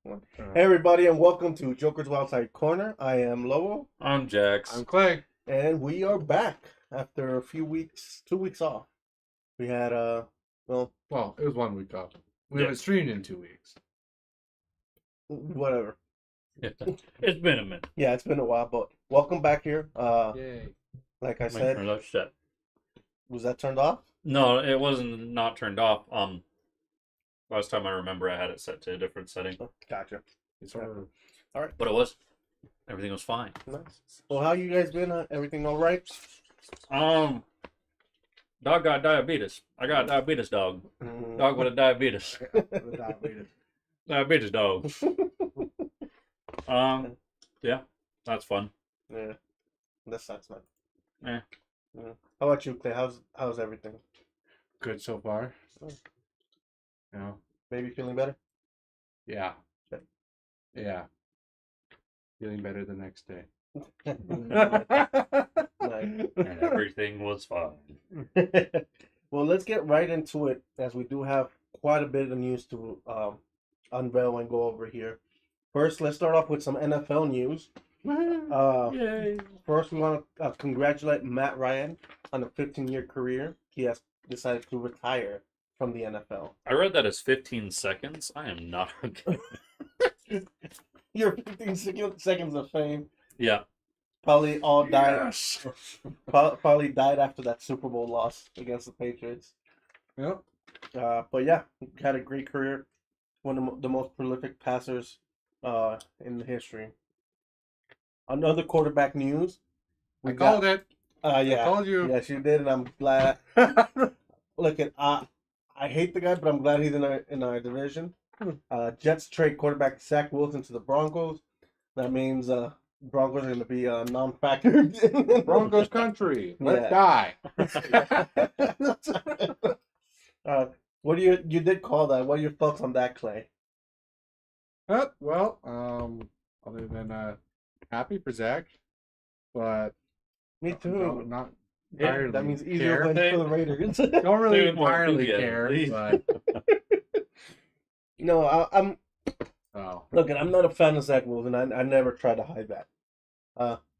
Hey everybody, and welcome to Jokkerz Wildside Corner. I am Lowell, I'm Jax. I'm Clay. and we are back after a few weeks, 2 weeks off. We had well, Well, it was 1 week off. We Yeah. haven't streamed in 2 weeks. whatever. It's been a minute. Yeah, it's been a while, but welcome back here. Yay. Like I My said, turn left shut. was that turned off? No, it wasn't not turned off. Last time I remember, I had it set to a different setting, Oh, gotcha. It's our- but it was. Everything was fine. Nice. Well, how you guys been? Everything all right? Dog got diabetes. I got diabetes, dog. Mm. Dog with a diabetes. the diabetes. Diabetes, dog. Yeah, that's fun. Yeah, that sucks, man. Yeah. Yeah. How about you, Clay? How's everything? Good so far. Oh. You know? Maybe feeling better? Yeah. Okay. Yeah. Feeling better the next day. Nice. And everything was fine. Well, let's get right into it, as we do have quite a bit of news to unveil and go over here. First, let's start off with some NFL news. Yay. First, we want to congratulate Matt Ryan on a 15-year career. He has decided to retire from the NFL. I read that as 15 seconds. I am not okay. Your 15 seconds of fame Yeah. probably all died. Yes. Probably died after that Super Bowl loss against the Patriots. Yep. But yeah, had a great career. One of the most prolific passers in history. Another quarterback news. I called it. Yeah, I told you. yes, you did, and I'm glad. Look at I hate the guy, but I'm glad he's in our division. Jets trade quarterback Zach Wilson to the Broncos. That means Broncos are going to be non-factor. Broncos country. Let's Yeah. die. What do you did call that? What are your thoughts on that, Clay? Well, other than happy for Zach, but Me too. not Yeah, entirely That means easier care. wins for the Raiders. Don't really Dude, more entirely enthusiasm, care, please. but No, I'm oh, look. I'm not a fan of Zach Wilson. I never tried to hide that.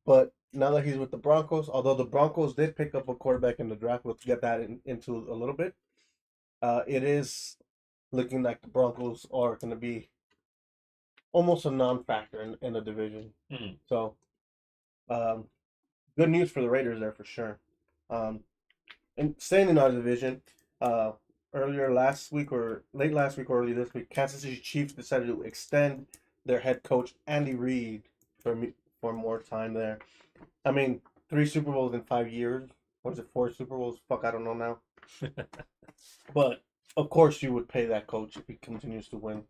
But now that he's with the Broncos, although the Broncos did pick up a quarterback in the draft, we'll get that into a little bit. It is looking like the Broncos are going to be almost a non-factor in the division. Mhm. So, good news for the Raiders there for sure. And staying in our division, earlier last week or late last week or early this week, Kansas City Chiefs decided to extend their head coach Andy Reid for more time there. I mean, 3 Super Bowls in 5 years. Was it 4 Super Bowls? Fuck, I don't know now. But of course, you would pay that coach if he continues to win.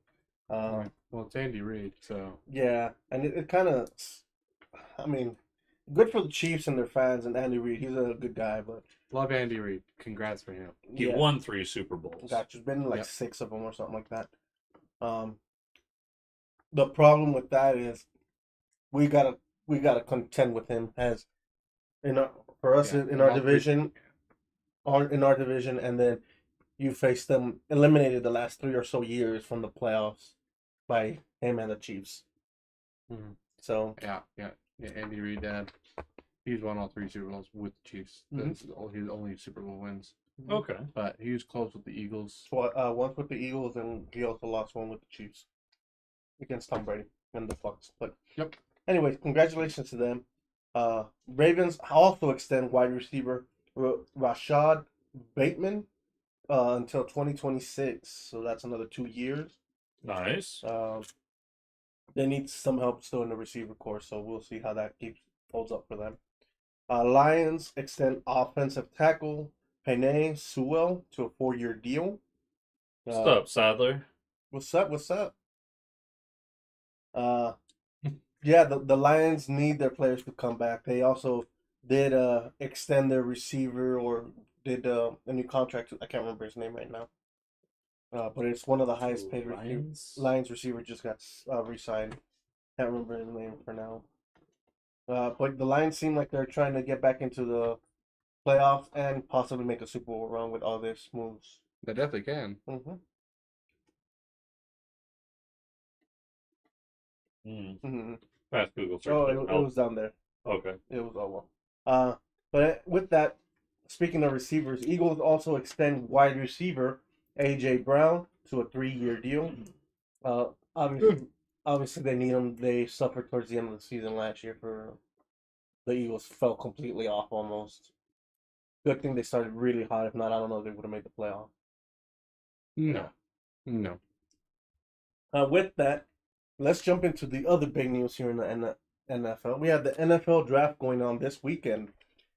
well, it's Andy Reid, so Yeah, and it kind of, I mean, good for the Chiefs and their fans and Andy Reid. He's a good guy, but love Andy Reid. Congrats for him. He yeah. won 3 Super Bowls. Gotcha. There's been like Yep. 6 of them or something like that. The problem with that is we gotta contend with him as for us Yeah, in our all three- division, and then you face them eliminated the last 3 or so years from the playoffs by him and the Chiefs. Mhm. So Yeah, Andy Reid, he's won all 3 Super Bowls with the Chiefs. Mhm. That's his only Super Bowl wins. Okay. But he was close with the Eagles. once with the Eagles, and he also lost one with the Chiefs against Tom Brady and the Bucks. But Yep. anyways, congratulations to them. Ravens also extend wide receiver Rashad Bateman until 2026, so that's another 2 years. Nice. They need some help still in the receiver corps, so we'll see how that holds up for them. Lions extend offensive tackle Penei Sewell to a 4-year deal. What's up, Sadler? What's up? What's up? Yeah, the Lions need their players to come back. They also did extend their receiver, or did a new contract. I can't remember his name right now. But it's one of the highest paid Lions receiver just got re-signed. Can't remember his name for now. But the Lions seem like they're trying to get back into the playoffs and possibly make a Super Bowl run with all their moves. They definitely can. Mm-hmm. Mm. Mm-hmm. Fast Google search Oh, doesn't it help. was down there. Okay. It was all well. But with that, speaking of receivers, Eagles also extend wide receiver AJ Brown to a 3-year deal. Uh, obviously, obviously they need him. They suffered towards the end of the season last year for the Eagles fell completely off almost. Good thing they started really hot. If not, I don't know if they would have made the playoff. No. No. With that, let's jump into the other big news here in the NFL. We have the NFL draft going on this weekend.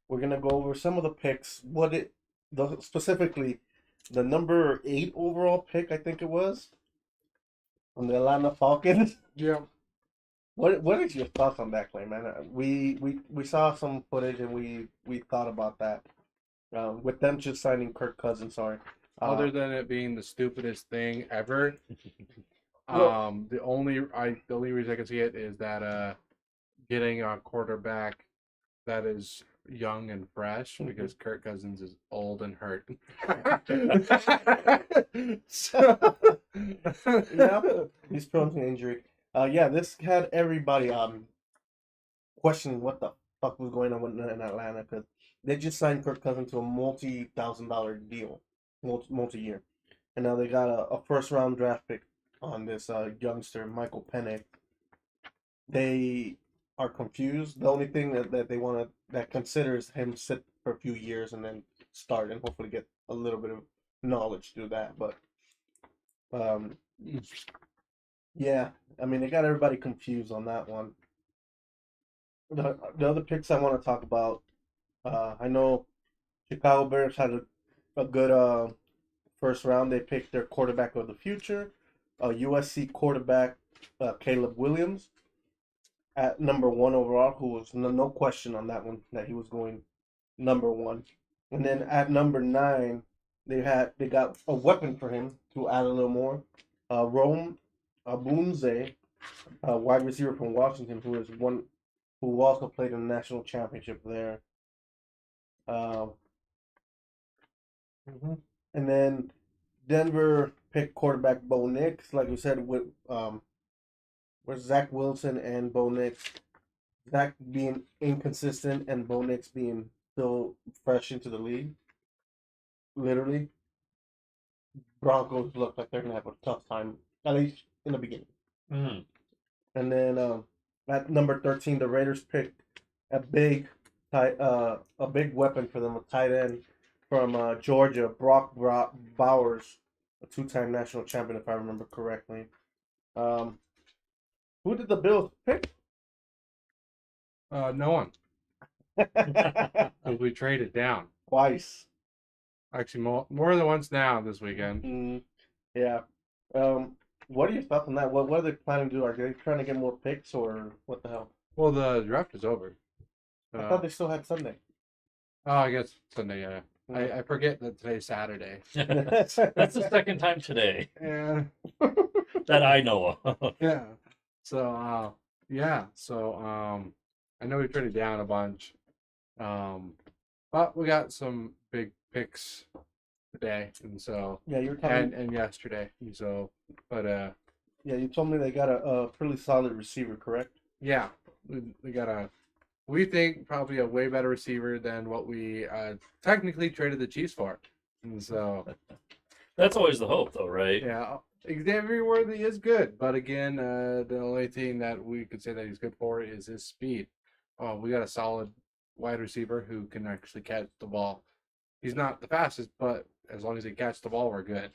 We're gonna go over some of the picks. Specifically the number 8 overall pick, I think it was, from the Atlanta Falcons. Yeah. What is your thoughts on that, Clay, man? We saw some footage and we thought about that. With them just signing Kirk Cousins, sorry. Other than it being the stupidest thing ever, Well- the only reason I can see it is that getting a quarterback that is young and fresh because Kirk Cousins is old and hurt. Yeah, he's prone to injury. Yeah, this had everybody questioning what the fuck was going on in Atlanta because they just signed Kirk Cousins to a multi-$1,000 deal, multi-year, and now they got a first-round draft pick on this youngster Michael Penix. They are confused. The only thing that they want to consider is him sit for a few years and then start and hopefully get a little bit of knowledge through that. But yeah, I mean they got everybody confused on that one. The other picks I want to talk about, I know Chicago Bears had a good first round. They picked their quarterback of the future, USC quarterback Caleb Williams at number 1 overall, who was no question on that one that he was going number 1. And then at number 9, they got a weapon for him to add a little more. Rome Abunze, a wide receiver from Washington, who also played in the national championship there. And then Denver picked quarterback Bo Nix, like we said, with Zach Wilson and Bo Nix. Zach being inconsistent and Bo Nix being still fresh into the league. Literally, Broncos look like they're gonna have a tough time, at least in the beginning. Mm. And then at number 13, the Raiders picked a big weapon for them, a tight end from Georgia, Brock Bowers, a 2-time national champion, if I remember correctly. Who did the Bills pick? No one. Because we traded down. Twice. Actually, more than once now this weekend. Yeah. What are your thoughts on that? What are they planning to do? Are they trying to get more picks or what the hell? Well, the draft is over. I thought they still had Sunday. Oh, I guess Sunday, yeah. I forget that today's Saturday. That's the second time today Yeah. that I know of. Yeah. So, yeah. So, I know we traded down a bunch. But we got some big picks today, and so Yeah, you were talking. and yesterday, and so but Yeah, you told me they got a pretty solid receiver, correct? yeah, we got we think probably a way better receiver than what we technically traded the Chiefs for, and so That's always the hope, though, right? yeah, Xavier Worthy is good, but again, the only thing that we could say that he's good for is his speed. Oh, we got a solid wide receiver who can actually catch the ball. He's not the fastest, but as long as he catches the ball, we're good.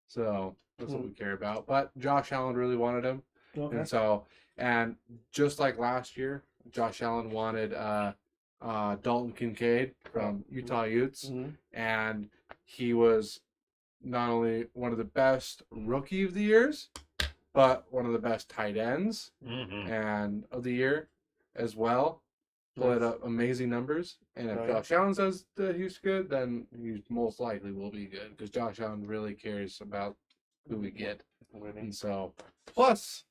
So that's what we care about. But Josh Allen really wanted him, Okay. and so just like last year, Josh Allen wanted Dalton Kincaid from Utah Utes, and he was not only one of the best rookie of the years, but one of the best tight ends and of the year as well. Put up amazing numbers, and if Josh Allen says that he's good, then he most likely will be good because Josh Allen really cares about who we get. And so, plus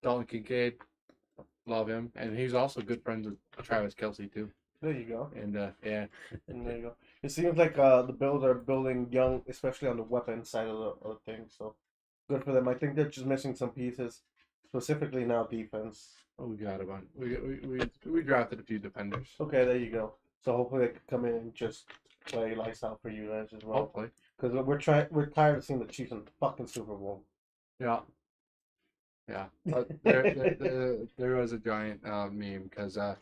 Dalton Kincaid, love him, and he's also good friends with Travis Kelce too. There you go. And yeah, And there you go. It seems like the Bills are building young, especially on the weapon side of the thing. So good for them. I think they're just missing some pieces. specifically now defense. Oh, we got a bunch. We drafted a few defenders. Okay, there you go. So hopefully they could come in and just play lights out for you guys as well. Hopefully. Because we're tired of seeing the Chiefs in the fucking Super Bowl. Yeah. Yeah. There was a giant meme because the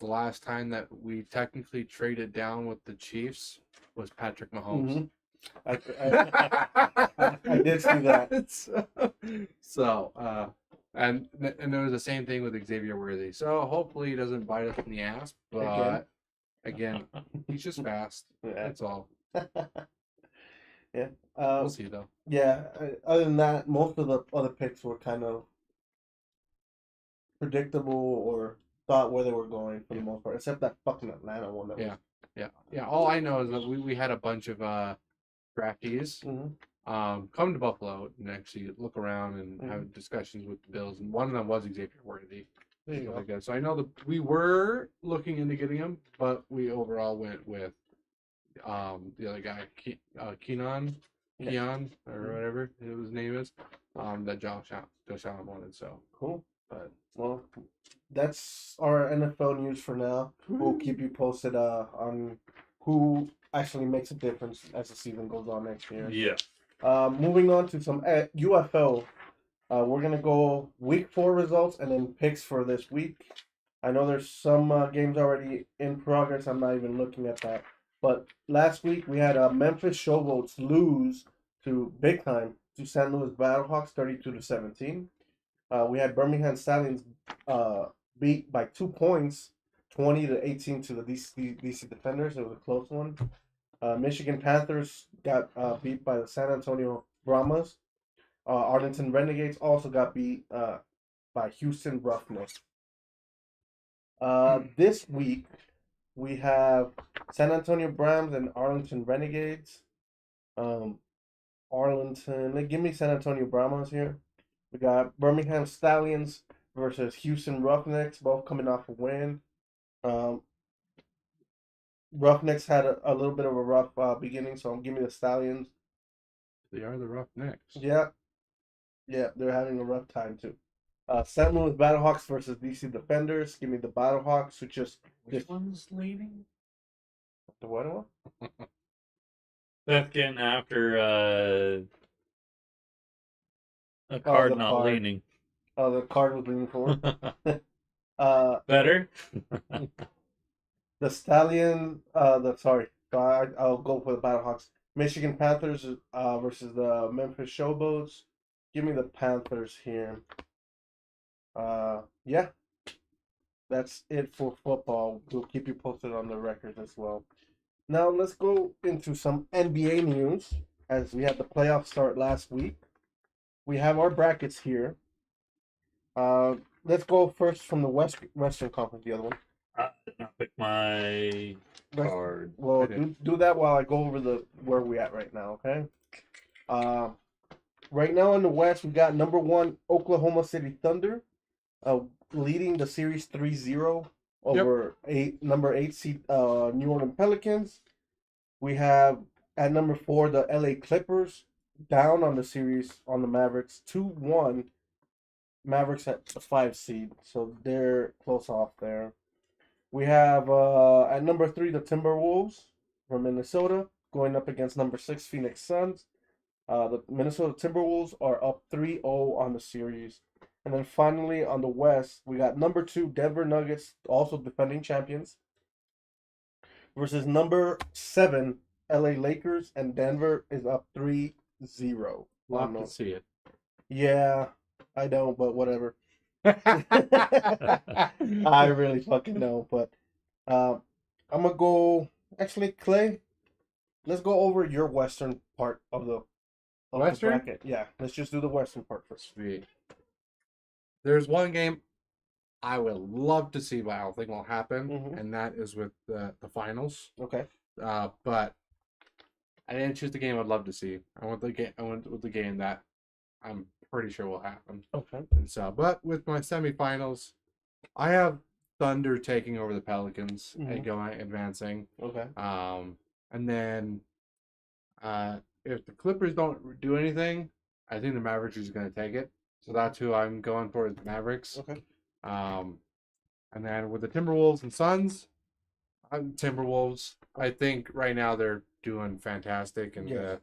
last time that we technically traded down with the Chiefs was Patrick Mahomes. I did see that. So, and there was the same thing with Xavier Worthy. So hopefully he doesn't bite us in the ass. But again, he's just fast. Yeah. That's all. Yeah. We'll see though. Yeah. Other than that, most of the other picks were kind of predictable or thought where they were going for the most part, except that fucking Atlanta one. That Yeah. All I know is that we had a bunch of draftees come to Buffalo and actually look around and have discussions with the Bills, and one of them was Xavier Worthy. There you go. So I know that we were looking into getting him, but we overall went with the other guy, Keon, or whatever his name is, that Josh Allen wanted. So Cool. but Well, that's our NFL news for now. We'll keep you posted on who actually makes a difference as the season goes on next year. Yeah. Moving on to some UFL. We're gonna go week 4 results and then picks for this week. I know there's some games already in progress. I'm not even looking at that. But last week we had Memphis Showboats lose to big time to St. Louis Battlehawks 32-17. We had Birmingham Stallions beat by 2 points, 20-18 to the DC Defenders. It was a close one. Michigan Panthers got beat by the San Antonio Brahmas. Arlington Renegades also got beat by Houston Roughnecks. This week we have San Antonio Brahms and Arlington Renegades. Give me San Antonio Brahmas here. We got Birmingham Stallions versus Houston Roughnecks, both coming off a win. Roughnecks had a little bit of a rough beginning, so I'm giving the Stallions. they are the Roughnecks. Yeah, they're having a rough time too. St. Louis Battlehawks versus DC Defenders. Give me the Battlehawks, which Which one's leading? the what one? That's getting after a card not card. leaning. Oh, the card was leaning forward. Better? The Stallion. I'll go for the Battlehawks. Michigan Panthers versus the Memphis Showboats. Give me the Panthers here. Yeah. That's it for football. We'll keep you posted on the records as well. Now let's go into some NBA news as we had the playoffs start last week. We have our brackets here. Let's go first from the Western Conference, the other one. I did not pick my card. Well, do that while I go over where we at right now, okay? Right now in the West, we got number 1 Oklahoma City Thunder, leading the series 3-0 over number 8 seed New Orleans Pelicans. We have at number 4 the LA Clippers, down on the series on the Mavericks 2-1. Mavericks at the 5 seed, so they're close off there. We have at number 3 the Timberwolves from Minnesota going up against number 6 Phoenix Suns. The Minnesota Timberwolves are up 3-0 on the series. And then finally on the West, we got number 2 Denver Nuggets, also defending champions, versus number 7 LA Lakers, and Denver is up 3-0. Love to see it. Yeah, I don't, but whatever. I really fucking know, but I'm gonna go. Actually, Clay, let's go over your Western part of the Western bracket. Yeah, let's just do the Western part first. Sweet. There's one game I would love to see, but I don't think will happen, and that is with the finals. Okay. But I didn't choose the game I'd love to see. I went with the game that I'm pretty sure will happen. Okay. And so, but with my semifinals, I have Thunder taking over the Pelicans and advancing. Okay. And then if the Clippers don't do anything, I think the Mavericks is going to take it. So that's who I'm going for, is the Mavericks. Okay. And then with the Timberwolves and Suns, I'm Timberwolves. I think right now they're doing fantastic, and Yes.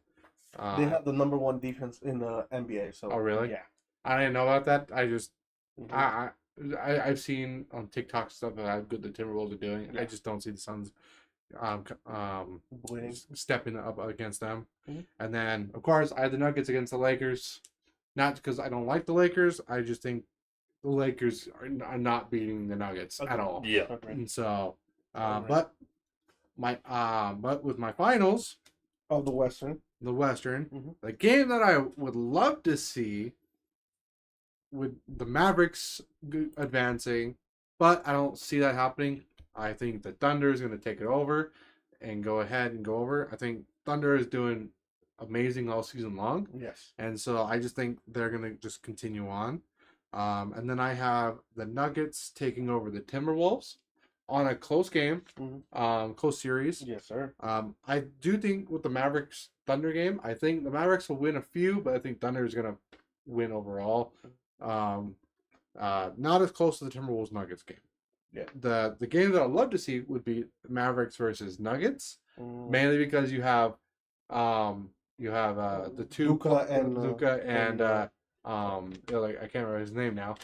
They have the number one defense in the NBA. So. Oh, really? Yeah. I didn't know about that. I just Mhm. I've seen on TikTok stuff that how good the Timberwolves are doing. Yeah. I just don't see the Suns Bleeding. stepping up against them. Mhm. And then of course I had the Nuggets against the Lakers. Not because I don't like the Lakers. I just think the Lakers are not beating the Nuggets at all. Yeah. Okay. And so, Alright. but with my finals, Of the Western. the Western, Mhm. the game that I would love to see with the Mavericks advancing, but I don't see that happening. I think the Thunder is going to take it over and go ahead and go over. I think Thunder is doing amazing all season long, Yes. and so I just think they're going to just continue on. And then I have the Nuggets taking over the Timberwolves on a close game, close series. Yes, sir. I do think with the Mavericks Thunder game, I think the Mavericks will win a few, but I think Thunder is going to win overall. Not as close to the Timberwolves Nuggets game. Yeah. The game that I'd love to see would be Mavericks versus Nuggets, mainly because you have the two Luka and like I can't remember his name now.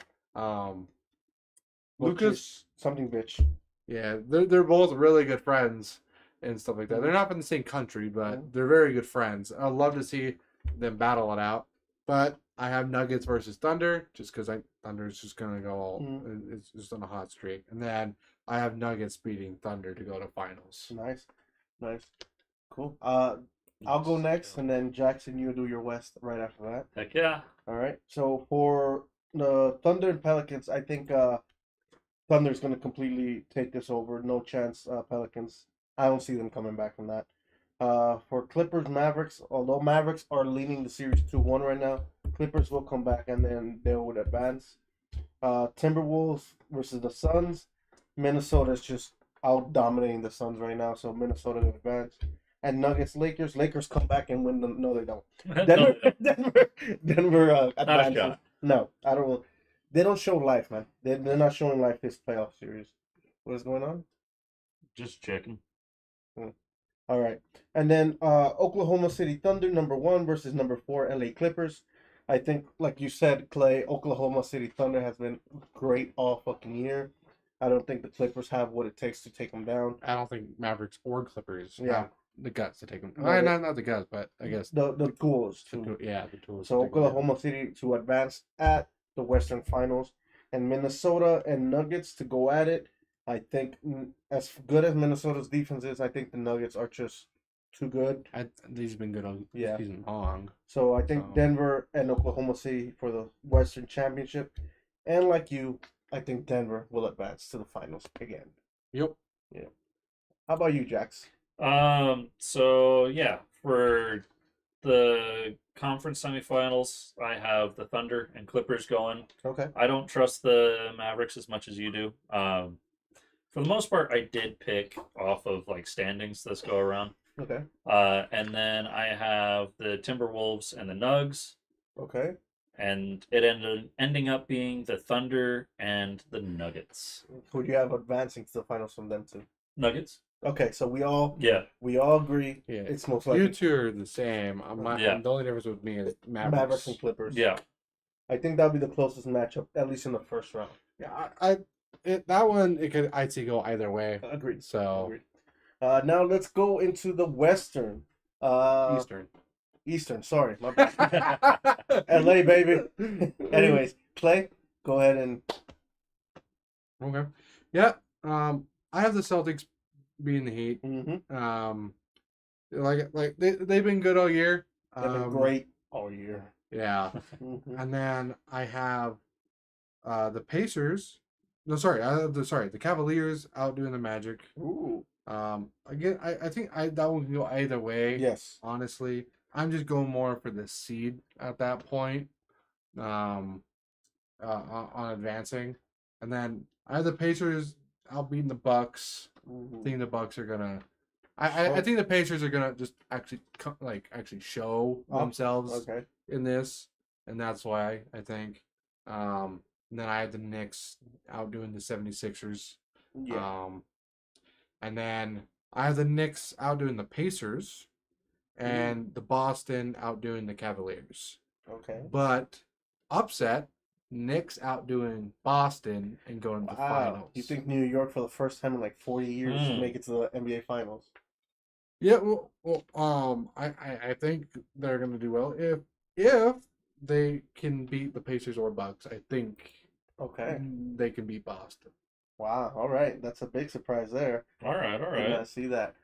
Lucas Lucas, something bitch. yeah, they're both really good friends and stuff like that. They're not from the same country, but they're very good friends. I'd love to see them battle it out. But I have Nuggets versus Thunder, just because Thunder is just gonna go all. It's just on a hot streak, and then I have Nuggets beating Thunder to go to finals. Nice. Cool. I'll go next, and then Jackson, you do your West right after that. Heck yeah. All right. So for the Thunder and Pelicans, I think Thunder's going to completely take this over. No chance, Pelicans. I don't see them coming back from that. For Clippers, Mavericks, although Mavericks are leading the series 2-1 right now, Clippers will come back and then they would advance. Timberwolves versus the Suns. Minnesota's just out dominating the Suns right now, so Minnesota to advance. And Nuggets, Lakers. Lakers come back and win them. No, they don't. Denver Not a advances. shot. No, I don't. They don't show life, man. They're not showing life this playoff series. What is going on? Just checking. All right. And then Oklahoma City Thunder, number 1 versus number 4 LA Clippers. I think, like you said, Clay, Oklahoma City Thunder has been great all fucking year. I don't think the Clippers have what it takes to take them down. I don't think Mavericks or Clippers Yeah. have the guts to take them. No, not the guts, but I guess the tools the to. the tools. So to take them down. Oklahoma City to advance at the Western Finals, and Minnesota and Nuggets to go at it. I think as good as Minnesota's defense is, I think the Nuggets are just too good. These have been good all Yeah. season long. So I think So- Denver and Oklahoma City for the Western Championship, and like you, I think Denver will advance to the finals again. Yep. How about you, Jax? So yeah, for the conference semifinals, I have the Thunder and Clippers going. Okay. I don't trust the Mavericks as much as you do. For the most part, I did pick off of like standings this go around. Okay. And then I have the Timberwolves and the Nugs, Okay. and it ending up being the Thunder and the Nuggets. Who do you have advancing to the finals from them too? Nuggets? Okay, so we all Yeah. agree. Yeah. It's most likely You two are the same. Yeah. The only difference with me is Mavericks and Clippers. Yeah. I think that'll be the closest matchup, at least in the first round. Yeah, I'd say go either way. Agreed. So Agreed. Now let's go into the Western. Eastern. Eastern, sorry. My bad. LA, baby. Anyways, Clay, go ahead and. Okay. Yeah. I have the Celtics beating the Heat. Mm-hmm. Like they've been good all year. They've been great all year. Yeah. Mm-hmm. And then I have the Pacers. No, sorry. The Cavaliers outdoing the Magic. Ooh. Again, I think that one can go either way. Yes. Honestly, I'm just going more for the seed at that point. On advancing, and then I have the Pacers outbeating the Bucks. I think the Bucks are gonna. I think the Pacers are gonna just actually show themselves Okay. in this. and that's why I think. Then I had the Knicks outdoing the 76ers. Yeah. And then I have the Knicks outdoing the Pacers, and the Boston outdoing the Cavaliers. Okay. But upset, Knicks outdoing Boston and going to the finals. You think New York for the first time in like 40 years make it to the NBA Finals? Yeah, I think they're gonna do well if they can beat the Pacers or Bucks. I think they can beat Boston. Wow. All right. That's a big surprise there. All right. Did not see that.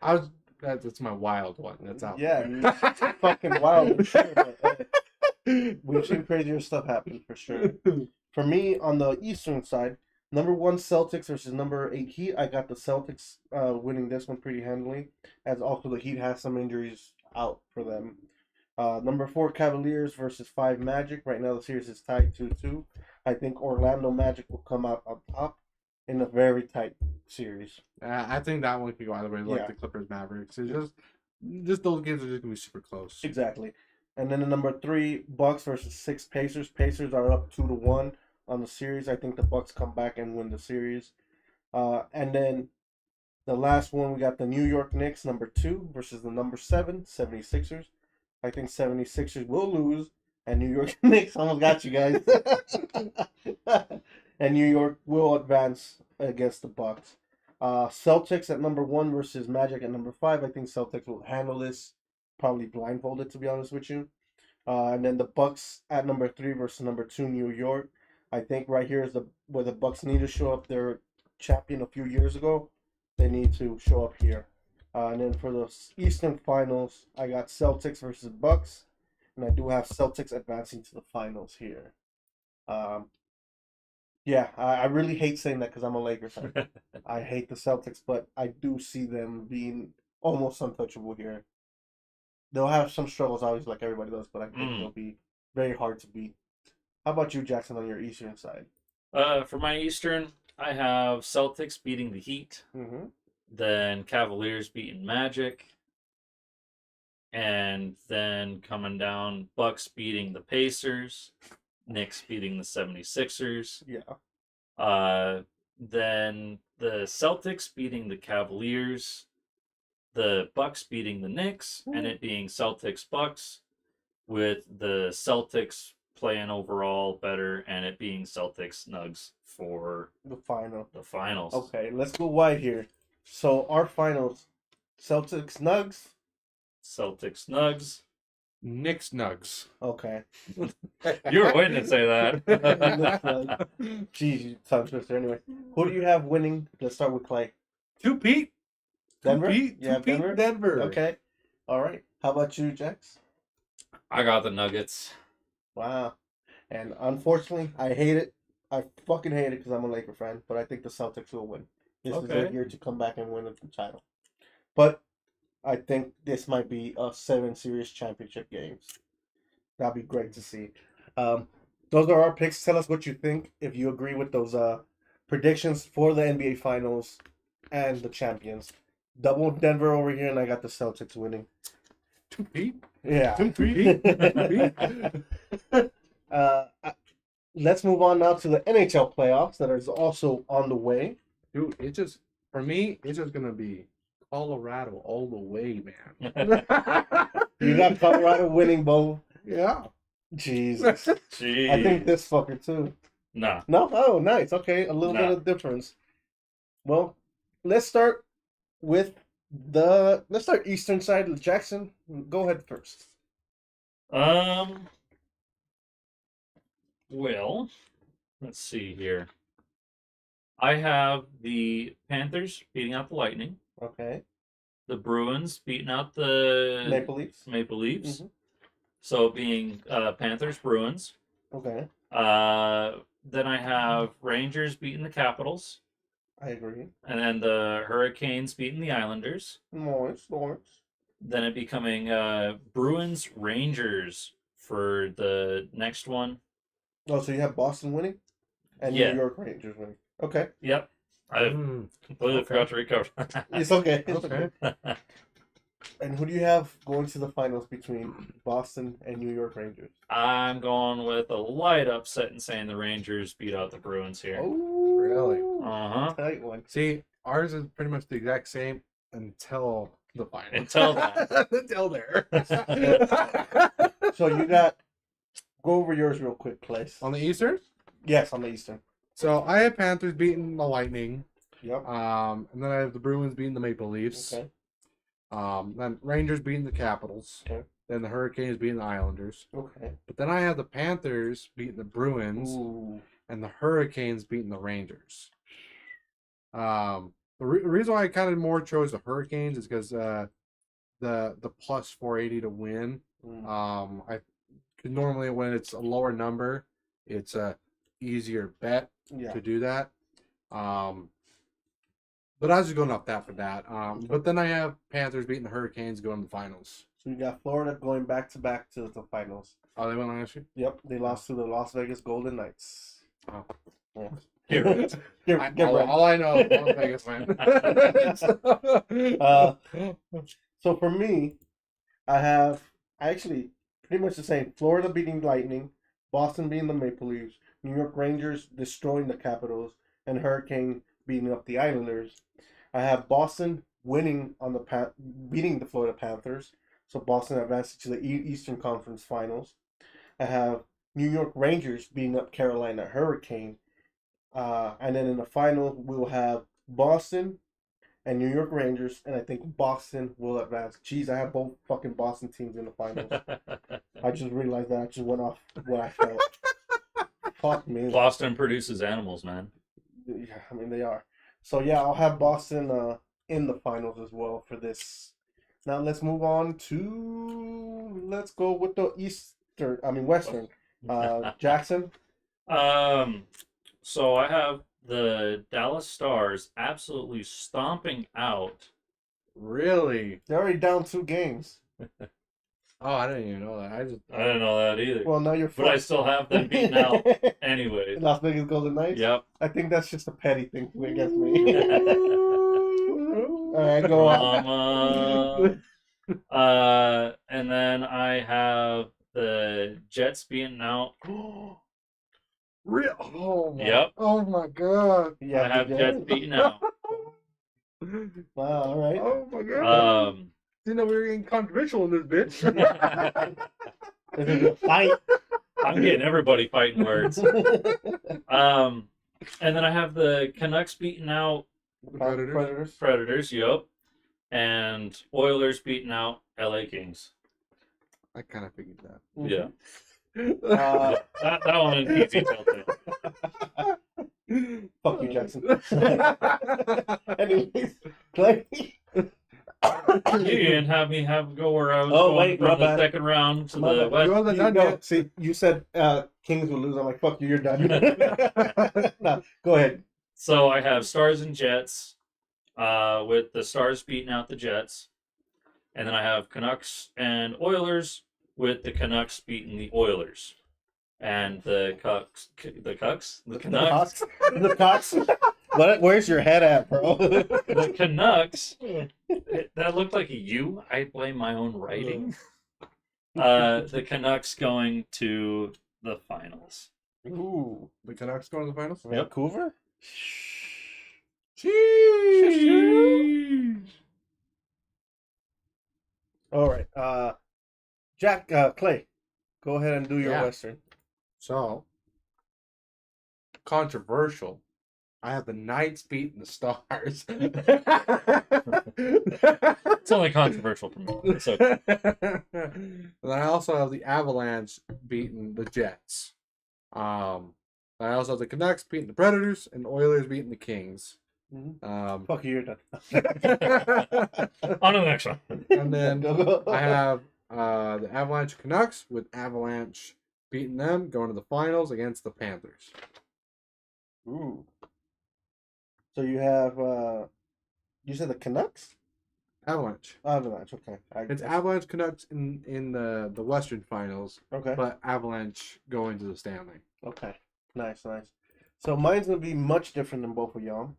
That's my wild one. That's out. Yeah, there. fucking wild. For sure, but, we've seen crazier stuff happen for sure. For me, on the Eastern side, number 1 Celtics versus number 8 Heat. I got the Celtics winning this one pretty handily, as also the Heat has some injuries out for them. Number 4 Cavaliers versus 5 Magic. Right now the series is tied 2-2. I think Orlando Magic will come out on top in a very tight series. I think that one could go either way, like the Clippers Mavericks. It's just those games are just gonna be super close. Exactly. And then the number 3 Bucks versus 6 Pacers. Pacers are up 2-1 on the series. I think the Bucks come back and win the series. And then the last one, we got the New York Knicks, number 2 versus the number 7 76ers. I think 76ers will lose, and New York Knicks almost got you guys. And New York will advance against the Bucks. Celtics at number 1 versus Magic at number 5. I think Celtics will handle this, probably blindfolded, to be honest with you. And then the Bucks at number 3 versus number 2 New York. I think right here is where the Bucks need to show up. Their champion a few years ago. They need to show up here. And then for the Eastern Finals, I got Celtics versus Bucks, and I do have Celtics advancing to the finals here. Yeah, I really hate saying that because I'm a Lakers fan. I hate the Celtics, but I do see them being almost untouchable here. They'll have some struggles, obviously, like everybody does, but I think they'll be very hard to beat. How about you, Jackson, on your Eastern side? For my Eastern, I have Celtics beating the Heat, then Cavaliers beating Magic, and then coming down, Bucks beating the Pacers, Knicks beating the 76ers. Yeah. Then the Celtics beating the Cavaliers, the Bucks beating the Knicks, and it being Celtics-Bucks, with the Celtics playing overall better, and it being Celtics-Nugs for the finals. Okay, let's go wide here. So our finals, Celtics-Nugs. Celtics-Nugs. Knicks Nugs. Okay. You were waiting to say that. Jeez, you tongue twister. Anyway, who do you have winning? Let's start with Clay. Two-peat. Denver? Yeah, Denver. Okay. All right. How about you, Jax? I got the Nuggets. Wow. And unfortunately, I hate it. I fucking hate it because I'm a Laker fan, but I think the Celtics will win. This is their year to come back and win the title. But I think this might be a 7 series championship games. That'd be great to see. Those are our picks. Tell us what you think, if you agree with those predictions for the NBA Finals and the champions. Double Denver over here, and I got the Celtics winning. Two-peat? Yeah. Two-peat? Let's move on now to the NHL playoffs that is also on the way. Dude, for me, it's just going to be Colorado all the way, man. You got Colorado winning both? Yeah. Jesus. Jeez. I think this fucker too. Nah. No? Oh, nice. Okay, a little bit of difference. Well, let's start with Eastern side. Jackson, go ahead first. Well, let's see here. I have the Panthers beating out the Lightning. Okay. The Bruins beating out the Maple Leafs. Mm-hmm. So being Panthers, Bruins. Okay. Then I have Rangers beating the Capitals. I agree. And then the Hurricanes beating the Islanders. Nice. Then it becoming Bruins, Rangers for the next one. Oh, so you have Boston winning? And New York Rangers winning. Okay. Yep. I completely forgot to recover. It's okay. And who do you have going to the finals between Boston and New York Rangers? I'm going with a light upset and saying the Rangers beat out the Bruins here. Oh, Really? Uh-huh. Tight one. See, ours is pretty much the exact same until the final. Until that. Until there. So you got. Go over yours real quick, Place. On the Eastern? Yes, on the Eastern. So I have Panthers beating the Lightning. Yep. And then I have the Bruins beating the Maple Leafs. Okay. Then Rangers beating the Capitals. Okay. Then the Hurricanes beating the Islanders. Okay. But then I have the Panthers beating the Bruins. Ooh. And the Hurricanes beating the Rangers. The reason why I kind of more chose the Hurricanes is because the plus 480 to win. I could normally when it's a lower number, it's a easier bet to do that. But I was just going off that for that. But then I have Panthers beating the Hurricanes going to the finals. So you got Florida going back to back to the finals. Oh, they went last year? Yep, they lost to the Las Vegas Golden Knights. Oh. Yeah. Get right. Get right. All I know is Las Vegas went. So for me, I actually pretty much the same. Florida beating Lightning, Boston beating the Maple Leafs, New York Rangers destroying the Capitals, and Hurricane beating up the Islanders. I have Boston winning on the beating the Florida Panthers, so Boston advances to the Eastern Conference Finals. I have New York Rangers beating up Carolina Hurricane, and then in the final we'll have Boston and New York Rangers, and I think Boston will advance. Jeez, I have both fucking Boston teams in the finals. I just realized that I just went off what I felt. Fuck me. Boston produces animals, man. Yeah, I mean they are. So yeah, I'll have Boston in the finals as well for this. Now let's move on to go with the Western. Jackson. So I have the Dallas Stars absolutely stomping out. Really? They're already down 2 games. Oh, I didn't even know that. I didn't know that either. Well, now you're. But I still have them beaten out anyway. Las Vegas Golden Knights. Yep. I think that's just a petty thing against me. All right, go on. And then I have the Jets beaten out. Real? Oh my. Yep. Oh my god. Yeah, I have Jets beaten out. Wow. All right. Oh my god. Didn't know we were getting controversial in this bitch. This is a fight. I'm getting everybody fighting words. And then I have the Canucks beating out Predators, yep. And Oilers beating out LA Kings. I kind of figured that. Yeah. That one is easy telltale. Fuck you, Jackson. Anyways, Clay. You didn't have me go where I was going from the second round to the West. You wasn't done yet. See, you said Kings would lose. I'm like, fuck you, you're done. No, go ahead. So I have Stars and Jets, with the Stars beating out the Jets. And then I have Canucks and Oilers with the Canucks beating the Oilers. And the Canucks. The Cox. Where's your head at, bro? The Canucks. That looked like a U. I blame my own writing. The Canucks going to the finals. Ooh. The Canucks going to the finals? Vancouver? Sheesh. All right. Clay, go ahead and do your Western. So, controversial. I have the Knights beating the Stars. It's only controversial for me. It's okay. And I also have the Avalanche beating the Jets. I also have the Canucks beating the Predators and Oilers beating the Kings. Fuck you, you're done. On to the next one. And then I have the Avalanche Canucks with Avalanche beating them, going to the finals against the Panthers. Ooh. So you have, you said the Canucks? Avalanche. Avalanche, okay. It's Avalanche Canucks in the Western Finals. Okay. But Avalanche going to the Stanley. Okay. Nice. So mine's going to be much different than both of y'all.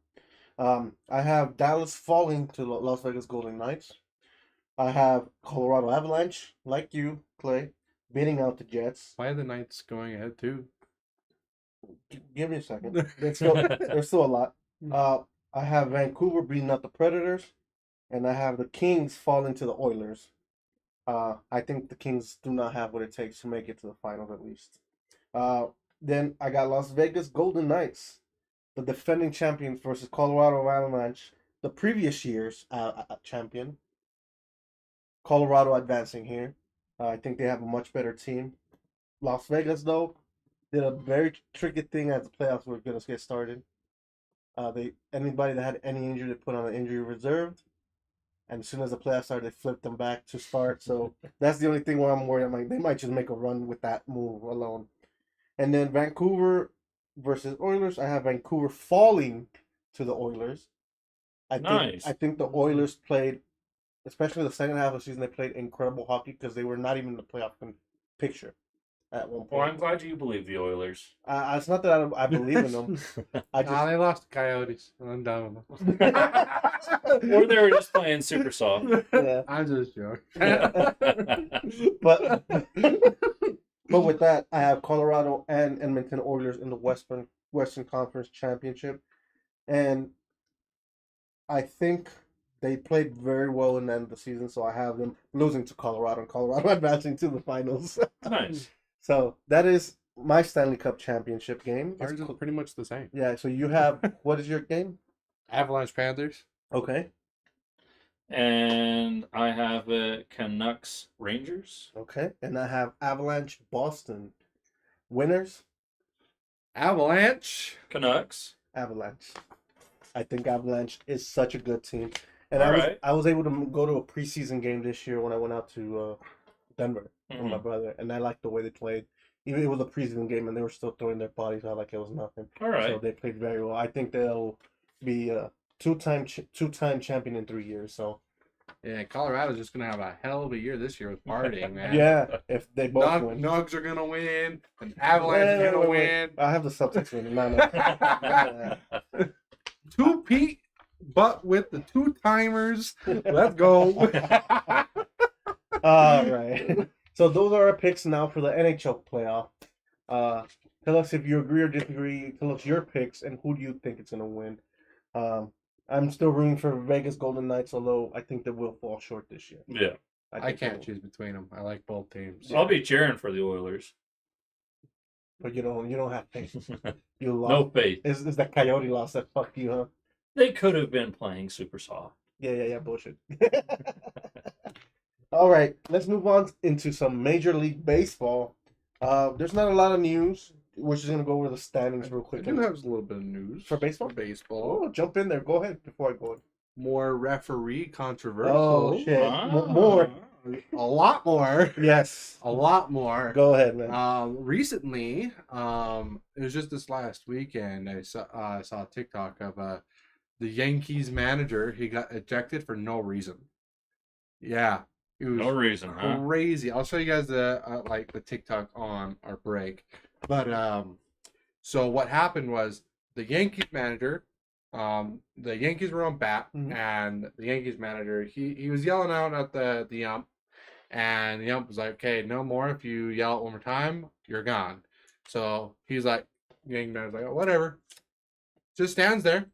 I have Dallas falling to Las Vegas Golden Knights. I have Colorado Avalanche, like you, Clay, beating out the Jets. Why are the Knights going ahead too? Give me a second. There's still a lot. I have Vancouver beating out the Predators, and I have the Kings falling to the Oilers. I think the Kings do not have what it takes to make it to the finals at least. Then I got Las Vegas Golden Knights, the defending champions versus Colorado Avalanche, the previous year's champion. Colorado advancing here. I think they have a much better team. Las Vegas, though, did a very tricky thing as the playoffs were going to get started. Anybody that had any injury, they put on an injury reserve. And as soon as the playoffs started, they flipped them back to start. So that's the only thing where I'm worried. I'm like, they might just make a run with that move alone. And then Vancouver versus Oilers. I have Vancouver falling to the Oilers. Nice. I think the Oilers played, especially the second half of the season, they played incredible hockey because they were not even in the playoff picture at one point. Well, I'm glad you believe the Oilers. It's not that I believe in them. They lost the Coyotes. I'm done with them. Or they were just playing super soft. Yeah. I'm just joking. but with that, I have Colorado and Edmonton Oilers in the Western Conference Championship, and I think they played very well in the end of the season. So I have them losing to Colorado and Colorado advancing to the finals. Nice. So that is my Stanley Cup championship game. Ours is pretty much the same. Yeah. So you have what is your game? Avalanche Panthers. Okay. And I have Canucks Rangers. Okay. And I have Avalanche Boston. Winners? Avalanche. Canucks. Avalanche. I think Avalanche is such a good team. And I was able to go to a preseason game this year when I went out to Denver with my brother, and I liked the way they played. Even it was a preseason game, and they were still throwing their bodies out like it was nothing. All right. So they played very well. I think they'll be a two-time champion in 3 years. So Yeah, Colorado's just gonna have a hell of a year this year with partying, man. yeah, if they both win. Nugs are gonna win, and Avalanche are gonna win. I have the Celtics winning. No. 2-peat, but with the 2-timers. Let's go. All right. So those are our picks now for the NHL playoff. Tell us if you agree or disagree. Tell us your picks and who do you think is going to win. I'm still rooting for Vegas Golden Knights, although I think they will fall short this year. Yeah. I can't choose between them. I like both teams. I'll be cheering for the Oilers. But you don't have faith. You lost. No faith. Is that Coyote loss that fucked you, huh? They could have been playing super soft. Yeah, bullshit. All right, let's move on into some Major League Baseball. There's not a lot of news. We're just going to go over the standings real quick. I do have a little bit of news. For baseball? For baseball. Oh, jump in there. Go ahead before I go in. More referee controversial. Oh, shit. Wow. More. A lot more. Yes. A lot more. Go ahead, man. Recently, it was just this last weekend, I saw a TikTok of the Yankees manager. He got ejected for no reason. Yeah. It was No reason, huh? crazy. I'll show you guys the TikTok on our break. But so what happened was the Yankees manager, the Yankees were on bat, and the Yankees manager he was yelling out at the ump, and the ump was like, "Okay, no more. If you yell it one more time, you're gone." So he's like, the Yankee manager's like, "Oh, whatever." Just stands there,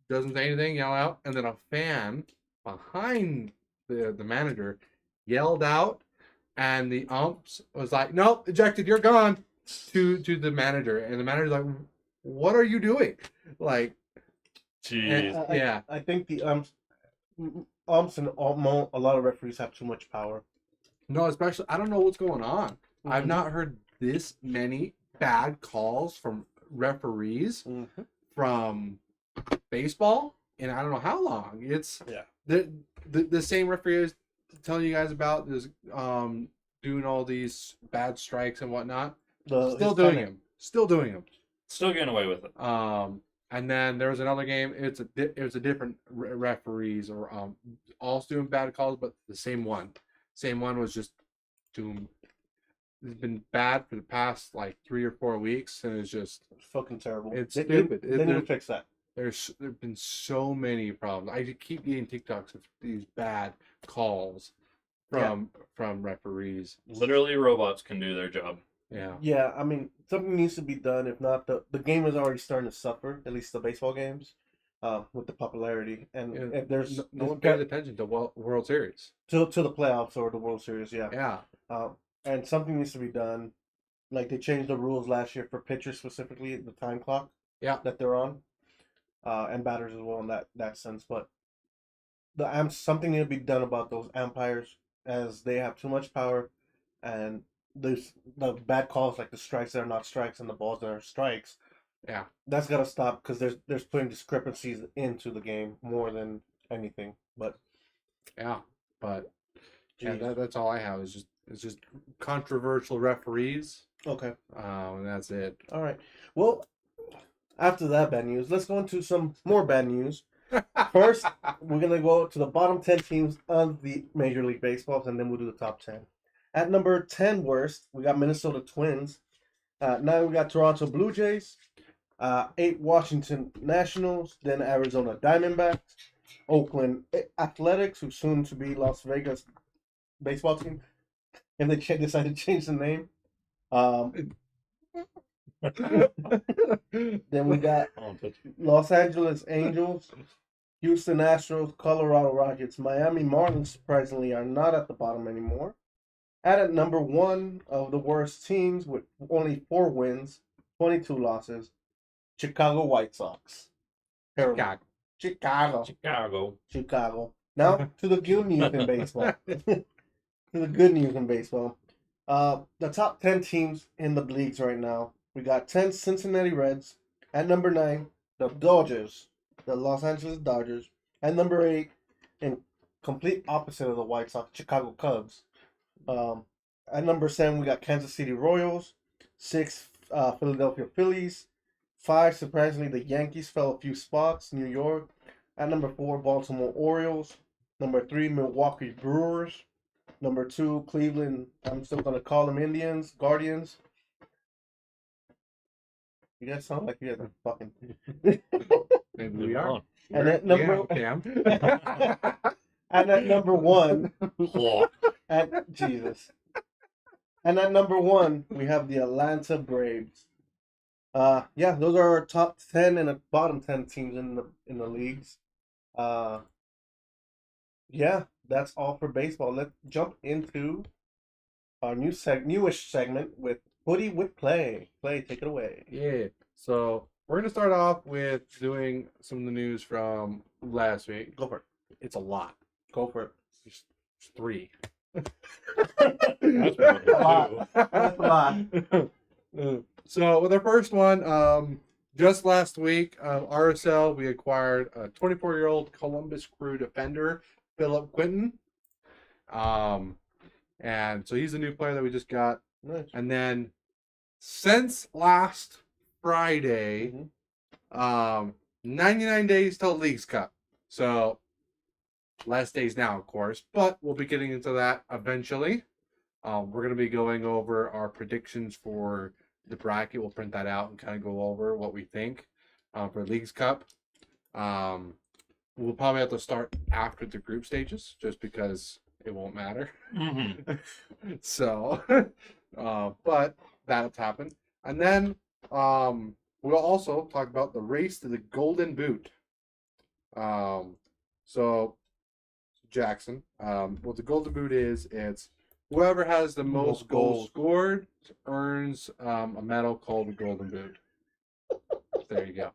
doesn't say anything, yell out, and then a fan behind the manager yelled out, and the umps was like, "Nope, ejected, you're gone," to the manager, and the manager's like, "What are you doing?" Like, Jeez. yeah. I think the umps and a lot of referees have too much power. No, especially I don't know what's going on. I've not heard this many bad calls from referees from baseball, and I don't know how long. It's the same referee I was telling you guys about is doing all these bad strikes and whatnot. Still doing them. Still getting away with it. And then there was another game. It was a different referees or all doing bad calls, but the same one. Same one was just doing. It's been bad for the past like 3 or 4 weeks, and it's just fucking terrible. It's stupid. They need to fix that. There've been so many problems. I keep getting TikToks of these bad calls, from referees. Literally, robots can do their job. Yeah. Yeah, I mean, something needs to be done. If not, the game is already starting to suffer. At least the baseball games, with the popularity. And Yeah, if there's no one pays attention to World Series. to the playoffs or the World Series, yeah. Yeah. And something needs to be done. Like they changed the rules last year for pitchers specifically, the time clock. Yeah. That they're on, and batters as well in that sense. But something need to be done about those umpires as they have too much power, and there's the bad calls like the strikes that are not strikes and the balls that are strikes. Yeah. That's gotta stop because there's putting discrepancies into the game more than anything. But yeah, geez. that's all I have. It's just controversial referees. Okay. And that's it. All right. Well, after that bad news, let's go into some more bad news. First, we're going to go to the bottom 10 teams of the Major League Baseball, and then we'll do the top 10. At number 10 worst, we got Minnesota Twins. 9, we got Toronto Blue Jays. 8, Washington Nationals. Then Arizona Diamondbacks. Oakland Athletics, who soon to be Las Vegas baseball team. And they decide to change the name. Then we got Los Angeles Angels, Houston Astros, Colorado Rockets, Miami Marlins, surprisingly, are not at the bottom anymore. At number 1 of the worst teams with only 4 wins, 22 losses, Chicago White Sox. Terrible. Chicago. Now to the good news in baseball. To the good news in baseball. The top 10 teams in the leagues right now. We got 10 Cincinnati Reds. At number 9, the Dodgers, the Los Angeles Dodgers. At number 8, in complete opposite of the White Sox, Chicago Cubs. At number 7, we got Kansas City Royals. 6, Philadelphia Phillies. 5, surprisingly, the Yankees fell a few spots. New York. At number 4, Baltimore Orioles. Number 3, Milwaukee Brewers. Number 2, Cleveland, I'm still going to call them Indians, Guardians. You guys sound like you guys are fucking... Maybe we are. And at number... And at number 1... Jesus. And at number 1, we have the Atlanta Braves. Yeah, those are our top 10 and the bottom 10 teams in the leagues. Yeah, that's all for baseball. Let's jump into our newish segment with Hoodie with Play. Play, take it away. Yeah. So we're gonna start off with doing some of the news from last week. Go for it. It's a lot. Go for it. Just 3. That's a lot. That's a lot. So with our first one, just last week, RSL, we acquired a 24-year-old Columbus Crew defender, Philip Quinton. And so he's a new player that we just got. Nice. And then since last Friday, 99 days till Leagues Cup. So less days now, of course, but we'll be getting into that eventually. We're going to be going over our predictions for the bracket. We'll print that out and kind of go over what we think for Leagues Cup. We'll probably have to start after the group stages just because it won't matter. So, but that'll happen. And then we'll also talk about the race to the Golden Boot. So, Jackson, what the Golden Boot is, it's whoever has the most goals scored earns a medal called the Golden Boot. There you go.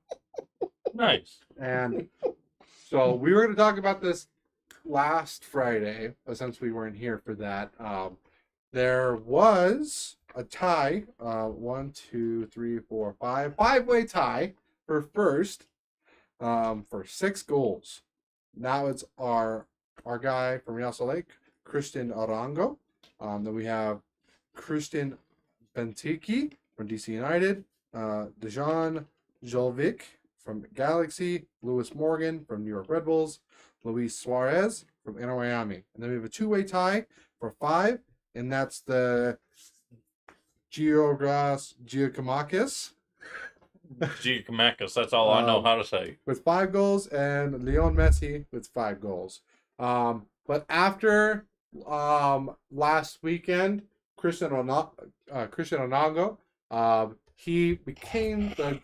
Nice. And so we were going to talk about this last Friday, but since we weren't here for that, there was a tie, 5-way tie for first, for 6 goals. Now it's our guy from Real Salt Lake, Christian Arango. Then we have Christian Benteke from DC United, Dejan Jovic from Galaxy, Lewis Morgan from New York Red Bulls, Luis Suarez from Inter Miami. And then we have a 2-way tie for 5, and that's the Giacomakis. Giacomakis, that's all I know how to say. With 5 goals, and Leon Messi with 5 goals. But after last weekend, Christian Onago, he became the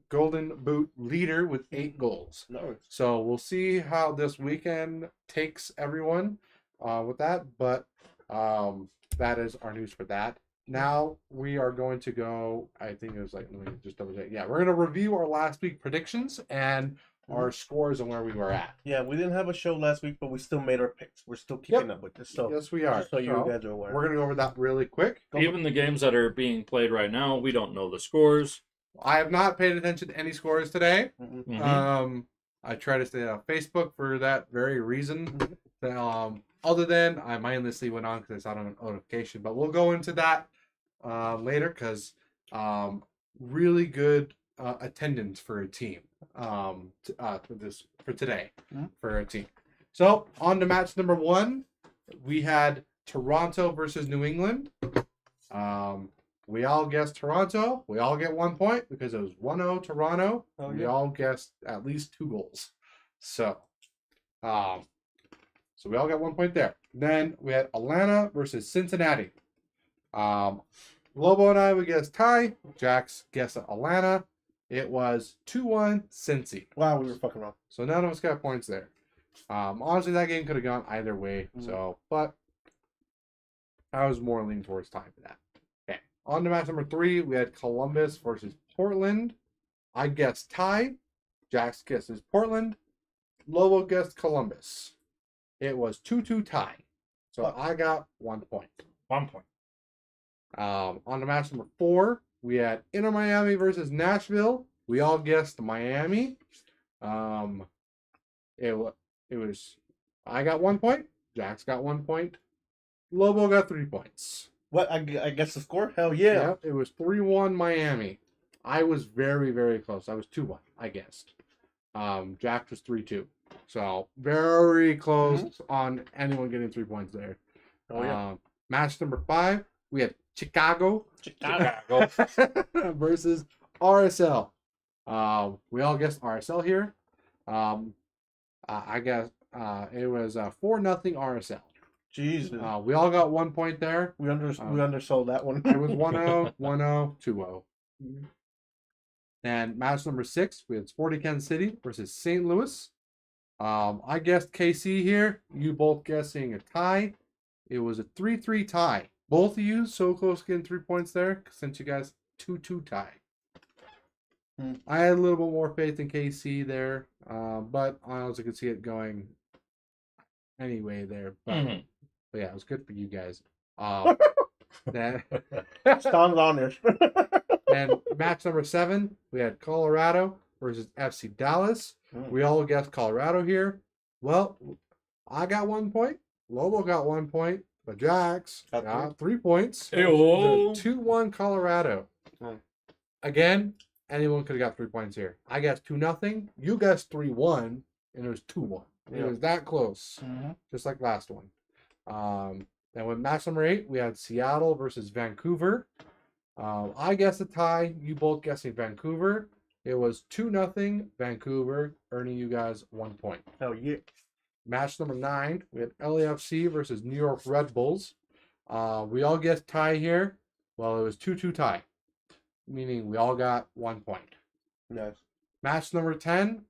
Golden Boot leader with 8 goals. No. So we'll see how this weekend takes everyone with that. But that is our news for that. Now we are going to go. I think it was like, let me just double check. Yeah, we're going to review our last week predictions and our scores and where we were at. Yeah, we didn't have a show last week, but we still made our picks. We're still keeping up with this. So yes, we are. just so you guys are aware. We're going to go over that really quick. Even the games that are being played right now, we don't know the scores. I have not paid attention to any scores today. Mm-hmm. I try to stay on Facebook for that very reason. Other than I mindlessly went on because I saw it on a notification, but we'll go into that later because really good attendance for a team for today for a team. So on to match number 1, we had Toronto versus New England. We all guessed Toronto. We all get 1 point because it was 1-0 Toronto. Oh, yeah. We all guessed at least 2 goals. So we all got 1 point there. Then we had Atlanta versus Cincinnati. Lobo and I, we guessed tie. Jax guessed Atlanta. It was 2-1 Cincy. Wow, we were fucking wrong. So none of us got points there. Honestly, that game could have gone either way. So, but I was more leaning towards tie for that. Okay. On to match number 3, we had Columbus versus Portland. I guessed tie. Jax guesses Portland. Lobo guessed Columbus. It was 2-2 tie. So I got 1 point. 1 point. On to match number 4, we had Inter Miami versus Nashville. We all guessed Miami. It was I got 1 point. Jax got 1 point. Lobo got 3 points. What? I guess the score? Hell yeah. Yep, it was 3-1 Miami. I was very, very close. I was 2-1, I guessed. Jax was 3-2. So very close on anyone getting 3 points there. Oh yeah. Match number 5, we had Chicago versus RSL. We all guessed RSL here. I guess it was 4-0 RSL. Jesus. We all got 1 point there. We undersold that one. It was 1-0, 1-0, 2-0. And match number 6, we had Sporting Kansas City versus St. Louis. I guessed KC here. You both guessing a tie. It was a 3-3 tie. Both of you so close to getting 3 points there since you guys 2-2 tie. I had a little bit more faith in KC there, but I also could see it going anyway there. But yeah, it was good for you guys. Then Stan's honest. and match number 7, we had Colorado versus FC Dallas. We all guessed Colorado here. Well, I got 1 point. Lobo got 1 point. But Jax got 3 points. 2-1 Colorado. Again, anyone could have got 3 points here. I guessed 2-0. You guessed 3-1, and it was 2-1. It was that close, just like last one. Then with match number 8, we had Seattle versus Vancouver. I guessed a tie. You both guessing Vancouver. It was 2-0 Vancouver, earning you guys 1 point. Hell yeah. Match number 9, we had LAFC versus New York Red Bulls. We all guessed tie here. Well, it was 2-2 tie, meaning we all got 1 point. Nice. Match number 10,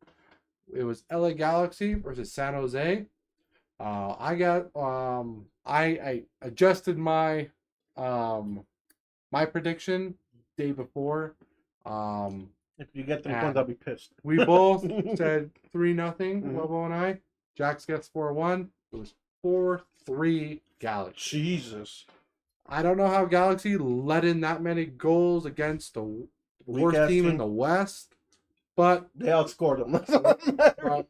it was LA Galaxy versus San Jose. I adjusted my my prediction day before. If you get 3 points, I'll be pissed. We both said 3-0, Lobo and I. Jax gets 4-1. It was 4-3 Galaxy. Jesus. I don't know how Galaxy let in that many goals against the worst team in the West, but they outscored them.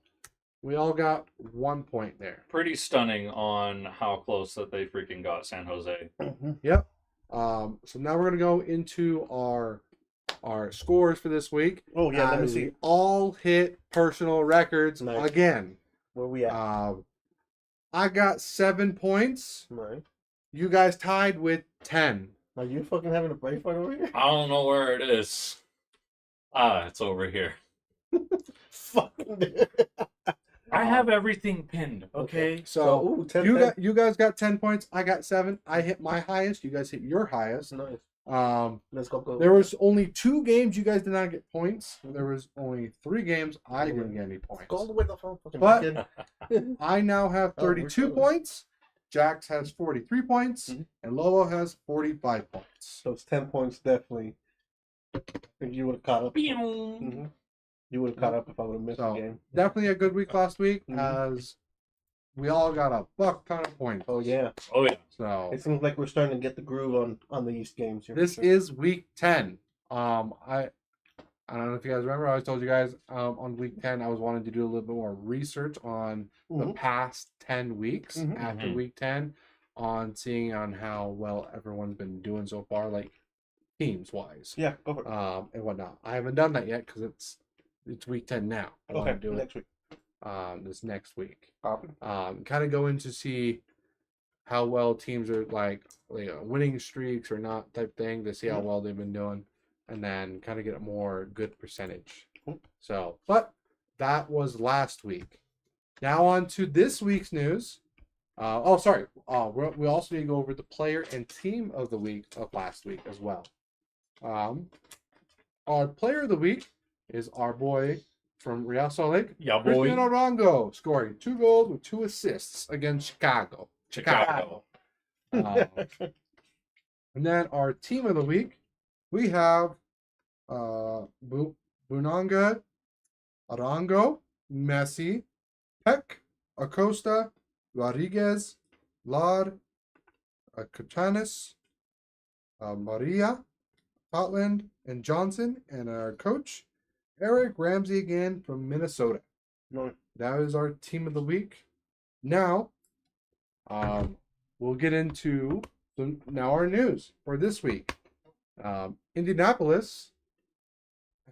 We all got 1 point there. Pretty stunning on how close that they freaking got San Jose. Yep. So now we're gonna go into our scores for this week. Oh yeah, let me see. We all hit personal records again. Where we at? I got 7 points. Right. You guys tied with 10. Are you fucking having a break fight over here? I don't know where it is. It's over here. Fucking. I have everything pinned. Okay. So ooh, 10, you guys got 10 points. I got 7. I hit my highest. You guys hit your highest. Nice. Let's go. There was only 2 games you guys did not get points. There was only 3 games I didn't get any points. Go all the way the phone. But I now have Oh, we're 32 close. points. Jax has 43 points, and Lobo has 45 points. So it's 10 points, definitely. I think you would have caught up. Pew! You would have caught up if I would have missed So, the game. definitely a good week last week, Mhm. as we all got a buck ton of points. Oh, yeah. Oh yeah. So It seems like we're starting to get the groove on the East games here. this is week 10. I don't know if you guys remember. I always told you guys on week 10 I was wanting to do a little bit more research on the past 10 weeks after Mhm. week 10, on seeing on how well everyone's been doing so far, like teams wise. Yeah, go for it. And whatnot. I haven't done that yet because it's week 10 now. I want Okay, to do next it week. this next week. Copy. Kind of go in to see how well teams are like winning streaks or not type thing, to see how well they've been doing, and then kind of get a more good percentage. So, but that was last week. Now on to this week's news. We also need to go over the player and team of the week of last week as well. Our player of the week is our boy from Real Salt Lake, Yeah, boy. Cristiano Ronaldo, scoring 2 goals with 2 assists against Chicago. And then our team of the week, we have Bunanga, Arango, Messi, Peck, Acosta, Rodriguez, Lard, Katanis, Maria, Hotland, and Johnson, and our coach, Eric Ramsey again from Minnesota. No. That is our team of the week. Now, we'll get into our news for this week. Indianapolis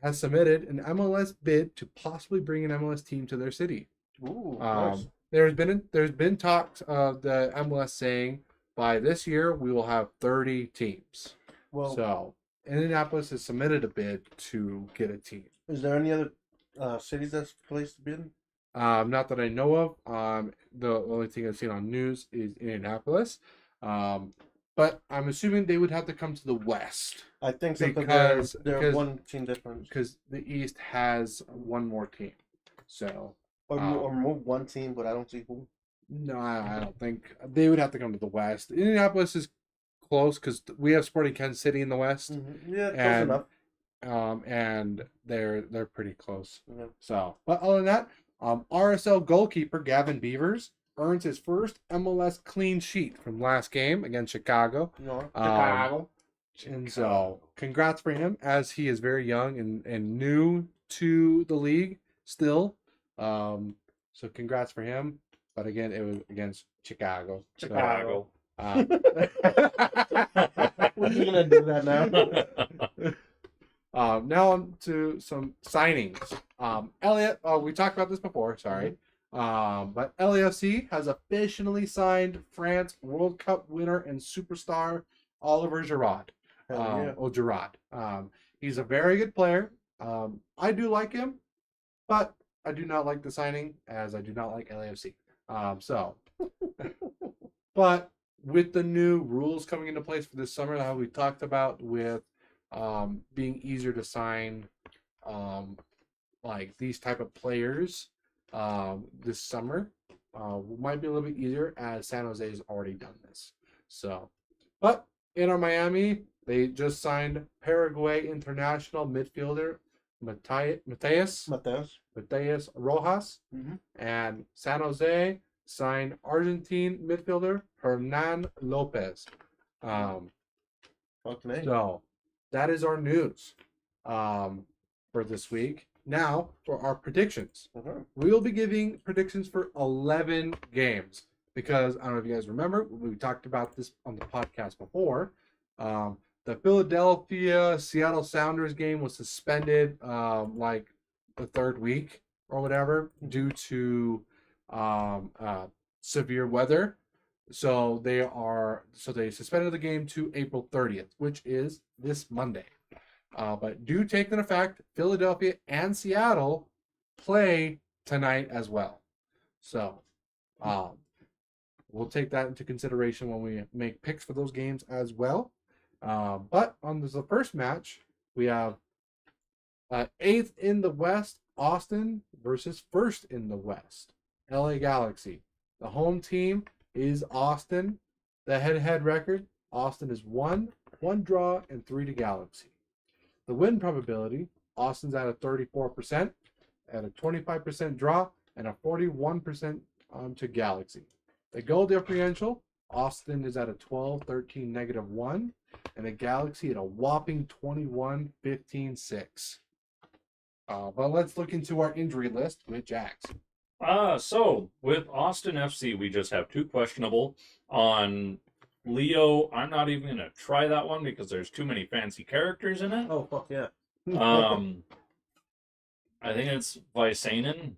has submitted an MLS bid to possibly bring an MLS team to their city. Ooh, nice. There's been talks of the MLS saying by this year we will have 30 teams. Well, So Indianapolis has submitted a bid to get a team. is there any other cities that's placed to bid? Not that I know of. The only thing I've seen on news is Indianapolis. But I'm assuming they would have to come to the West I think so because they're one team difference. because the East has one more team. So Or move one team, but I don't see who. no, I don't think they would have to come to the West. Indianapolis is close because we have Sporting Kansas City in the West, Yeah, close and enough. and they're pretty close. Yeah. So, but other than that, RSL goalkeeper Gavin Beavers earns his first MLS clean sheet from last game against Chicago. No, Chicago. And so, congrats for him, as he is very young and new to the league still. So congrats for him. But again, it was against Chicago. Chicago. So, We're just gonna do that now. now on to some signings. Elliot, we talked about this before, sorry. But LAFC has officially signed France World Cup winner and superstar Oliver Giroud. Yeah. Giroud. He's a very good player. I do like him, but I do not like the signing, as I do not like LAFC. But with the new rules coming into place for this summer, how we talked about with being easier to sign like these type of players this summer, might be a little bit easier, as San Jose has already done this. So, but in our Miami, they just signed Paraguay international midfielder Mateus Rojas, and San Jose signed Argentine midfielder Hernan Lopez. Okay. So that is our news for this week. Now for our predictions. We will be giving predictions for 11 games, because I don't know if you guys remember, we talked about this on the podcast before. The Philadelphia Seattle Sounders game was suspended like the 3rd week or whatever due to severe weather. So they suspended the game to April 30th, which is this Monday. But do take into effect, Philadelphia and Seattle play tonight as well. So, we'll take that into consideration when we make picks for those games as well. But on the first match, we have 8th in the West, Austin versus 1st in the West, LA Galaxy. The home team is Austin. The head-to-head record, Austin is 1 draw, and 3 to Galaxy. The win probability, Austin's at a 34%, at a 25% draw, and a 41% to Galaxy. The goal differential, Austin is at a 12-13 -1, and the Galaxy at a whopping 21-15-6. But let's look into our injury list with Jax. So with Austin FC, we just have 2 questionable. On Leo, I'm not even gonna try that one because there's too many fancy characters in it. Oh fuck yeah. I think it's Vysanen,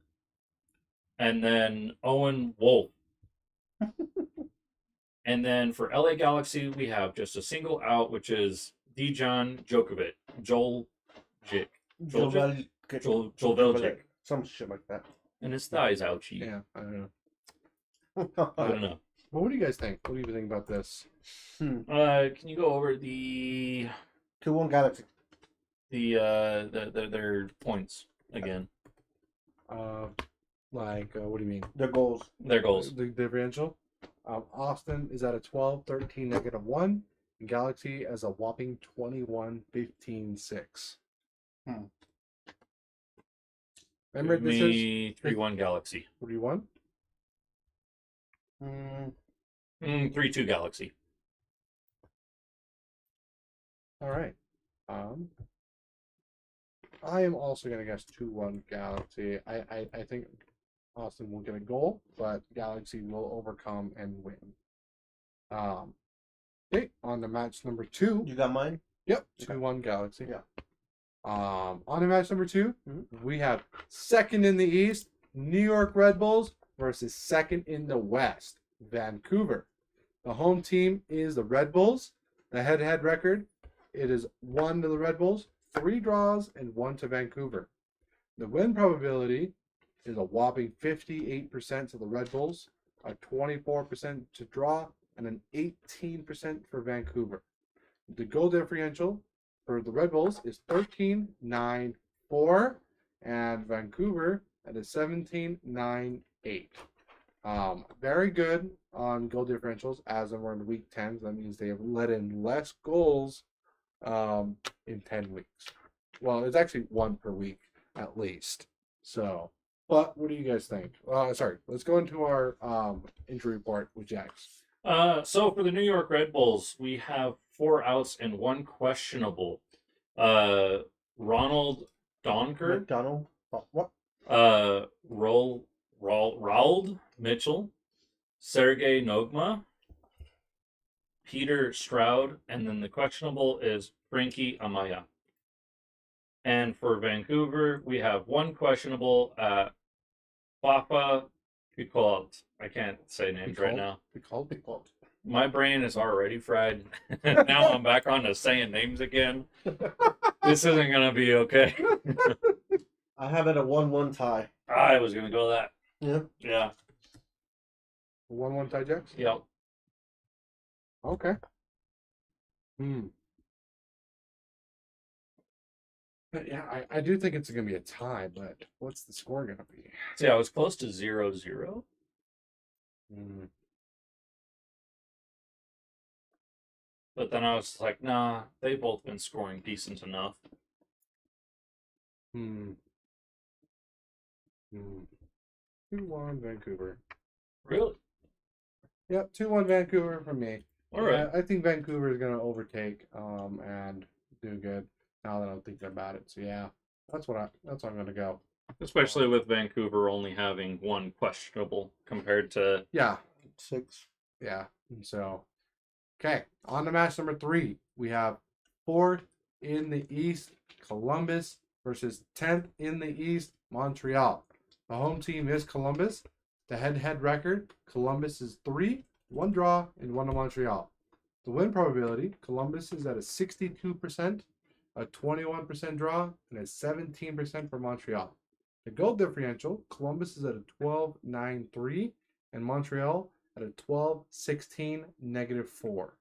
and then Owen Wolf. And then for LA Galaxy, we have just a single out, which is Dejan Djokovic. Joel Veljic. Some shit like that. And his thigh's ouchy. Yeah, I don't know. I don't know. Well, what do you guys think? What do you think about this? Can you go over the 2-1 Galaxy. their points again? What do you mean? Their goals. Their goals. The differential. Austin is at a 12-13 -1, and Galaxy as a whopping 21-15-6. Remember, Give this me is 3-1 Galaxy. 3-1. 3-2 Galaxy. All right. I am also going to guess 2-1 Galaxy. I think Austin will get a goal, but Galaxy will overcome and win. Okay, on to match number 2. You got mine? Yep, 2-1 Galaxy. Yeah. On to match number 2, we have 2nd in the East, New York Red Bulls versus 2nd in the West, Vancouver. The home team is the Red Bulls. The head-to-head record, it is 1 to the Red Bulls, 3 draws, and 1 to Vancouver. The win probability is a whopping 58% to the Red Bulls, a 24% to draw, and an 18% for Vancouver. The goal differential for the Red Bulls is 13-9-4, and Vancouver at a 17-9-8. Very good on goal differentials as we're in week 10. So that means they have let in less goals in 10 weeks. Well, it's actually 1 per week at least. So, but what do you guys think? Sorry, let's go into our injury report with Jax. So for the New York Red Bulls, we have 4 outs and 1 questionable. Ronald Donker. McDonald. What? Raoul Mitchell, Sergei Nogma, Peter Stroud, and then the questionable is Frankie Amaya. And for Vancouver, we have 1 questionable at Papa Picoult. I can't say names right now. Picoult. My brain is already fried. Now I'm back on to saying names again. This isn't going to be okay. I have it a 1-1 tie. I was going to go that. Yeah. Yeah. 1-1 tie, Jax? Yep. Okay. Yeah, I do think it's going to be a tie, but what's the score going to be? So yeah, I was close to 0-0. But then I was like, nah, they've both been scoring decent enough. 2-1 Vancouver. Really? Yep, 2-1 Vancouver for me. All right. I think Vancouver is going to overtake and do good now that I'm thinking about it. So yeah, that's what I'm going to go. Especially with Vancouver only having 1 questionable compared to 6. Yeah. So, okay, on to match number 3. We have 4th in the East, Columbus versus 10th in the East, Montreal. The home team is Columbus. The head-to-head record, Columbus is 3, 1 draw, and 1 to Montreal. The win probability, Columbus is at a 62%, a 21% draw, and a 17% for Montreal. The goal differential, Columbus is at a 12.93 and Montreal at a 12.16 -4.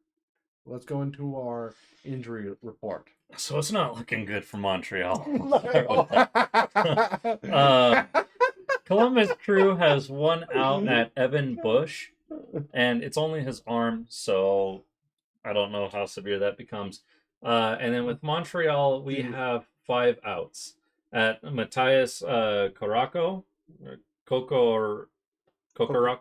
Let's go into our injury report. So it's not looking good for Montreal. uh, Columbus Crew has one out at Evan Bush, and it's only his arm, so I don't know how severe that becomes. And then with Montreal, we have 5 outs at Matthias Caraco, or Cocoroc,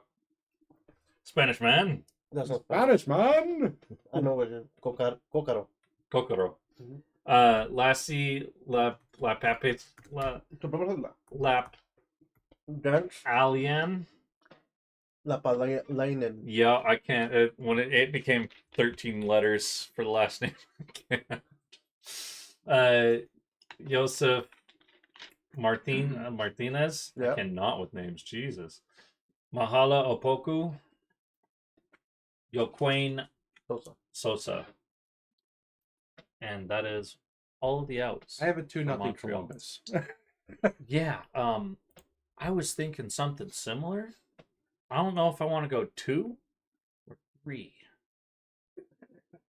Spanish man. That's not Spanish man. I know what it is. Cocaro. Cocoro. Lassie Lap Dance. Alien. Lapalainen. Yeah, I can't. When it became 13 letters for the last name. Joseph Martinez. Yeah. I cannot with names. Jesus. Mahala Opoku. Yoquain Sosa. And that is all of the outs. I have a 2-0 Montreal. Columbus. Yeah. I was thinking something similar. I don't know if I want to go 2 or 3.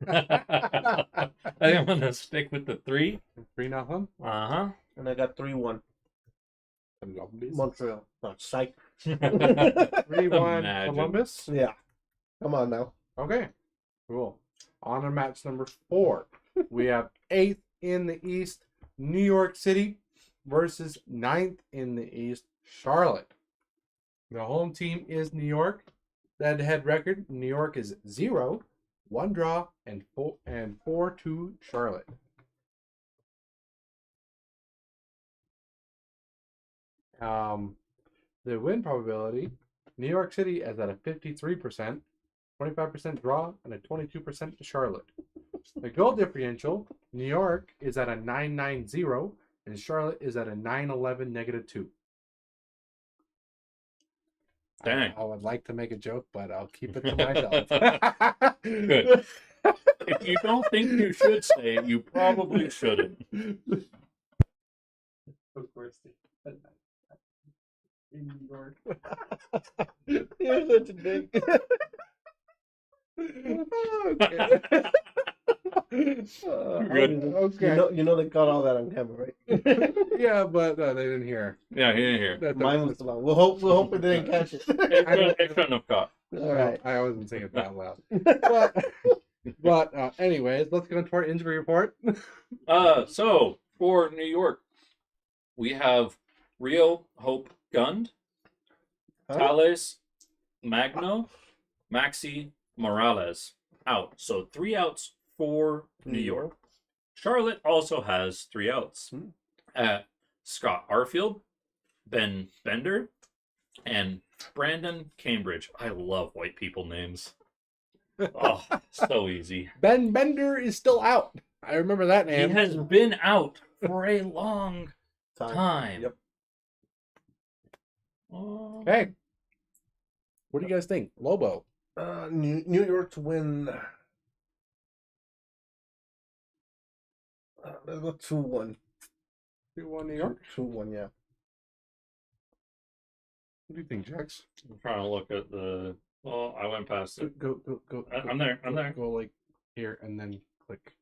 I think I'm gonna stick with the 3. 3-0. Uh-huh. And I got 3-1. Montreal. Oh, psych. 3-1 Imagine. Columbus. Yeah. Come on now. Okay, cool. On to match number 4. We have 8th in the East, New York City versus 9th in the East, Charlotte. The home team is New York. The head-to-head record, New York is 0, 1 draw, and 4-2 Charlotte. The win probability, New York City is at a 53%, 25% draw, and a 22% to Charlotte. The goal differential, New York is at a 9.90, and Charlotte is at a 9.11 -2. Dang. I would like to make a joke, but I'll keep it to myself. Good. If you don't think you should say it, you probably shouldn't. Of course. In New York. You're such a dick. Okay. Good. Okay. You know they caught all that on camera, right? Yeah, but they didn't hear. Yeah, he didn't hear. That's Mine was loud. We'll hope it didn't catch it. It couldn't have caught. All right. I wasn't saying it that loud. But anyways, let's go into our injury report. So for New York, we have Rio Hope Gund, Thales Magno, Maxi Morales out. So 3 outs for New York. Charlotte also has 3 outs. Scott Arfield, Ben Bender, and Brandon Cambridge. I love white people names. Oh, so easy. Ben Bender is still out. I remember that name. He has been out for a long time. Yep. Hey, what do you guys think, Lobo? New York to win. Let's go 2-1. 2-1 New York. 2-1, yeah. What do you think, Jax? I'm trying to look at the. Well, I went past it. Go. I'm there. I'm there. Go like here and then click.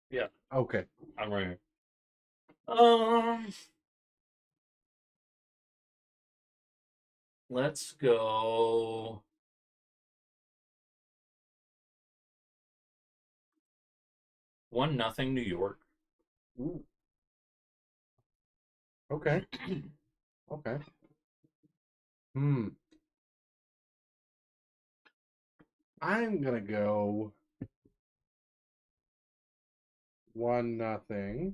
Yeah. Okay. I'm right here. Let's go. One nothing New York. Ooh. Okay. Okay. I'm gonna go 1-0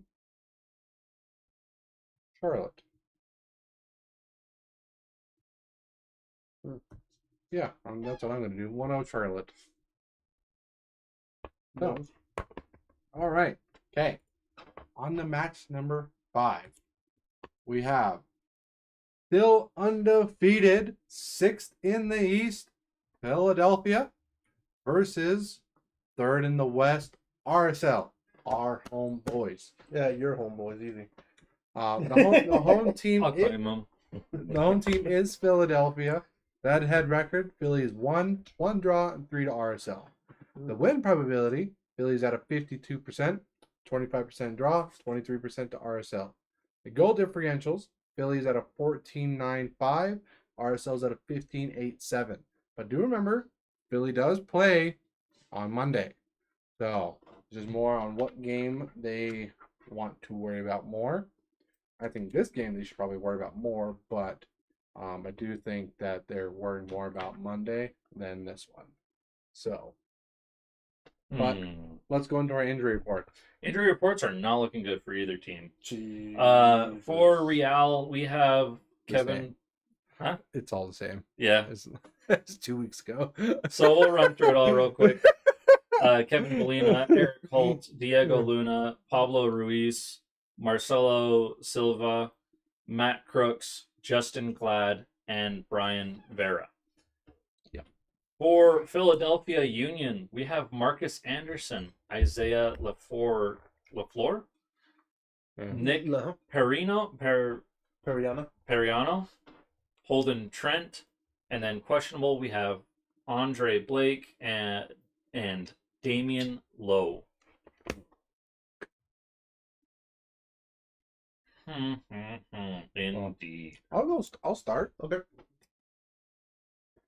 Charlotte. Yeah, that's what I'm gonna do. 1-0 Charlotte. No. All right. Okay. On to match number 5. We have still undefeated 6th in the East, Philadelphia versus 3rd in the West, RSL, our home boys. Yeah, your homeboys, easy. The home team. I'll claim them. The home team is Philadelphia. That head record, Philly is one draw, and 3 to RSL. The win probability, Philly's at a 52%, 25% draw, 23% to RSL. The goal differentials, Philly's at a 14.95, RSL's at a 15.87. But do remember, Philly does play on Monday. So, just more on what game they want to worry about more. I think this game they should probably worry about more, but I do think that they're worrying more about Monday than this one. So, but let's go into our injury report. Injury reports are not looking good for either team. Jeez. For Real, we have Kevin. Huh? It's all the same. Yeah. It's 2 weeks ago. So we'll run through it all real quick. Kevin Molina, Eric Holt, Diego Luna, Pablo Ruiz, Marcelo Silva, Matt Crooks, Justin Glad, and Brian Vera. Yep. For Philadelphia Union, we have Marcus Anderson, Isaiah LaFleur, Nick Periano, Holden Trent, and then questionable we have Andre Blake and Damian Lowe. Indeed. I'll start. Okay.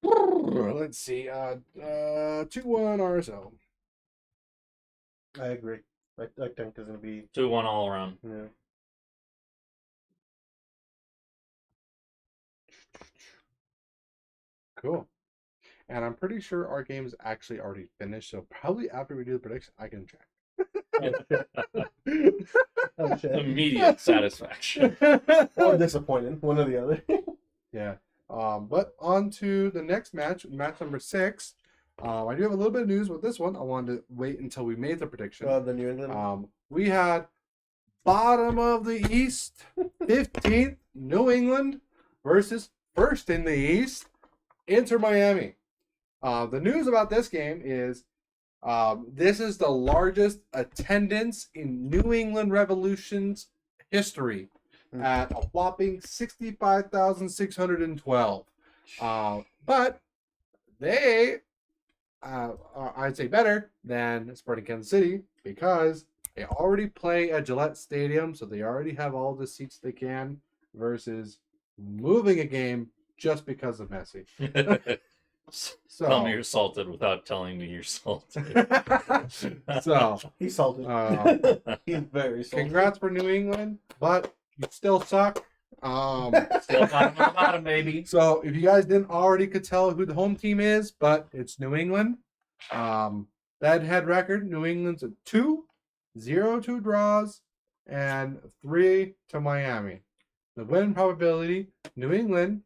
Let's see. 2-1 RSL. I agree. I think it's gonna be 2-1 all around. yeah. Cool. And I'm pretty sure our game is actually already finished, so probably after we do the prediction, I can check. Oh, shit. Immediate satisfaction. Or disappointing, one or the other. Yeah. But on to the next match number 6. I do have a little bit of news with this one. I wanted to wait until we made the prediction. The New England. We had bottom of the East, 15th, New England versus first in the East, Inter Miami. The news about this game is this is the largest attendance in New England Revolution's history at a whopping 65,612. But they, I'd say better than Sporting Kansas City because they already play at Gillette Stadium, so they already have all the seats they can versus moving a game just because of Messi. So tell me you're salted without telling me you're salted. So He's salted. He's very salted. Congrats for New England, but you still suck. Still talking about him, baby. So if you guys didn't already could tell who the home team is, but it's New England. That head record, New England's at 2 draws, and 3 to Miami. The win probability, New England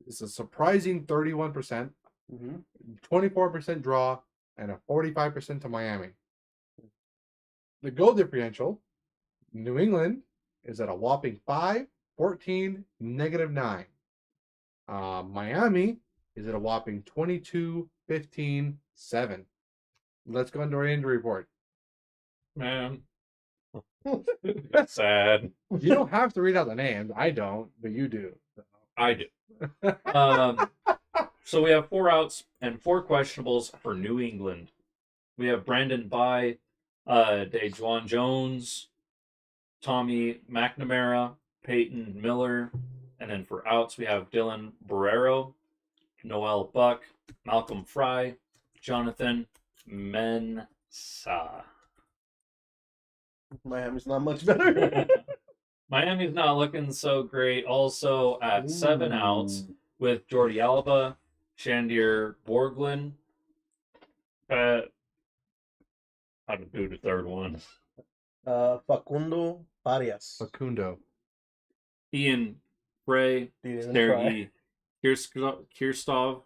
is a surprising 31%, 24% draw, and a 45% to Miami. The goal differential, New England is at a whopping 5, 14, -9. Miami is at a whopping 22, 15, 7. Let's go into our injury report. Man. That's sad. You don't have to read out the names. I don't, but you do. I do. So we have 4 outs and 4 questionables for New England. We have Brandon By, Dejuan Jones, Tommy McNamara, Peyton Miller, and then for outs we have Dylan Barrero, Noel Buck, Malcolm Fry, Jonathan Mensah. Miami's not much better. Miami's not looking so great. Also at 7 outs with Jordi Alba, Shandir Borglin. How to do the third one? Facundo Farias. Facundo. Ian Bray, Sergei Kirstov,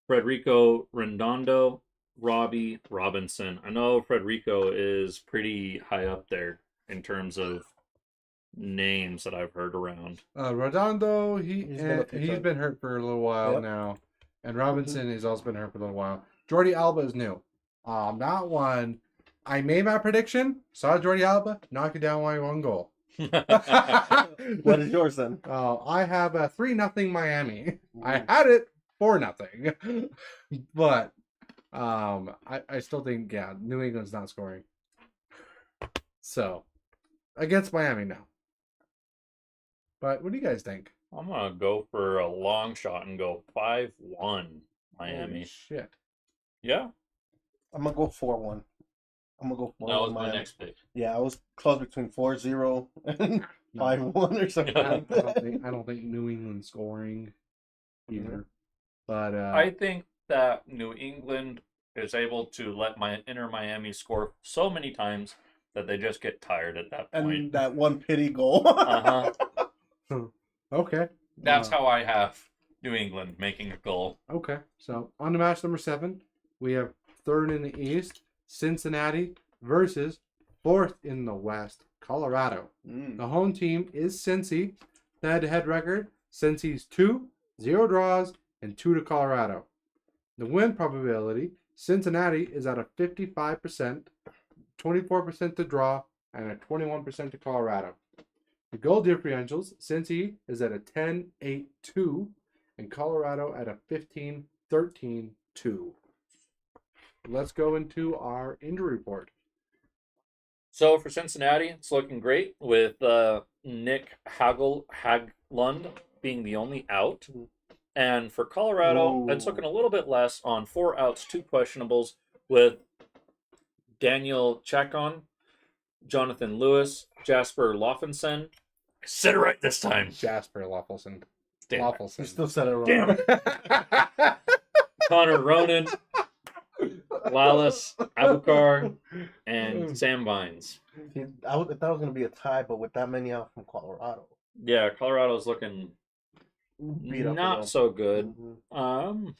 Frederico Rendondo, Robbie Robinson. I know Frederico is pretty high up there in terms of names that I've heard around. Redondo, he's been hurt for a little while now. And Robinson has also been hurt for a little while. Jordi Alba is new. That one, I made my prediction, saw Jordi Alba, knock it down by 1 goal. What is yours then? Oh, I have a 3-0 Miami. I had it 4-0, but I still think New England's not scoring. So against Miami now. But what do you guys think? I'm gonna go for a long shot and go 5-1 Miami. Holy shit. Yeah, I'm gonna go 4-1. I'm gonna go 4-1. that was my Miami. next pick. Yeah, I was close between 4-0 and 5-1 or something Yeah. like that. I don't think New England scoring either. But I think that New England is able to let my inner Miami score so many times that they just get tired at that point. And that one pity goal. okay. That's how I have New England making a goal. Okay. So on to match number 7, we have 3rd in the East, Cincinnati versus 4th in the West, Colorado. The home team is Cincy. The head-to-head record, Cincy's 2, 0 draws, and 2 to Colorado. The win probability, Cincinnati is at a 55%, 24% to draw, and a 21% to Colorado. The goal differentials, Cincy is at a 10-8-2, and Colorado at a 15-13-2. Let's go into our injury report. So for Cincinnati, it's looking great with Nick Haglund being the only out. And for Colorado, it's looking a little bit less on 4 outs, 2 questionables with Daniel Chacon, Jonathan Lewis, Jasper Loffinson. I said it right this time. Jasper Loffelson. Damn it. You still said it wrong. Damn it. Connor Ronan, Lalas Abukar, and Sam Vines. See, I thought it was going to be a tie, but with that many out from Colorado. Yeah, Colorado's looking Beat up a not little. so good. Fuck.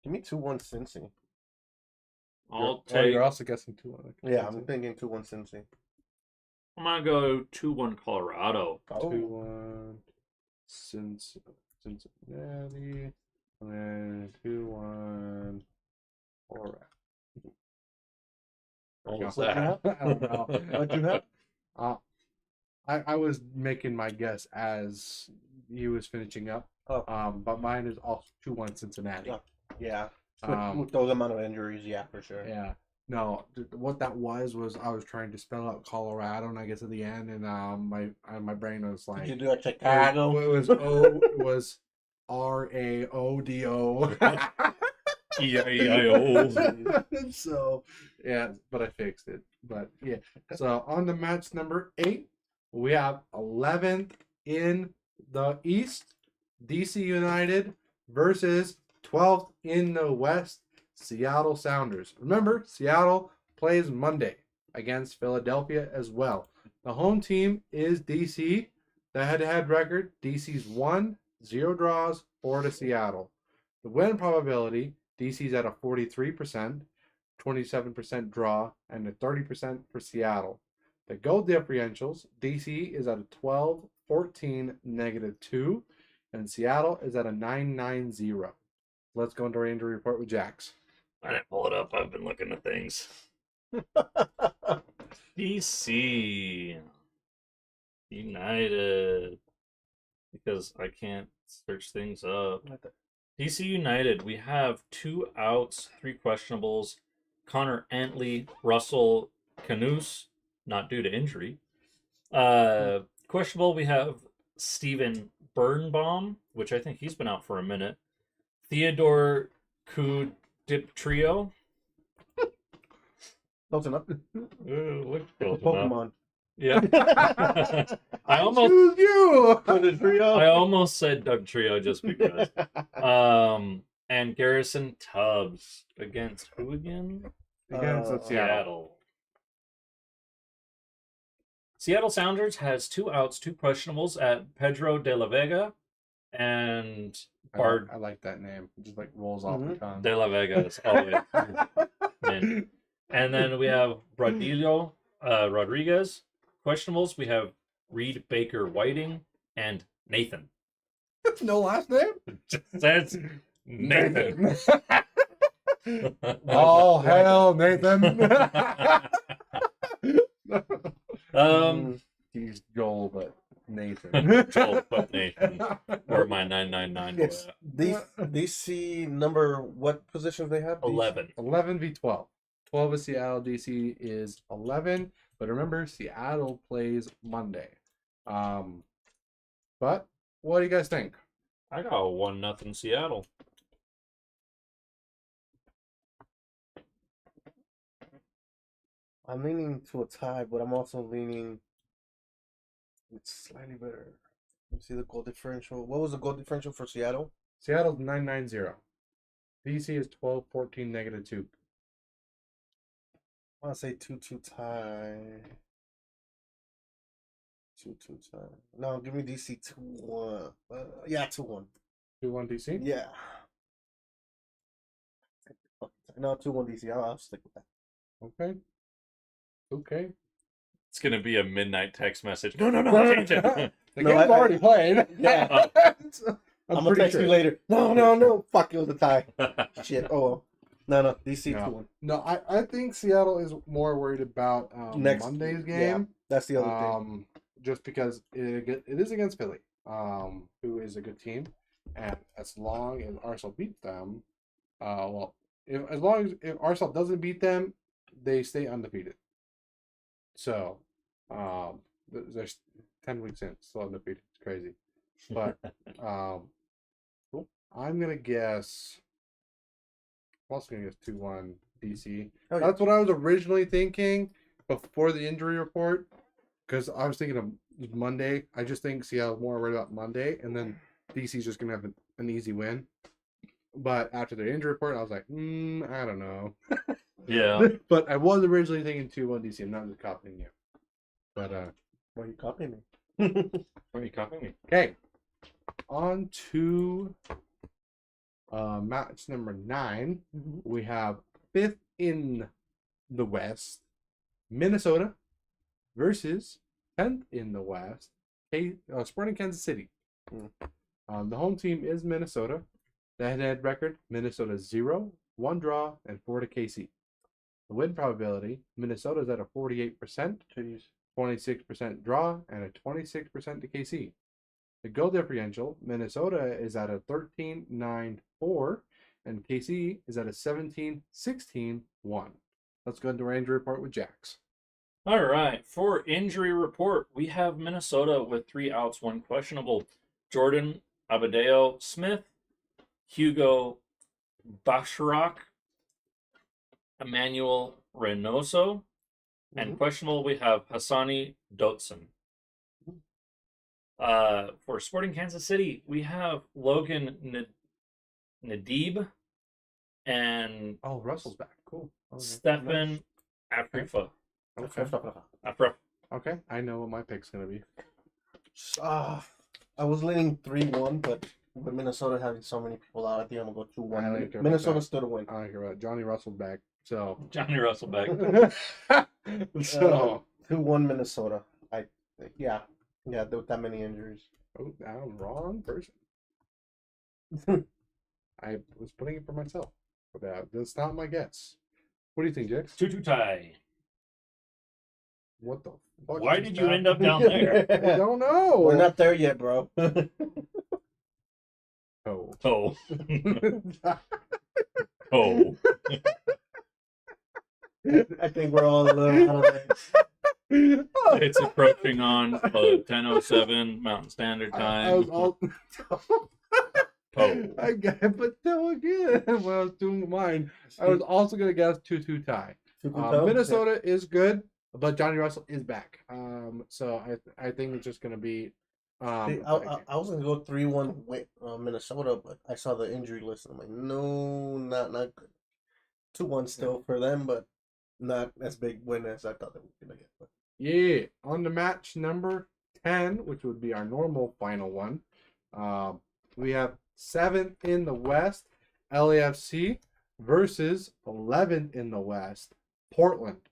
Give me 2-1 Cincy. I'll Oh, take. you're also guessing 2-1. Yeah, I'm thinking 2-1 Cincy. I'm gonna go 2-1 Colorado. 2-1 Cincinnati, and 2-1 Colorado. What was What'd you that? have? I don't know. What'd you have? I was making my guess as he was finishing up. Oh. But mine is also 2-1 Cincinnati. Oh. Yeah. Um, With those amount of injuries, yeah, for sure. Yeah. No, what that was I was trying to spell out Colorado, and I guess at the end, and my brain was like, Did you do a Chicago? it was RAODO. E-I-E-I-O. So yeah, but I fixed it. But yeah, so on to match number 8, we have 11th in the East, DC United versus 12th in the West, Seattle Sounders. Remember, Seattle plays Monday against Philadelphia as well. The home team is DC. The head-to-head record, DC's 1, 0 draws, 4 to Seattle. The win probability, DC's at a 43%, 27% draw, and a 30% for Seattle. The goal differentials, DC is at a 12-14 -2, and Seattle is at a 9-9-0. Let's go into our injury report with Jax. I didn't pull it up. I've been looking at things. DC United, because I can't search things up. DC United, we have 2 outs, 3 questionables. Connor Antley, Russell Canoes, not due to injury. Questionable, we have Steven Birnbaum, which I think he's been out for a minute. Theodore Kudiptrio. Close enough. Look close enough. Pokemon. Yeah. I Choose you! almost said Doug Trio just because. And Garrison Tubbs against who again? Against Seattle. Seattle. Seattle Sounders has 2 outs, 2 questionables at Pedro de la Vega and Bard I like that name. It just like rolls off the tongue. de la Vega is always in. And then we have Bradillo Rodriguez. Questionables, we have Reed Baker Whiting and Nathan. No last name? Just says Nathan. Oh, hell, Nathan. He's Joel, but Nathan. Joel, but Nathan. Where my 999 It's was. DC number, what positions they have? 11. 11 v 12. 12 is Seattle. DC is 11. But remember, Seattle plays Monday. But what do you guys think? I got a 1-0 Seattle. I'm leaning to a tie, but I'm also leaning it's slightly better. Let me see the goal differential. What was the goal differential for Seattle? Seattle's 990. DC is 12-14 -2. I want to say 2-2 tie. 2-2 tie. No, give me DC 2-1. Yeah, 2-1. 2-1 DC? Yeah. No, 2-1 DC. I'll stick with that. Okay. Okay. It's going to be a midnight text message. No, change it. The No, game's already played. Yeah. I'm gonna text you later. No. Fuck, it was a tie. Shit. Oh well. No. DC 2-1. No, I think Seattle is more worried about Monday's game. Yeah, that's the other thing. Just because it is against Philly, who is a good team, and as long as Arsenal beats them, if Arsenal doesn't beat them, they stay undefeated. So, there's 10 weeks in, still undefeated. It's crazy, but I'm gonna guess. I'm also gonna guess 2-1 DC. Oh, yeah. That's what I was originally thinking before the injury report, because I was thinking of Monday. I just think Seattle's more worried about Monday, and then DC's just gonna have an easy win. But after the injury report, I was like, I don't know. Yeah. But I was originally thinking 2-1 DC. I'm not just copying you. But Why are you copying me? Why are you copying me? okay. On to match number 9. We have 5th in the West, Minnesota versus 10th in the West, Sporting Kansas City. The home team is Minnesota. The head-to-head record, Minnesota 0, 1 draw, and 4 to KC. The win probability, Minnesota is at a 48%, 26% draw, and a 26% to KC. The goal differential, Minnesota is at a 13-9-4, and KC is at a 17-16-1. Let's go into our injury report with Jax. All right. For injury report, we have Minnesota with 3 outs, 1 questionable. Jordan Abadeo Smith, Hugo Bacharach, Emmanuel Reynoso, and questionable we have Hassani Dotson. For Sporting Kansas City, we have Logan Nadib and Russell's back. Cool. Stefan Afrifa. Okay. I know what my pick's gonna be. I was leaning 3-1, but with Minnesota having so many people out, I think I'm gonna go 2-1. Minnesota still to win. I don't care about Johnny Russell's back. So Johnny Russell back. so 2-1 Minnesota. Yeah, with that many injuries. Oh, I'm wrong person. I was putting it for myself. But that's not my guess. What do you think, Jax? 2-2 tie. What the fuck? Why did you end up down there? I don't know. We're not there yet, bro. Oh. Oh. Oh. I think we're all a little out of it. It's approaching on 10:07 Mountain Standard Time. I was all. Oh. I got it, but no again. When I was doing mine, I was also gonna guess 2-2 tie. Minnesota is good, but Johnny Russell is back. So I think it's just gonna be. I was gonna go 3-1 Minnesota, but I saw the injury list. And I'm like, no, not good. 2-1 still for them, but not as big win as I thought they were gonna get. But. Yeah, on to match number 10, which would be our normal final one. We have 7th in the West, LAFC versus 11th in the West, Portland.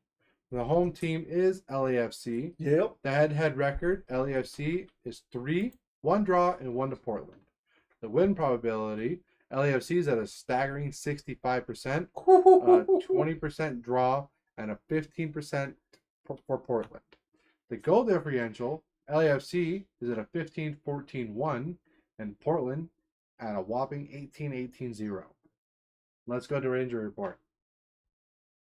The home team is LAFC. Yep. The head-to-head record, LAFC is 3, 1 draw, and 1 to Portland. The win probability, LAFC is at a staggering 65%, 20% draw, and a 15% for Portland. The goal differential, LAFC is at a 15-14-1, and Portland at a whopping 18-18-0. Let's go to Ranger report.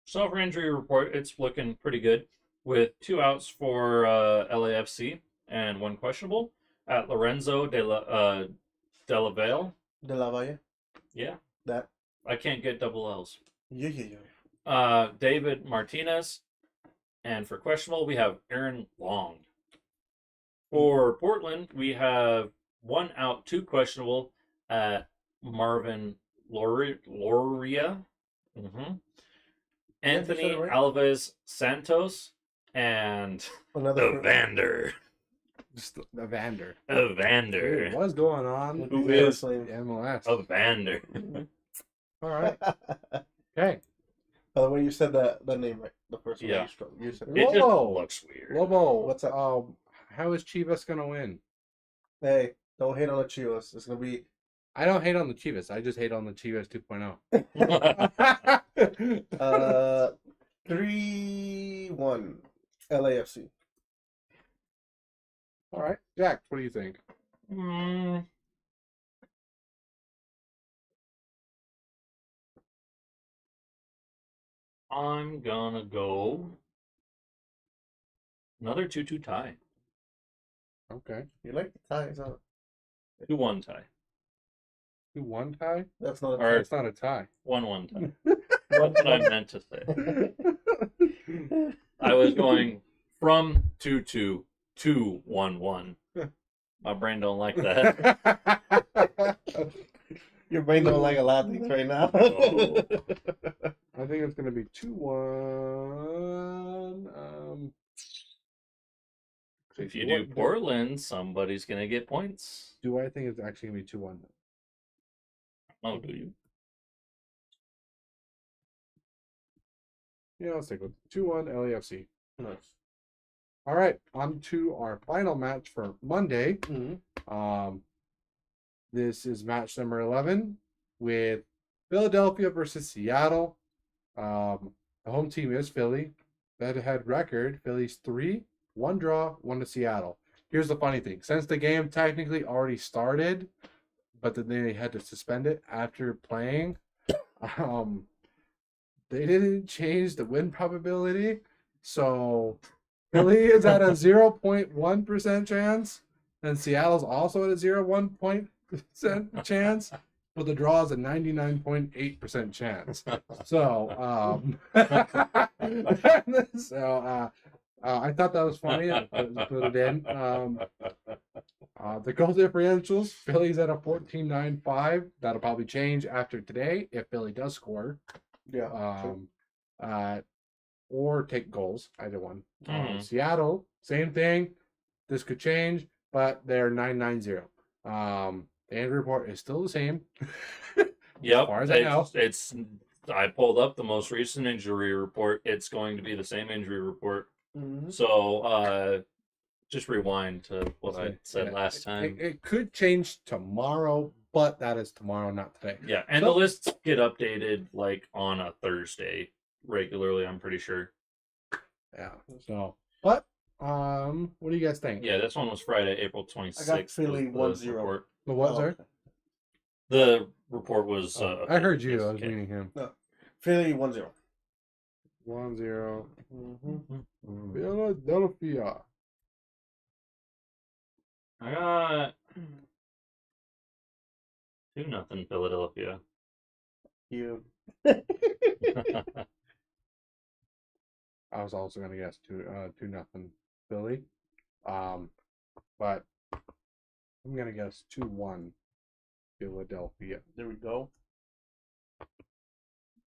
So for injury report, it's looking pretty good with 2 outs for LAFC and 1 questionable at Lorenzo de la Valle. De La Valle. Yeah, That. I can't get double L's. Yeah. David Martinez, and for questionable we have Aaron Long. For Portland, we have 1 out, 2 questionable at Marvin Loria. Anthony right. Alves Santos and Another Evander. Just Evander. Evander. What's going on? Who is MLS? Evander? All right. Okay. By the way, you said that name right. The first one. Yeah. You said It just Whoa. looks weird. Lobo, What's up? How is Chivas gonna win? Hey, don't hate on the Chivas. It's gonna be. I don't hate on the Chivas. I just hate on the Chivas 2.0. 3-1 LAFC. All right, Jack, what do you think? I'm gonna go another 2-2 tie. Okay, You like the ties, huh? 2-1 tie. 2-1 tie. That's not a Or- tie. It's not a tie. 1-1 tie. That's what I meant to say. I was going from 2-2 to 1-1. My brain don't like that. Your brain don't like a lot of things right now. Oh. I think it's gonna be 2-1. If you do Portland, somebody's gonna get points. Do I think it's actually gonna be 2-1? Oh, do you? Yeah, let's take it. 2-1 LAFC. Nice. All right, on to our final match for Monday. Mm-hmm. This is match number 11 with Philadelphia versus Seattle. The home team is Philly. Head-to-head record, Philly's 3, 1 draw, 1 to Seattle. Here's the funny thing. Since the game technically already started, but then they had to suspend it after playing, they didn't change the win probability. So Philly is at a 0.1% chance, and Seattle's also at a 0.1% chance, but the draw is a 99.8% chance. So, I thought that was funny. I put it in. The goal differentials, Philly's at a 14.95. That'll probably change after today if Philly does score. Yeah. Or take goals, either one. Mhm. Seattle, same thing. This could change, but they're 9.90. The injury report is still the same. Yep. As far as I know. I pulled up the most recent injury report. It's going to be the same injury report. Mm-hmm. So just rewind to what I said Yeah, last time. It could change tomorrow, but that is tomorrow, not today. Yeah, and So- the lists get updated like on a Thursday regularly, I'm pretty sure. Yeah. So, but what do you guys think? Yeah, this one was Friday, April 26th. I got Philly was the 1-0. report. The what, Oh, sir? The report was. I heard you. I was okay. meaning him. Philly 1-0. 1-0. Mm-hmm. Philadelphia. I got 2-0 Philadelphia. You. I was also gonna guess 2-0 Philly. But I'm gonna guess 2-1 Philadelphia. There we go.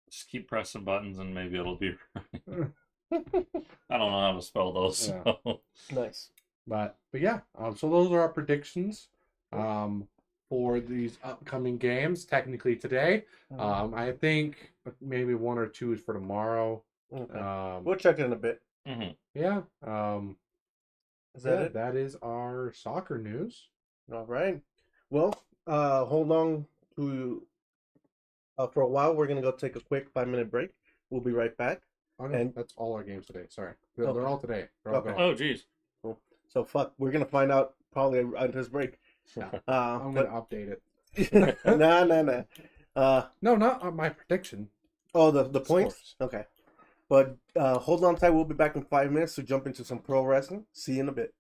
Just keep pressing buttons and maybe it'll be right. I don't know how to spell those. Yeah. So. Nice. But yeah, so those are our predictions for these upcoming games. Technically today, I think maybe 1 or 2 is for tomorrow. Okay. We'll check it in a bit. Mm-hmm. Yeah. Is that it? That is our soccer news. All right. Well, hold on to for a while. We're gonna go take a quick 5-minute break. We'll be right back. Oh no, And- that's all our games today. Sorry, they're Okay. all today. They're all Okay. gone. Oh, geez. So fuck, we're gonna find out probably on this break. I'm But gonna update it. nah. No, not on my prediction. Oh, the points. Scores. Okay, but hold on tight. We'll be back in 5 minutes to jump into some pro wrestling. See you in a bit.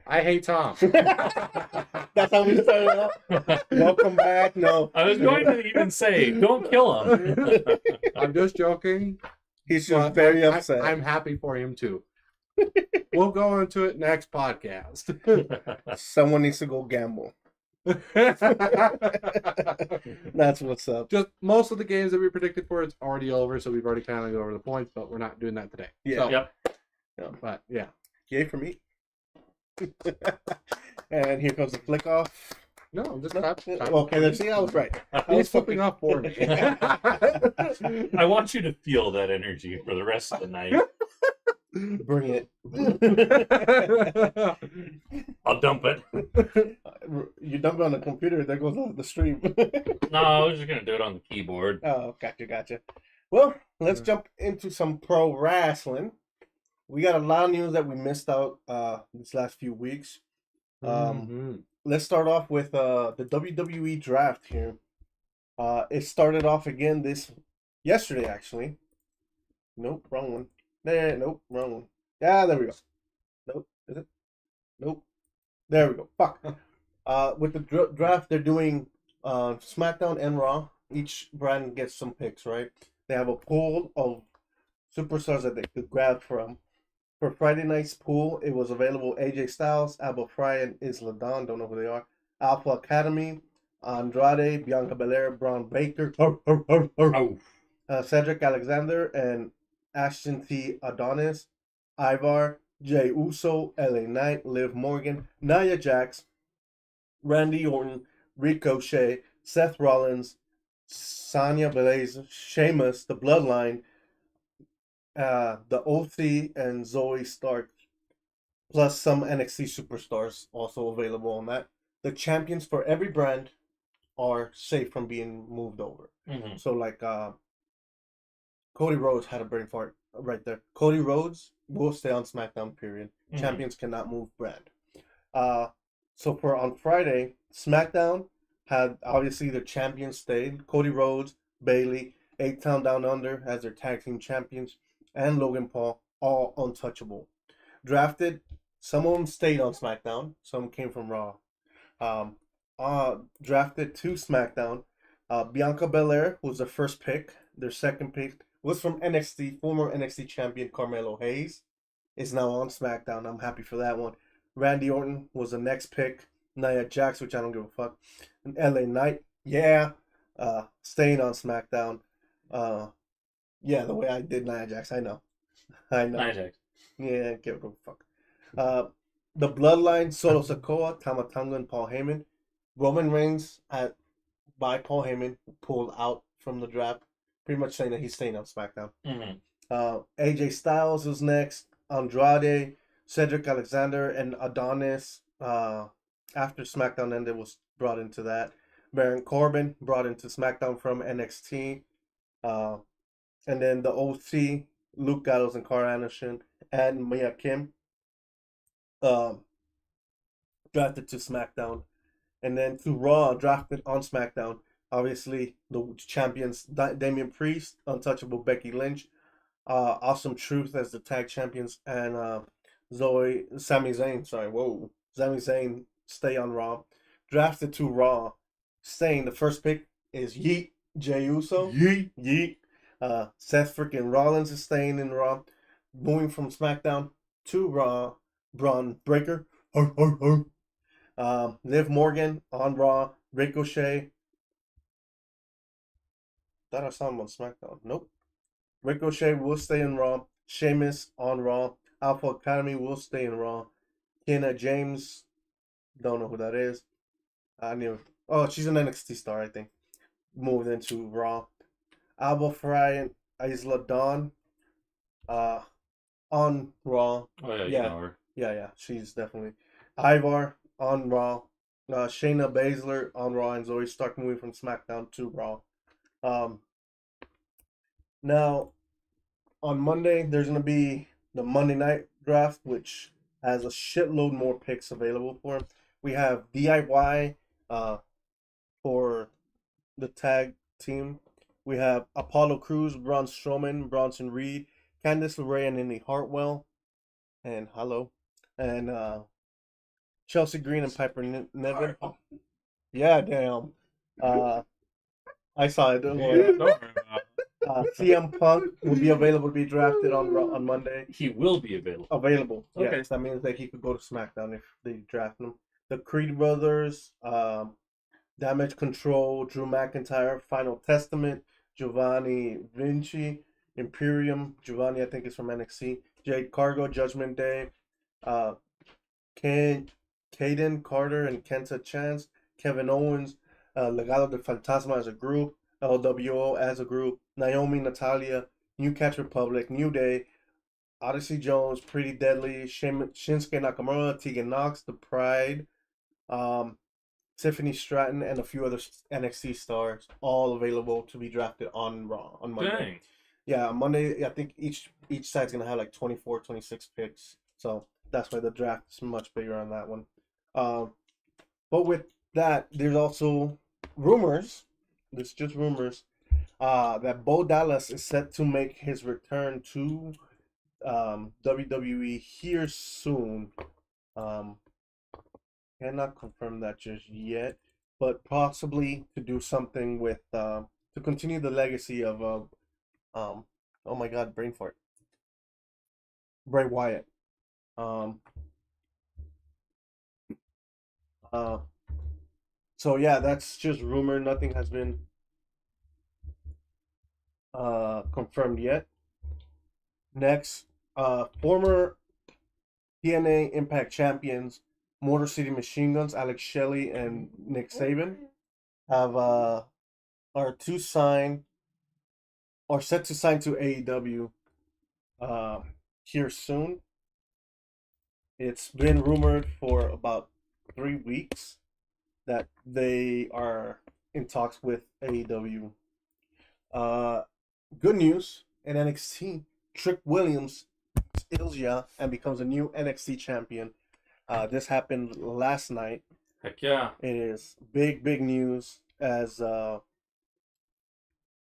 I hate Tom. That's how we started off. Welcome back. No, I was going to even say, don't kill him. I'm just joking. He's but just very upset. I'm happy for him too. We'll go into it next podcast. Someone needs to go gamble. That's what's up. Just most of the games that we predicted for it's already over, so we've already kind of gone over the points, but we're not doing that today. Yeah. So, Yep. But yeah. Yay for me. And here comes the flick off. No, I'm just Okay, let's see. I was right. He's flipping off for me. I want you to feel that energy for the rest of the night. Bring it. I'll dump it. You dump it on the computer, there goes the stream. No, I was just going to do it on the keyboard. Oh, gotcha. Well, let's jump into some pro wrestling. We got a lot of news that we missed out these last few weeks. Let's start off with the WWE draft here. It started off again yesterday, actually. Nope, wrong one. Nope, wrong one. Yeah, there we go. Nope. Is it? Nope. There we go. Fuck. With the draft, they're doing SmackDown and Raw. Each brand gets some picks, right? They have a pool of superstars that they could grab from. For Friday night's pool, it was available AJ Styles, Alba Fry, and Isla Dawn. Don't know who they are. Alpha Academy, Andrade, Bianca Belair, Braun Baker, Oh. Cedric Alexander, and Ashton T. Adonis, Ivar, Jay Uso, LA Knight, Liv Morgan, Nia Jax, Randy Orton, Ricochet, Seth Rollins, Sonya Blaze, Sheamus, The Bloodline, the OC, and Zoe Stark, plus some NXT superstars also available on that. The champions for every brand are safe from being moved over. Mm-hmm. So like Cody Rhodes had a brain fart right there. Cody Rhodes will stay on SmackDown, period. Mhm. Champions cannot move brand. So for on Friday, SmackDown had obviously the champions stayed. Cody Rhodes, Bayley, 8-Town Down Under as their tag team champions, and Logan Paul, all untouchable. Drafted, some of them stayed on SmackDown, some came from Raw. Drafted to SmackDown, Bianca Belair was their first pick. Their second pick was from NXT, former NXT champion Carmelo Hayes, is now on SmackDown. I'm happy for that one. Randy Orton was the next pick. Nia Jax, which I don't give a fuck. And LA Knight, yeah, staying on SmackDown. Yeah, the way I did Nia Jax, I know. Nia Jax. Yeah, give a fuck. The Bloodline, Solo Sikoa, Tama Tonga, and Paul Heyman. Roman Reigns by Paul Heyman pulled out from the draft, pretty much saying that he's staying on SmackDown. Mm-hmm. AJ Styles was next. Andrade, Cedric Alexander, and Adonis. After SmackDown ended, was brought into that. Baron Corbin brought into SmackDown from NXT. And then the OC, Luke Gallows and Carl Anderson, and Mia Kim drafted to SmackDown. And then to Raw, drafted on SmackDown. Obviously, the champions, Damian Priest, Untouchable Becky Lynch, Awesome Truth as the tag champions, and Sami Zayn stay on Raw. Drafted to Raw, staying, the first pick is Yeet, Jey Uso. Yeet. Seth freaking Rollins is staying in Raw. Moving from SmackDown to Raw, Braun Breaker. Liv Morgan on Raw. Ricochet. Thought I saw him on SmackDown. Nope. Ricochet will stay in Raw. Sheamus on Raw. Alpha Academy will stay in Raw. Kiana James, don't know who that is. Oh, she's an NXT star, I think. Moved into Raw. Alba Fry and Isla Dawn on Raw. Oh, yeah, you Yeah. know her. Yeah, she's definitely. Ivar on Raw. Shayna Baszler on Raw, and Zoe Stark moving from SmackDown to Raw. Now, on Monday, there's going to be the Monday Night Draft, which has a shitload more picks available for him. We have DIY for the tag team. We have Apollo Crews, Braun Strowman, Bronson Reed, Candice LeRae, and Indy Hartwell. And Chelsea Green and Piper Niven. Yeah, damn. I saw it. Don't worry. Don't worry about it. CM Punk will be available to be drafted on Monday. He will be available. Available. Okay. Yes, that means that he could go to SmackDown if they draft him. The Creed Brothers, Damage Control, Drew McIntyre, Final Testament, Giovanni Vinci, Imperium, Giovanni I think is from NXT, Jade Cargo, Judgment Day, Caden Carter and Kenta Chance, Kevin Owens, Legado del Fantasma as a group, LWO as a group, Naomi, Natalia, New Catch Republic, New Day, Odyssey Jones, Pretty Deadly, Shinsuke Nakamura, Tegan Knox, The Pride, Tiffany Stratton, and a few other NXT stars, all available to be drafted on Raw on Monday. Dang. Yeah, on Monday, I think each side's going to have like 24, 26 picks. So that's why the draft is much bigger on that one. But with that, there's also rumors, this is just rumors, that Bo Dallas is set to make his return to WWE here soon. Cannot confirm that just yet, but possibly to do something with to continue the legacy of oh my God, brain fart, Bray Wyatt. Um, uh, so yeah, that's just rumor. Nothing has been confirmed yet. Next, former TNA Impact champions Motor City Machine Guns, Alex Shelley and Nick Saban have are to sign or set to sign to AEW here soon. It's been rumored for about 3 weeks that they are in talks with AEW. Uh, Good news in NXT, Trick Williams Ilja and becomes a new NXT champion. This happened last night. Heck yeah. It is big news as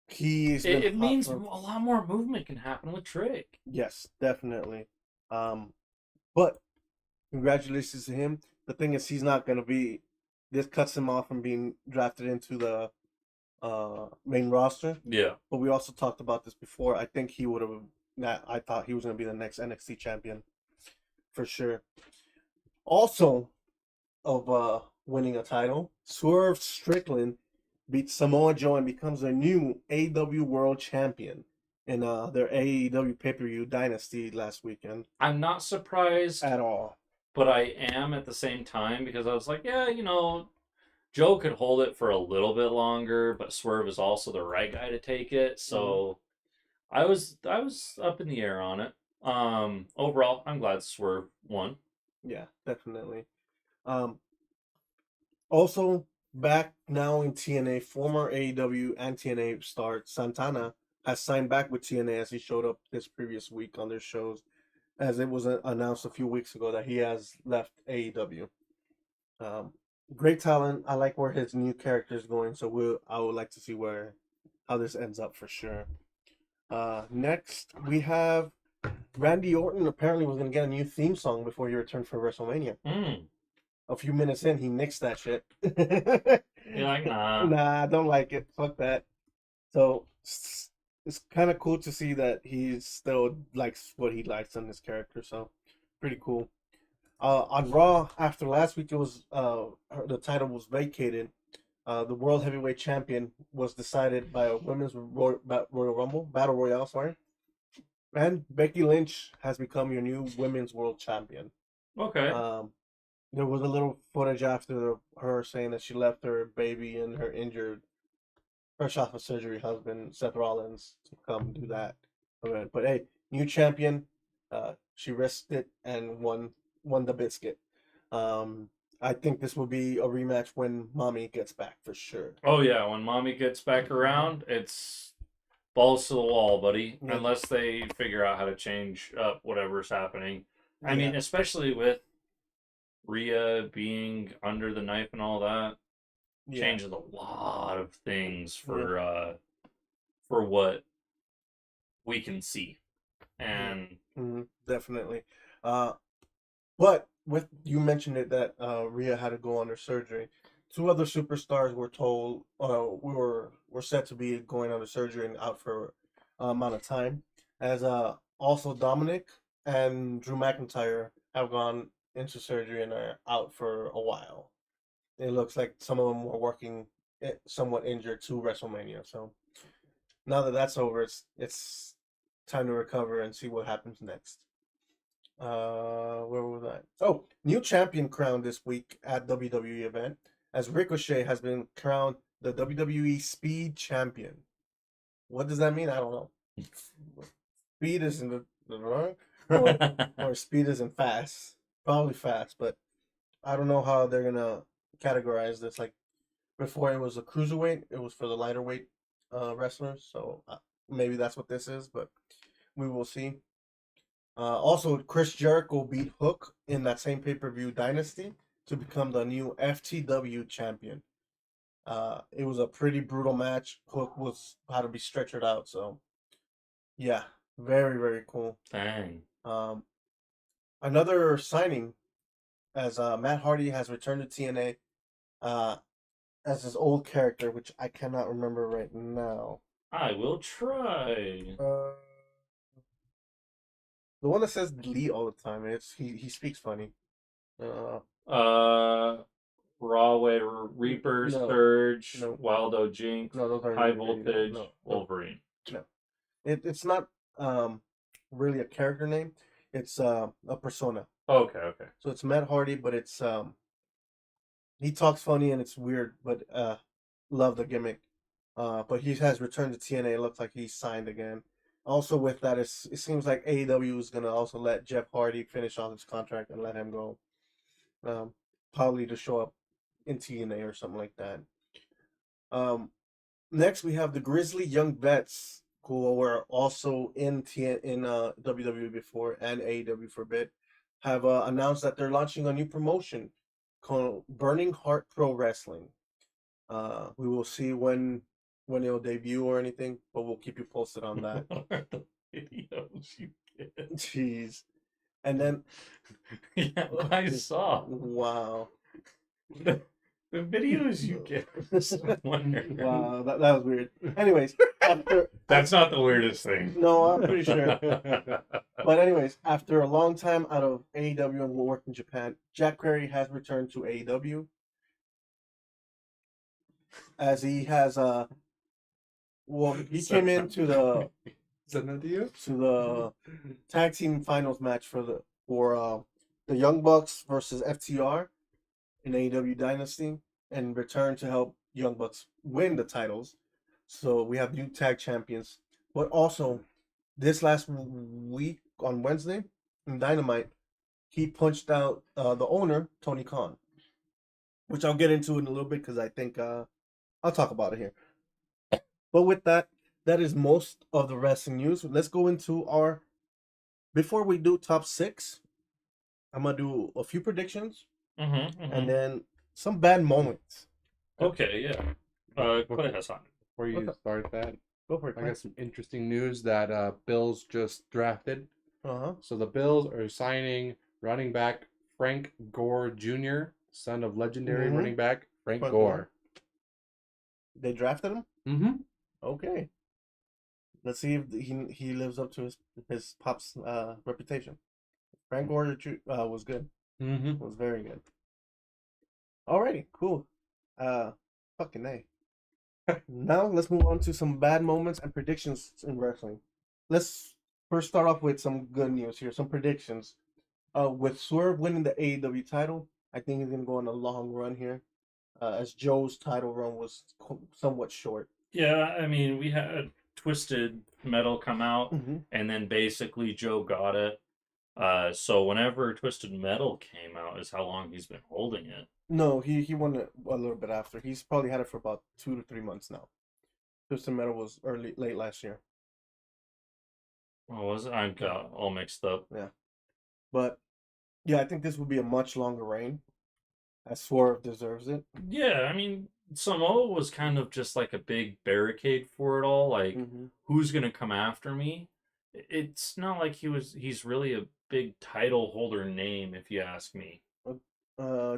he's been It means for... a lot more movement can happen with Trick. Yes, definitely. But congratulations to him. The thing is, he's not gonna be. This cuts him off from being drafted into the main roster. Yeah. But we also talked about this before. I think he would have. I thought he was gonna be the next NXT champion, for sure. Also, of winning a title, Swerve Strickland beats Samoa Joe and becomes their new AEW World Champion in their AEW pay-per-view Dynasty last weekend. I'm not surprised At all. but I am at the same time because I was like, yeah, Joe could hold it for a little bit longer, but Swerve is also the right guy to take it. So I was up in the air on it. Overall, I'm glad Swerve won. Yeah, definitely. Also, back now in TNA, former AEW and TNA star Santana has signed back with TNA as he showed up this previous week on their shows, as it was announced a few weeks ago that he has left AEW. Great talent. I like where his new character is going, so I would like to see how this ends up for sure. Next, we have Randy Orton apparently was going to get a new theme song before he returned for WrestleMania. A few minutes in, he nixed that shit. You're like, nah. Nah, I don't like it. Fuck that. So it's kind of cool to see that he still likes what he likes in this character. So pretty cool. On Raw after last week, it was the title was vacated. The World Heavyweight Champion was decided by a women's Royal Rumble Battle Royale. Sorry, and Becky Lynch has become your new Women's World Champion. Okay. There was a little footage after her saying that she left her baby and her injured, fresh off of surgery husband, Seth Rollins, to come do that. But hey, new champion. She risked it and won the biscuit. I think this will be a rematch when Mommy gets back for sure. Oh yeah, when Mommy gets back around, it's balls to the wall, buddy. Yeah. Unless they figure out how to change up whatever's happening. I mean, especially with Rhea being under the knife and all that, changes a lot of things for what we can see. And definitely. But with you mentioned it that Rhea had to go under surgery. 2 other superstars were told were set to be going under surgery and out for amount of time. As also Dominic and Drew McIntyre have gone into surgery and are out for a while. It looks like some of them were working somewhat injured to WrestleMania. So now that that's over, it's time to recover and see what happens next. Where was that? Oh, new champion crowned this week at WWE event, as Ricochet has been crowned the WWE Speed Champion. What does that mean? I don't know. Speed isn't the wrong, or speed isn't fast. Probably fast, but I don't know how they're gonna categorize this. Like before, it was a cruiserweight. It was for the lighter weight wrestlers. So maybe that's what this is, but we will see. Also, Chris Jericho beat Hook in that same pay-per-view Dynasty to become the new FTW champion. It was a pretty brutal match. Hook had to be stretchered out, so yeah, very, very cool. Dang. Um, Another signing as Matt Hardy has returned to TNA as his old character, which I cannot remember right now. I will try. The one that says Lee all the time. It's he speaks funny. Uh, Rawway Reaper, No. Surge, No. Waldo Jinx, no, those are High Voltage, No. Wolverine. It's not really a character name. It's a persona. Okay. So it's Matt Hardy, but it's he talks funny and it's weird, but love the gimmick. But he has returned to TNA. It looks like he's signed again. Also, with that, it seems like AEW is gonna also let Jeff Hardy finish off his contract and let him go. Probably to show up in TNA or something like that. Next we have the Grizzly Young Vets, who were also in WWE before and AEW for a bit, have announced that they're launching a new promotion called Burning Heart Pro Wrestling. We will see when it'll debut or anything, but we'll keep you posted on that. What are the videos you get? Jeez. And then Yeah, I saw. wow. The videos you get. Wow, that was weird. Anyways, That's not the weirdest thing. No, I'm pretty sure. But anyways, after a long time out of AEW and work in Japan, Jack Perry has returned to AEW. As he has he came into the Is that not you? to the tag team finals match for the Young Bucks versus FTR in AEW Dynasty and returned to help Young Bucks win the titles. So we have new tag champions. But also, this last week on Wednesday in Dynamite, he punched out the owner, Tony Khan, which I'll get into in a little bit because I think I'll talk about it here. But with that, that is most of the wrestling news. Let's go into our. Before we do top 6, I'm gonna do a few predictions and then some bad moments. Okay, yeah. Go ahead, Hassan. Before you start that, Go for it. I got some interesting news that Bills just drafted. Uh-huh. So the Bills are signing running back Frank Gore Jr., son of legendary running back Frank Gore. They drafted him? Mm-hmm. Okay. Let's see if he lives up to his pop's reputation. Frank Gore was good. Mm-hmm. Was very good. Alrighty, cool. Fucking A. Now let's move on to some bad moments and predictions in wrestling. Let's first start off with some good news here, some predictions. With Swerve winning the AEW title, I think he's gonna go on a long run here, as Joe's title run was somewhat short. Yeah, I mean, we had Twisted Metal come out, and then basically Joe got it. So whenever Twisted Metal came out is how long he's been holding it. No, he won it a little bit after. He's probably had it for about 2 to 3 months now. Twisted Metal was late last year. What was it? I got all mixed up. Yeah. But yeah, I think this would be a much longer reign, as Swerve deserves it. Yeah, I mean, Samoa was kind of just like a big barricade for it all. Like, who's gonna come after me? It's not like he's really a big title holder name, if you ask me.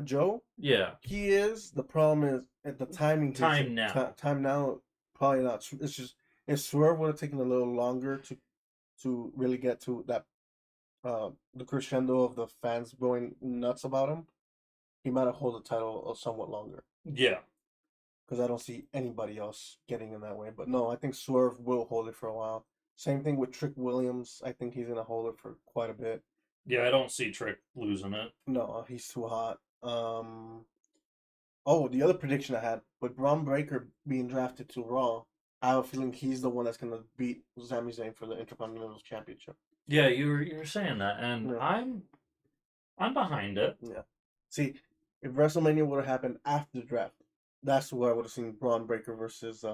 Joe? Yeah. He is. The problem is at the timing. Time now. Time now, probably not. It's just if Swerve would have taken a little longer to really get to that, the crescendo of the fans going nuts about him, he might have held the title somewhat longer. Yeah. Because I don't see anybody else getting in that way. But no, I think Swerve will hold it for a while. Same thing with Trick Williams. I think he's gonna hold it for quite a bit. Yeah, I don't see Trick losing it. No, he's too hot. Oh, the other prediction I had with Braun Breaker being drafted to Raw, I have a feeling he's the one that's gonna beat Sami Zayn for the Intercontinental Championship. Yeah, you were saying that, and yeah. I'm behind it. Yeah. See, if WrestleMania would have happened after the draft, that's where I would have seen Braun Breaker versus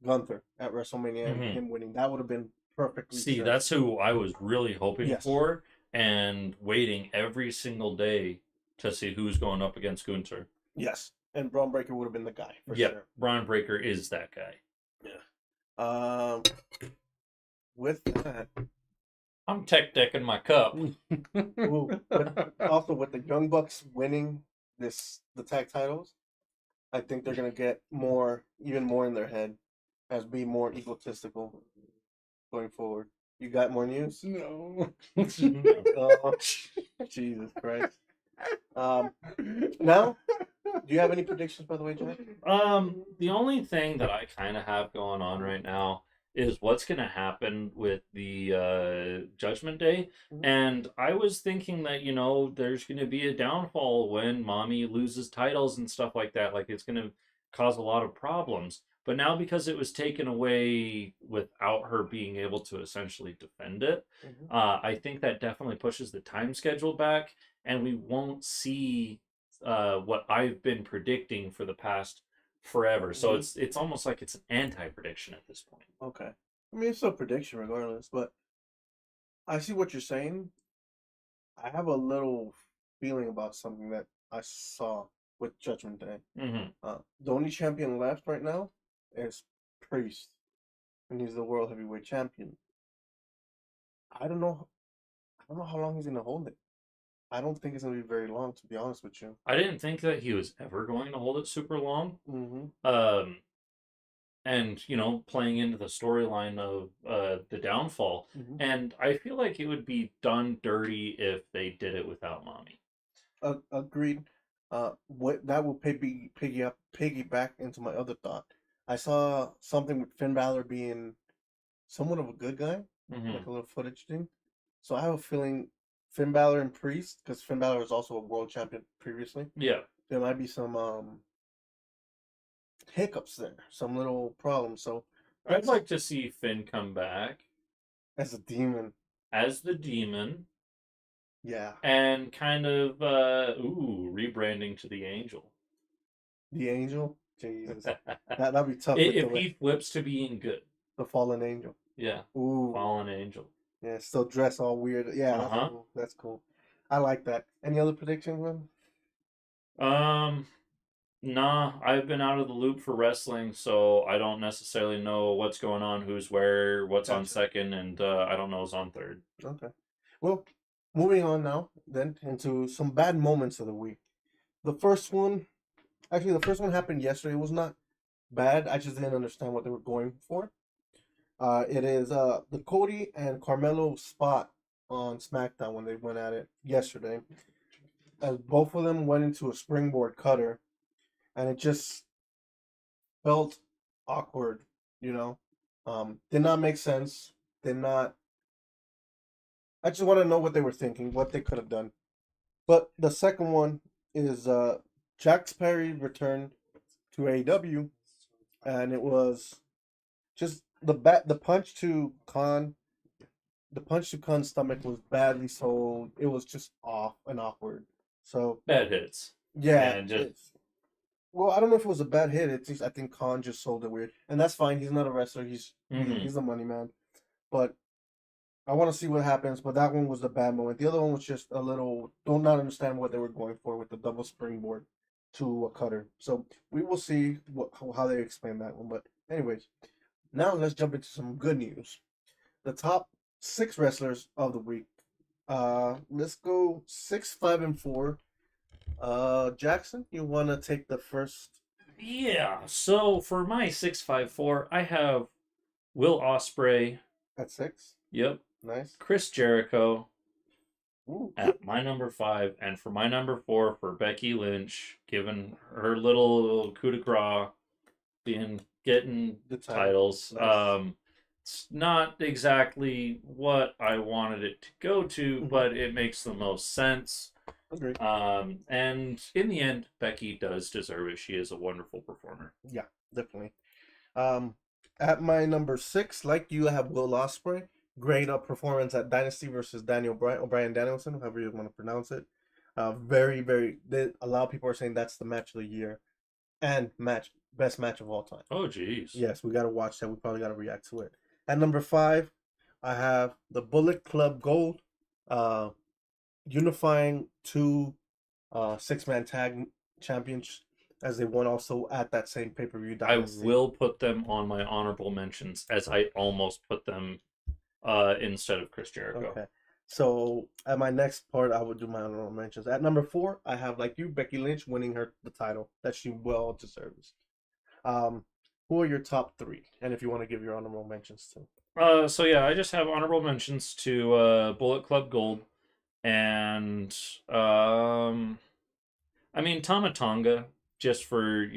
Gunther at WrestleMania and him winning. That would have been perfectly. See, that's who I was really hoping for and waiting every single day to see who's going up against Gunther. Yes, and Braun Breaker would have been the guy for sure. Braun Breaker is that guy. Yeah. With that, I'm tech decking my cup. Ooh, but also with the Young Bucks winning the tag titles, I think they're gonna get even more in their head, as being more egotistical going forward. You got more news? No. Oh, Jesus Christ. Now, do you have any predictions, by the way, Jack? The only thing that I kind of have going on right now is what's going to happen with the Judgment Day. And I was thinking that, there's going to be a downfall when Mommy loses titles and stuff like that. Like, it's going to cause a lot of problems. But now, because it was taken away without her being able to essentially defend it, I think that definitely pushes the time schedule back, and we won't see what I've been predicting for the past forever. So it's almost like it's an anti-prediction at this point. Okay. I mean, it's still a prediction regardless, but I see what you're saying. I have a little feeling about something that I saw with Judgment Day. The only champion left right now is Priest, and he's the world heavyweight champion. I don't know how long he's gonna hold it. I don't think it's gonna be very long, to be honest with you. I didn't think that he was ever going to hold it super long. And playing into the storyline of the downfall, and I feel like it would be done dirty if they did it without Mommy. Agreed. What that will piggyback into my other thought. I saw something with Finn Balor being somewhat of a good guy, like a little footage thing. So I have a feeling Finn Balor and Priest, because Finn Balor was also a world champion previously. Yeah, there might be some hiccups there, some little problems. So I'd like to see Finn come back as a demon, as the demon. Yeah, and kind of rebranding to the Angel. The Angel, Jesus, that'd be tough. If he flips to being good, the fallen angel. Yeah. Ooh. Fallen angel. Yeah, still dress all weird. Yeah, that's cool. I like that. Any other predictions, man? Nah, I've been out of the loop for wrestling, so I don't necessarily know what's going on, who's where, what's on second, and I don't know who's on third. Okay. Well, moving on now, then, into some bad moments of the week. The first one happened yesterday. It was not bad. I just didn't understand what they were going for. It is the Cody and Carmelo spot on SmackDown when they went at it yesterday. As both of them went into a springboard cutter, and it just felt awkward, Did not make sense. I just want to know what they were thinking, what they could have done. But the second one is Jack Perry returned to AEW, and it was just the punch to Khan. The punch to Khan's stomach was badly sold. It was just off and awkward. So bad hits. Yeah, well, I don't know if it was a bad hit. It's just, I think Khan just sold it weird, and that's fine. He's not a wrestler. He's the money man. But I want to see what happens. But that one was the bad moment. The other one was just a little. Don't not understand what they were going for with the double springboard to a cutter. So we will see how they explain that one. But anyways, now let's jump into some good news. The top 6 wrestlers of the week. Let's go 6, 5, and 4. Jackson, you want to take the first? Yeah. So for my 654, I have Will Ospreay at 6. Yep. Nice. Chris Jericho. Ooh. At my number 5, and for my number 4 for Becky Lynch, given her little coup de grace, getting the titles. Nice. It's not exactly what I wanted it to go to, but it makes the most sense. Agreed. And in the end, Becky does deserve it. She is a wonderful performer. Yeah, definitely. At my number 6, like you, I have Will Ospreay. Great performance at Dynasty versus Daniel Bryan Danielson, however you want to pronounce it. Very, very. A lot of people are saying that's the match of the year, and best match of all time. Oh, jeez. Yes, we got to watch that. We probably got to react to it. At number 5, I have the Bullet Club Gold, unifying 2 6-man tag champions as they won also at that same pay-per-view Dynasty. I will put them on my honorable mentions, as I almost put them instead of Chris Jericho. Okay. So at my next part, I would do my honorable mentions. At number 4, I have, like you, Becky Lynch winning the title that she well deserves. Who are your top 3? And if you want to give your honorable mentions too. So yeah, I just have honorable mentions to Bullet Club Gold and I mean Tama Tonga, just for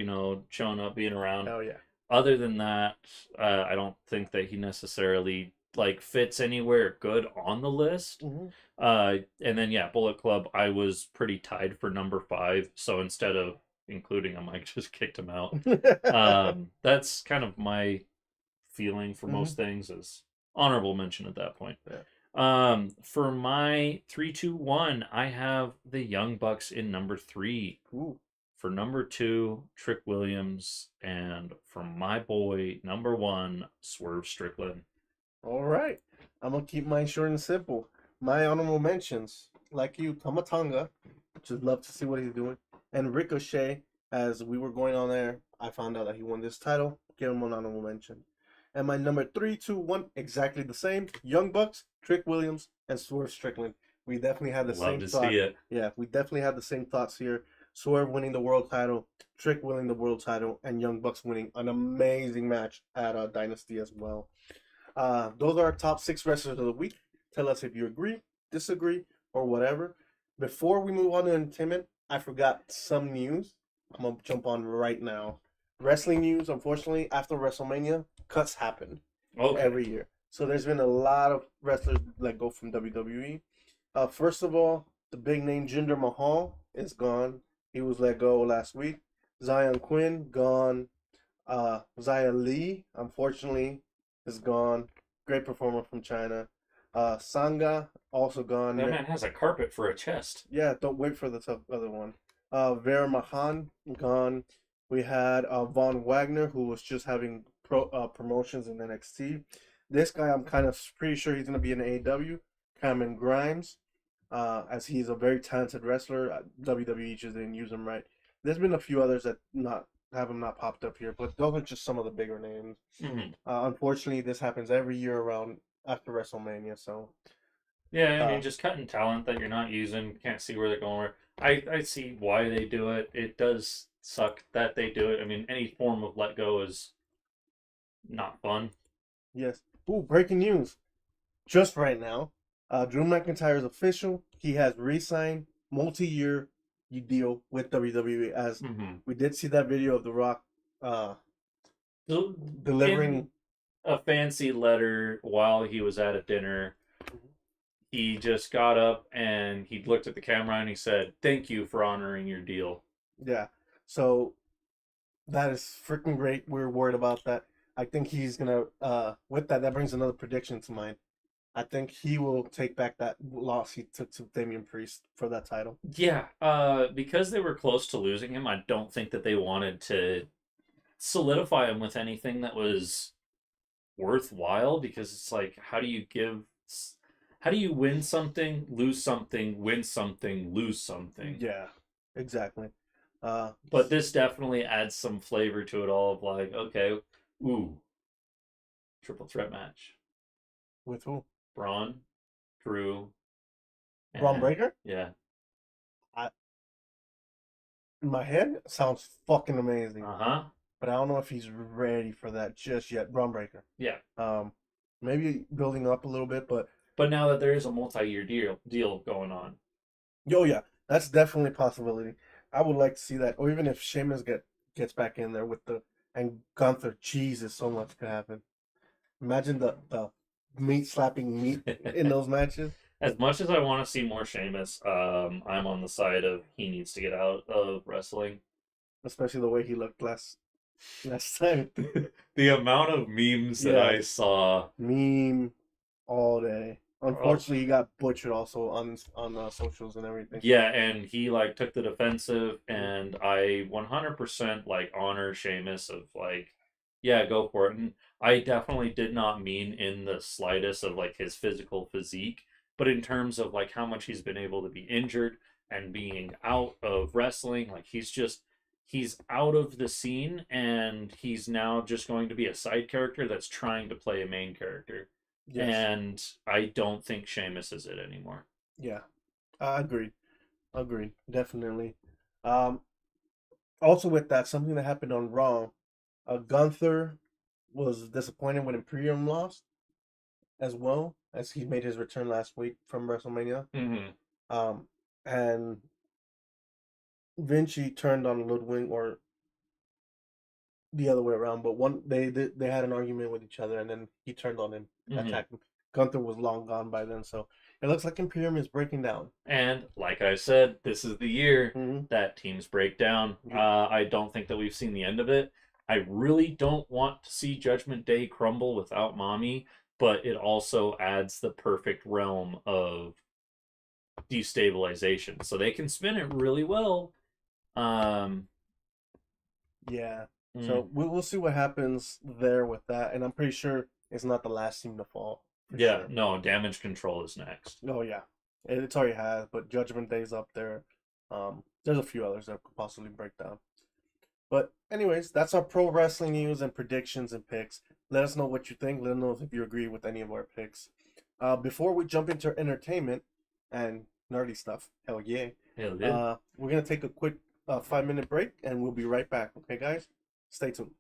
showing up, being around. Oh yeah. Other than that, I don't think that he necessarily like fits anywhere good on the list. Mm-hmm. And then yeah, Bullet Club, I was pretty tied for number 5, so instead of including him, I just kicked him out. That's kind of my feeling for most things, is honorable mention at that point. Yeah. For my 3, 2, 1, I have the Young Bucks in number 3. Ooh. For number 2, Trick Williams, and for my boy number 1, Swerve Strickland. All right, I'm gonna keep mine short and simple. My honorable mentions, like you, Tama Tonga, just love to see what he's doing, and Ricochet. As we were going on there, I found out that he won this title. Give him an honorable mention. And my number 3, 2, 1, exactly the same. Young Bucks, Trick Williams, and Swerve Strickland. We definitely had the same thought. Love to see it. Yeah, we definitely had the same thoughts here. Swerve winning the world title, Trick winning the world title, and Young Bucks winning an amazing match at Dynasty as well. Those are our top 6 wrestlers of the week. Tell us if you agree, disagree, or whatever. Before we move on to entertainment, I forgot some news. I'm going to jump on right now. Wrestling news, unfortunately, after WrestleMania, cuts happen every year. So there's been a lot of wrestlers let go from WWE. First of all, the big name Jinder Mahal is gone. He was let go last week. Zion Quinn, gone. Zia Lee, unfortunately, is gone. Great performer from China. Sangha, also gone. That man has a carpet for a chest. Yeah, don't wait for the other one. Vera Mahan, gone. We had Von Wagner, who was just having promotions in NXT. This guy, I'm kind of pretty sure he's going to be in AEW. Cameron Grimes, as he's a very talented wrestler. WWE just didn't use him right. There's been a few others that have him not popped up here, but those are just some of the bigger names. Mm-hmm. Unfortunately, this happens every year around after WrestleMania. So yeah, I mean, just cutting talent that you're not using, can't see where they're going. I see why they do it. It does suck that they do it. I mean, any form of let go is not fun. Yes. Ooh, breaking news. Just right now, Drew McIntyre is official. He has re-signed multi-year deal with WWE. As we did see that video of The Rock delivering a fancy letter while he was at a dinner. He just got up and he looked at the camera and he said, "Thank you for honoring your deal." Yeah. So that is freaking great. We're worried about that. I think he's gonna with that brings another prediction to mind. I think he will take back that loss he took to Damian Priest for that title. Yeah, because they were close to losing him, I don't think that they wanted to solidify him with anything that was worthwhile, because it's like, how do you win something, lose something, win something, lose something? Yeah, exactly. But this definitely adds some flavor to it all of like, okay, ooh, triple threat match. With who? Braun, Drew, Braun Breaker? Yeah. In my head, sounds fucking amazing. Uh-huh. But I don't know if he's ready for that just yet. Braun Breaker. Yeah. Maybe building up a little bit, but now that there is a multi-year deal going on. Oh yeah, that's definitely a possibility. I would like to see that, or even if Sheamus gets back in there with and Gunther. Jesus, so much could happen. Imagine the meat slapping meat in those matches. As much as I want to see more Sheamus, I'm on the side of he needs to get out of wrestling. Especially the way he looked last time. The amount of memes that I saw. Meme all day. Unfortunately, he got butchered also on socials and everything. Yeah, and he took the defensive, and I 100% honor Sheamus of yeah, go for it. And I definitely did not mean in the slightest of his physical physique, but in terms of how much he's been able to be injured and being out of wrestling. He's out of the scene, and he's now just going to be a side character that's trying to play a main character. Yes. And I don't think Sheamus is it anymore. Yeah. I agree. Agreed. Definitely. Um, Also with that, something that happened on Raw, Gunther was disappointed when Imperium lost as well, as he made his return last week from WrestleMania. Mm-hmm. And Vinci turned on Ludwig, or the other way around, but they had an argument with each other, and then he turned on him, attacked him. Gunther was long gone by then, so it looks like Imperium is breaking down. And like I said, this is the year Mm-hmm. that teams break down. I don't think that we've seen the end of it. I really don't want to see Judgment Day crumble without Mommy, but it also adds the perfect realm of destabilization. So they can spin it really well. Yeah. So we'll see what happens there with that, and I'm pretty sure it's not the last team to fall. Yeah, Sure. no, Damage Control is next. Oh yeah, it's already has, but Judgment Day's up there. There's a few others that could possibly break down. But anyways, that's our pro wrestling news and predictions and picks. Let us know what you think. Let us know if you agree with any of our picks. Before we jump into entertainment and nerdy stuff, hell yeah, we're gonna take a quick 5-minute break, and we'll be right back. Okay, guys, stay tuned.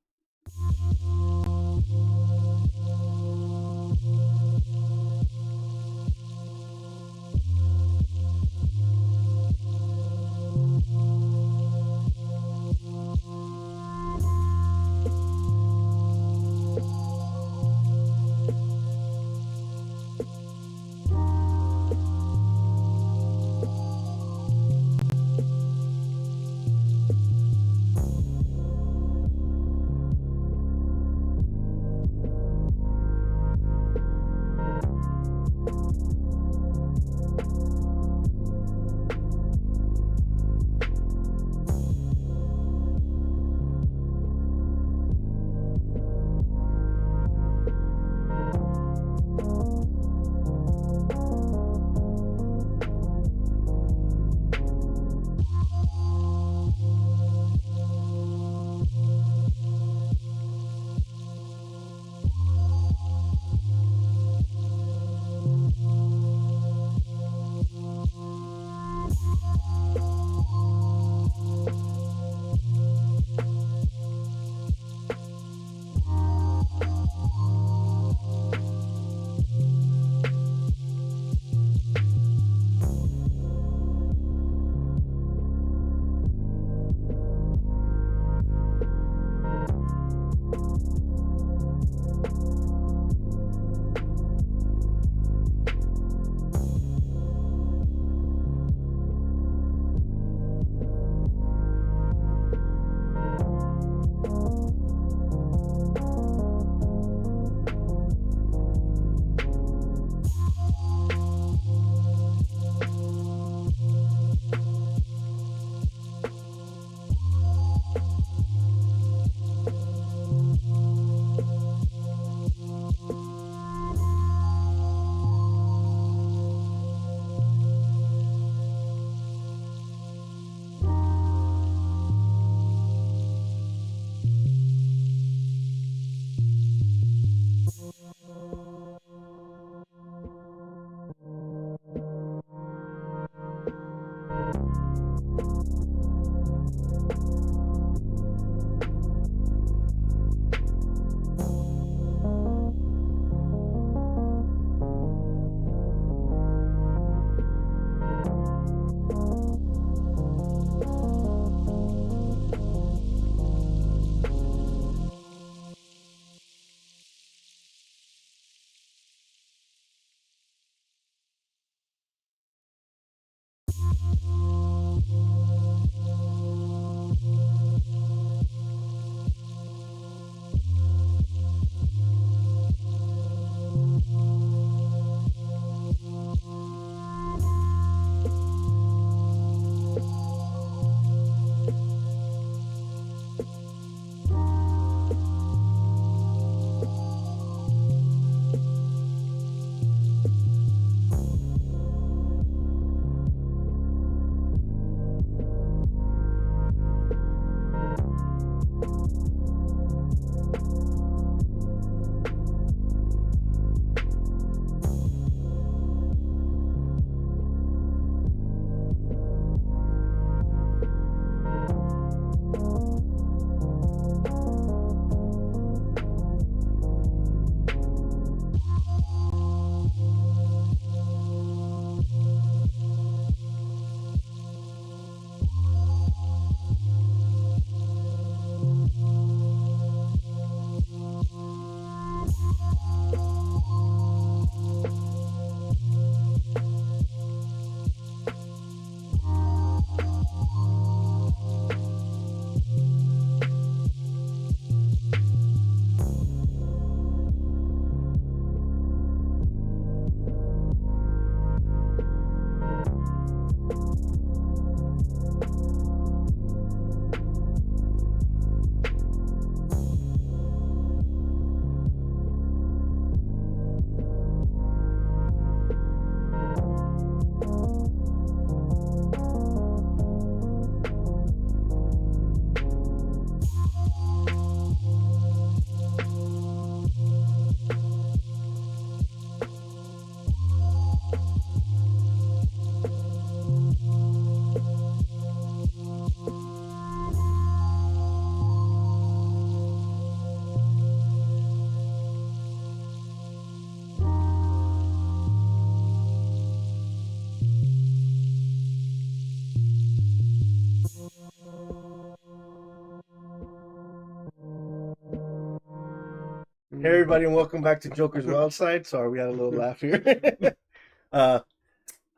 Hey everybody, and welcome back to Jokkerz Wildside. Sorry, we had a little laugh here.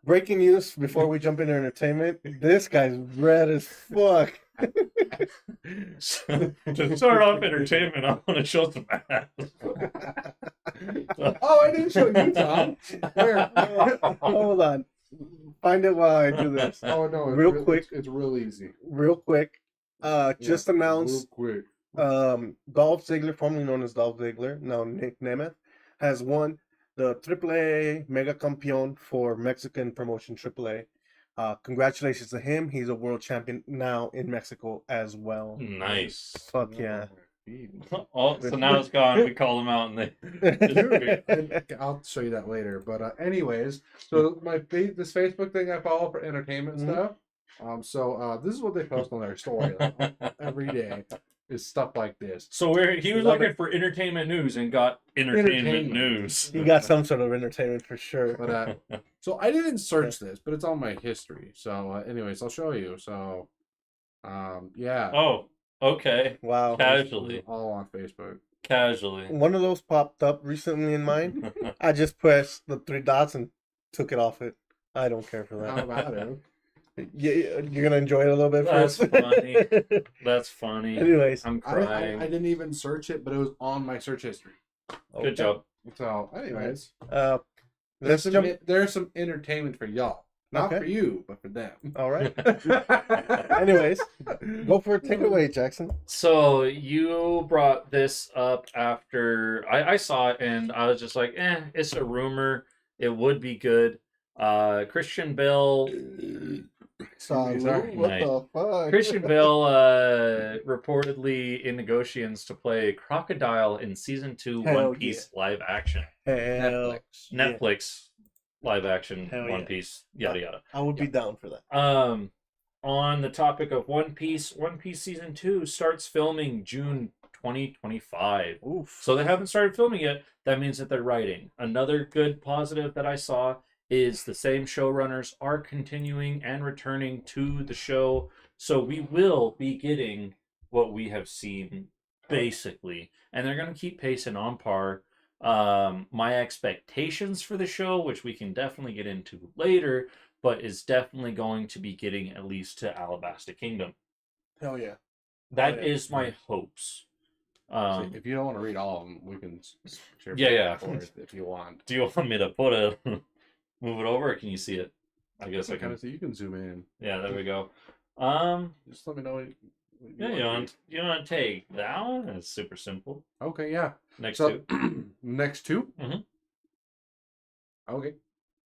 Breaking news before we jump into entertainment. This guy's red as fuck. To start off entertainment, I want to show some ass. Oh, I didn't show you, Tom. Where? Hold on. Find it while I do this. Oh no, Real quick. It's real easy. Real quick. Just announced Real quick. Dolph Ziggler, formerly known as Dolph Ziggler, now Nick Nemeth, has won the AAA Mega Campeon for Mexican promotion AAA. Congratulations to him. He's a world champion now in Mexico as well. Nice. Fuck yeah. Oh, so now it's gone. We call them out, and they. I'll show you that later. But anyways, so this Facebook thing I follow for entertainment stuff. So this is what they post on their story every day. Is stuff like this. So he was looking for entertainment news and got entertainment news. He got some sort of entertainment for sure. But so I didn't search this, but it's on my history. So anyways, I'll show you. So yeah. Oh, okay. Wow. Casually. All on Facebook. Casually. One of those popped up recently in mine. I just pressed the 3 dots and took it off it. I don't care for How that. about it? You're gonna enjoy it a little bit That's first. funny. That's funny. Anyways, I'm I crying. didn't even search it, but it was on my search history. Good job. So anyways, let's jump. there's some entertainment for y'all. Not Okay. for you, but for them. All right. Anyways, go for it. Take it away, Jackson. So you brought this up after I saw it, and I was just like, it's a rumor. It would be good. Christian Bale. Sorry. Sorry. What Nice. the fuck? Christian Bale reportedly in negotiations to play Crocodile in season 2 Hell One Piece live action. Hell, Netflix live action Hell One yeah. Piece, yada yada. I would be down for that. On the topic of One Piece season 2 starts filming June 2025. Oof. So they haven't started filming yet. That means that they're writing. Another good positive that I saw is the same showrunners are continuing and returning to the show. So we will be getting what we have seen, basically. And they're going to keep pacing on par. My expectations for the show, which we can definitely get into later, but is definitely going to be getting at least to Alabasta Kingdom. Hell yeah. That Oh, yeah. is my hopes. So if you don't want to read all of them, we can share Yeah. if you want. Do you want me to put a move it over, or can you see it? I guess I kind can. of see. You can zoom in. Yeah, there we go. Just let me know. What Yeah, you want to take that one? It's super simple. Okay, yeah. Next So two. next two. Mhm. Okay.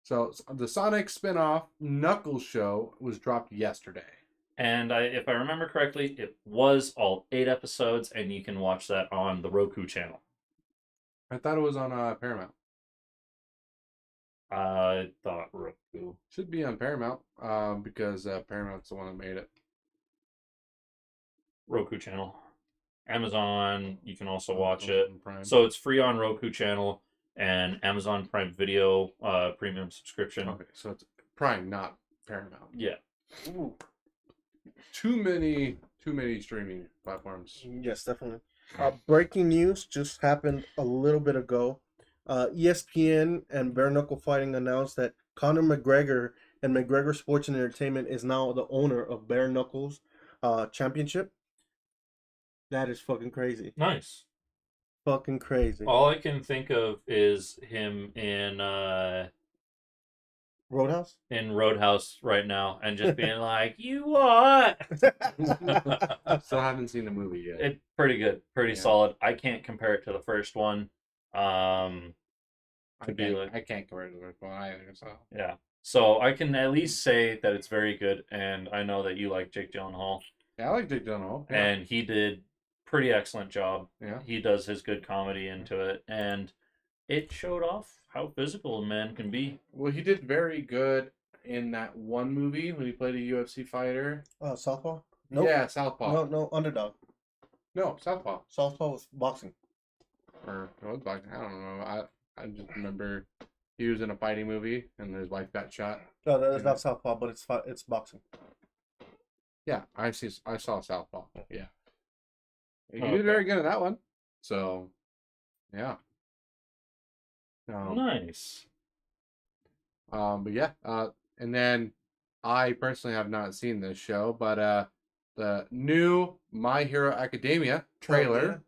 So the Sonic spin-off Knuckles show was dropped yesterday. And if I remember correctly, it was all 8 episodes, and you can watch that on the Roku channel. I thought it was on Paramount. I thought Roku. Should be on Paramount because Paramount's the one that made it. Roku channel. Amazon, you can also watch it. Amazon Prime. So it's free on Roku channel and Amazon Prime Video premium subscription. Okay, so it's Prime, not Paramount. Yeah. Ooh. Too many streaming platforms. Yes, definitely. Breaking news just happened a little bit ago. ESPN and Bare Knuckle Fighting announced that Conor McGregor and McGregor Sports and Entertainment is now the owner of Bare Knuckles Championship. That is fucking crazy. Nice. Fucking crazy. All I can think of is him in Roadhouse? Roadhouse right now, and just being like, "You what?" Still haven't seen the movie yet. It's pretty good, pretty Yeah. solid. I can't compare it to the first one. I to be like, can't compare it to the first one either. So yeah. So I can at least say that it's very good, and I know that you like Jake Gyllenhaal, yeah, I like Jake Gyllenhaal. Yeah. and he did pretty excellent job. Yeah. He does his good comedy into it, and it showed off how physical a man can be. Well, he did very good in that one movie when he played a UFC fighter. Southpaw? Nope. Yeah, Southpaw. No, Underdog. No, Southpaw. Southpaw was boxing. Or it was like I don't know. I just remember he was in a fighting movie and his wife got shot. No, that's not Southpaw, but it's boxing. Yeah, I saw Southpaw. Yeah, he Okay. did very good in that one. So Yeah. Nice. But yeah. And then I personally have not seen this show, but the new My Hero Academia trailer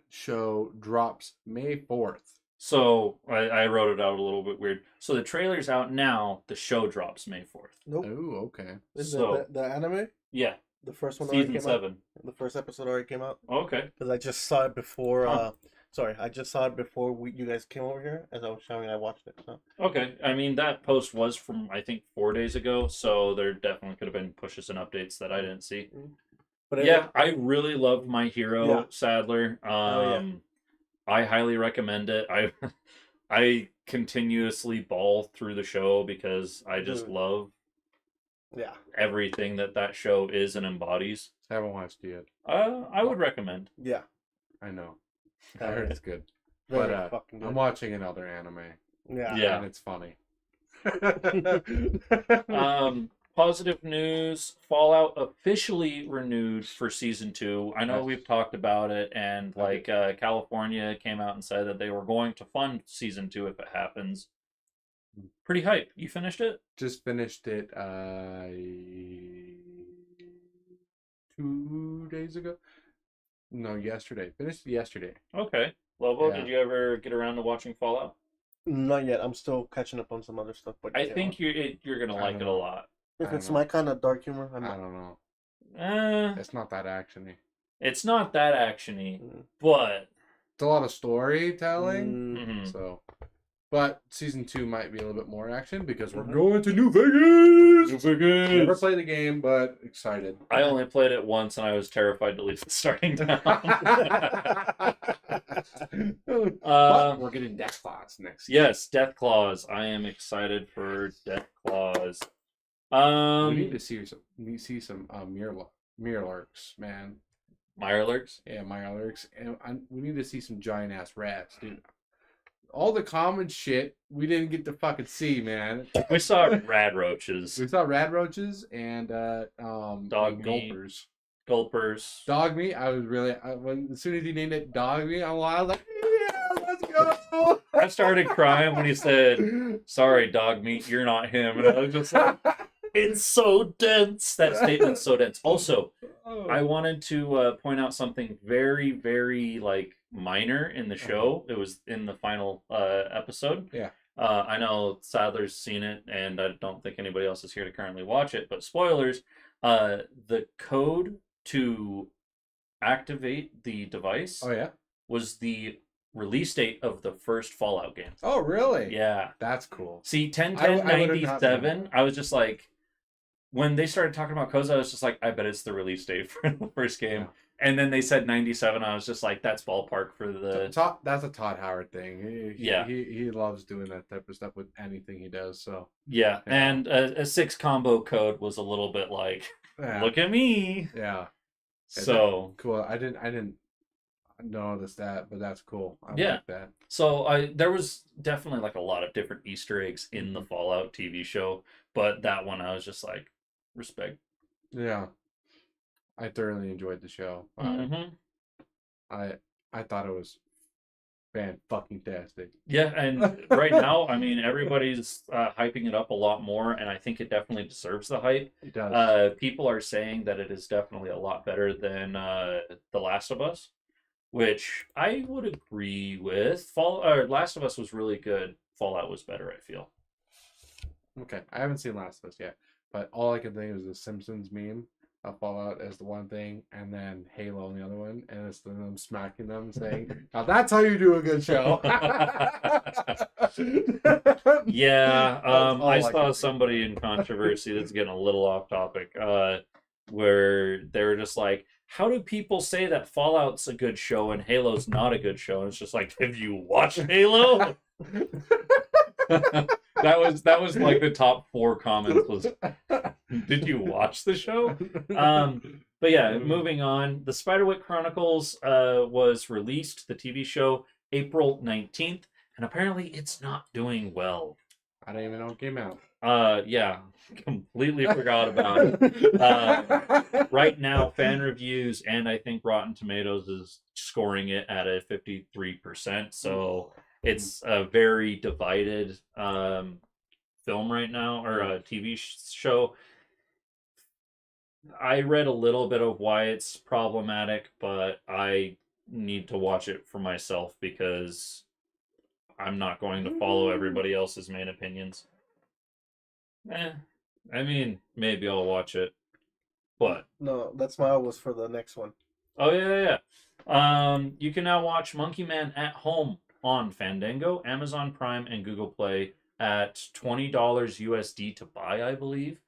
show drops May 4th. So I wrote it out a little bit weird. So the trailer's out now. The show drops May 4th. Nope. Oh, okay. Is So- it the anime? Yeah, The first one already season came 7. out. The first episode already came out. Okay. Because I just saw it before. Huh. Sorry, I just saw it before you guys came over here. As I was showing, I watched it. So Okay. I mean, that post was from, I think, 4 days ago. So there definitely could have been pushes and updates that I didn't see. but Yeah, I really loved My Hero, Yeah. Sadler. yeah. I highly recommend it. I continuously bawl through the show because I just Dude. love yeah. everything that show is and embodies. I haven't watched it yet. I would recommend. Yeah. I know. I Hell heard yeah. it's good. Very But fucking good. I'm watching another anime. Yeah. Yeah. And it's funny. Positive news, Fallout officially renewed for season 2. I know Yes. we've talked about it, and like California came out and said that they were going to fund season 2 if it happens. Pretty hype. You finished it? Just finished it 2 days ago. No, yesterday. Finished it yesterday. Okay. Lobo, Yeah. did you ever get around to watching Fallout? Not yet. I'm still catching up on some other stuff. But I yeah. think you're gonna I like don't it a know. lot. if I it's don't my kind of dark humor, I I'm don't know. Eh, It's not that actiony. it's not that actiony, Mm. but It's a lot of storytelling. mhm. So, but season 2 might be a little bit more action because we're Mhm. going to New Vegas. New Vegas. Never played the game, but excited. I only played it once and I was terrified to leave it starting down. But we're getting Death Claws next. Yes, Death Claws. I am excited for Death Claws. We need to see some Mirrorlurks, man. Mirelurks. Yeah, Mirrorlurks, and we need to see some giant ass rats, dude. All the common shit we didn't get to fucking see, man. We saw rad roaches, We saw rad roaches and Dog meat. gulpers. gulpers. Dog meat. I was really as soon as he named it dog meat, I was like, yeah, let's go. I started crying when he said, "Sorry, dog meat, you're not him," and I was just like, "It's so dense." That statement's so dense. Also, I wanted to point out something very, very like minor in the show. It was in the final episode. Yeah. I know Sadler's seen it, and I don't think anybody else is here to currently watch it. But spoilers: the code to activate the device Oh yeah. was the release date of the first Fallout game. Oh really? Yeah. That's cool. See, 10 I 10 would've not 97, known. I was just like, when they started talking about codes, I was just like, I bet it's the release date for the first game. Yeah. And then they said 97, I was just like, that's ballpark for the. That's a Todd Howard thing. Yeah. He loves doing that type of stuff with anything he does. So Yeah. Yeah. And a 6 combo code was a little bit like, yeah. look at me. Yeah. So, Cool. I didn't notice that, but that's cool. I Yeah. like that. there was definitely like a lot of different Easter eggs in Mm-hmm. the Fallout TV show, but that one I was just like, respect. Yeah. I thoroughly enjoyed the show. Mhm. I thought it was fan-fucking-tastic. Yeah, and right now, I mean, everybody's hyping it up a lot more, and I think it definitely deserves the hype. It does. People are saying that it is definitely a lot better than The Last of Us, which I would agree with. Last of Us was really good. Fallout was better, I feel. Okay. I haven't seen Last of Us yet, but all I can think is the Simpsons meme of Fallout as the one thing, and then Halo on the other one, and it's them smacking them saying, now that's how you do a good show. Yeah, all I I saw can think. somebody in controversy that's getting a little off topic, where they were just like, how do people say that Fallout's a good show and Halo's not a good show? And it's just like, have you watched Halo? that was like the top 4 comments was, did you watch the show? But yeah, moving on. The Spiderwick Chronicles was released, the TV show, April 19th, and apparently it's not doing well. I don't even know it came out. Yeah, completely forgot about it. Right now, fan reviews and I think Rotten Tomatoes is scoring it at a 53%. So it's a very divided film right now, or a TV show. I read a little bit of why it's problematic, but I need to watch it for myself because I'm not going to follow everybody else's main opinions. I mean, maybe I'll watch it, but No, that smile was for the next one. oh yeah. You can now watch Monkey Man at home on Fandango, Amazon Prime, and Google Play at $20 USD to buy, I believe.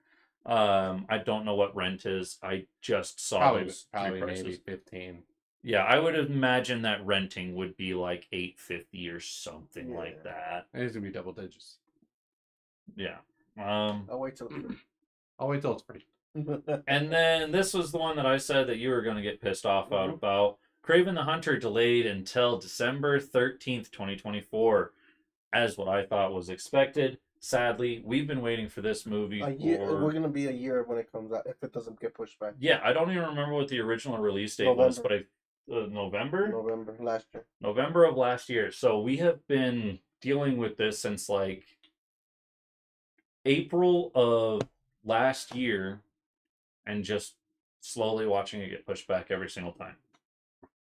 I don't know what rent is. I just saw those three Probably prices. maybe 15. Yeah, I would imagine that renting would be like $8.50 or something like Yeah. that. And it's gonna be double digits. Yeah. I'll wait till. I'll wait till it's free. And then this was the one that I said that you were going to get pissed off Mhm. about. Craven the Hunter delayed until December 13th, 2024, as what I thought was expected. Sadly, we've been waiting for this movie A year. for... We're gonna be a year when it comes out if it doesn't get pushed back. Yeah, I don't even remember what the original release date was, but November? November last year. November of last year. So we have been dealing with this since like April of last year and just slowly watching it get pushed back every single time.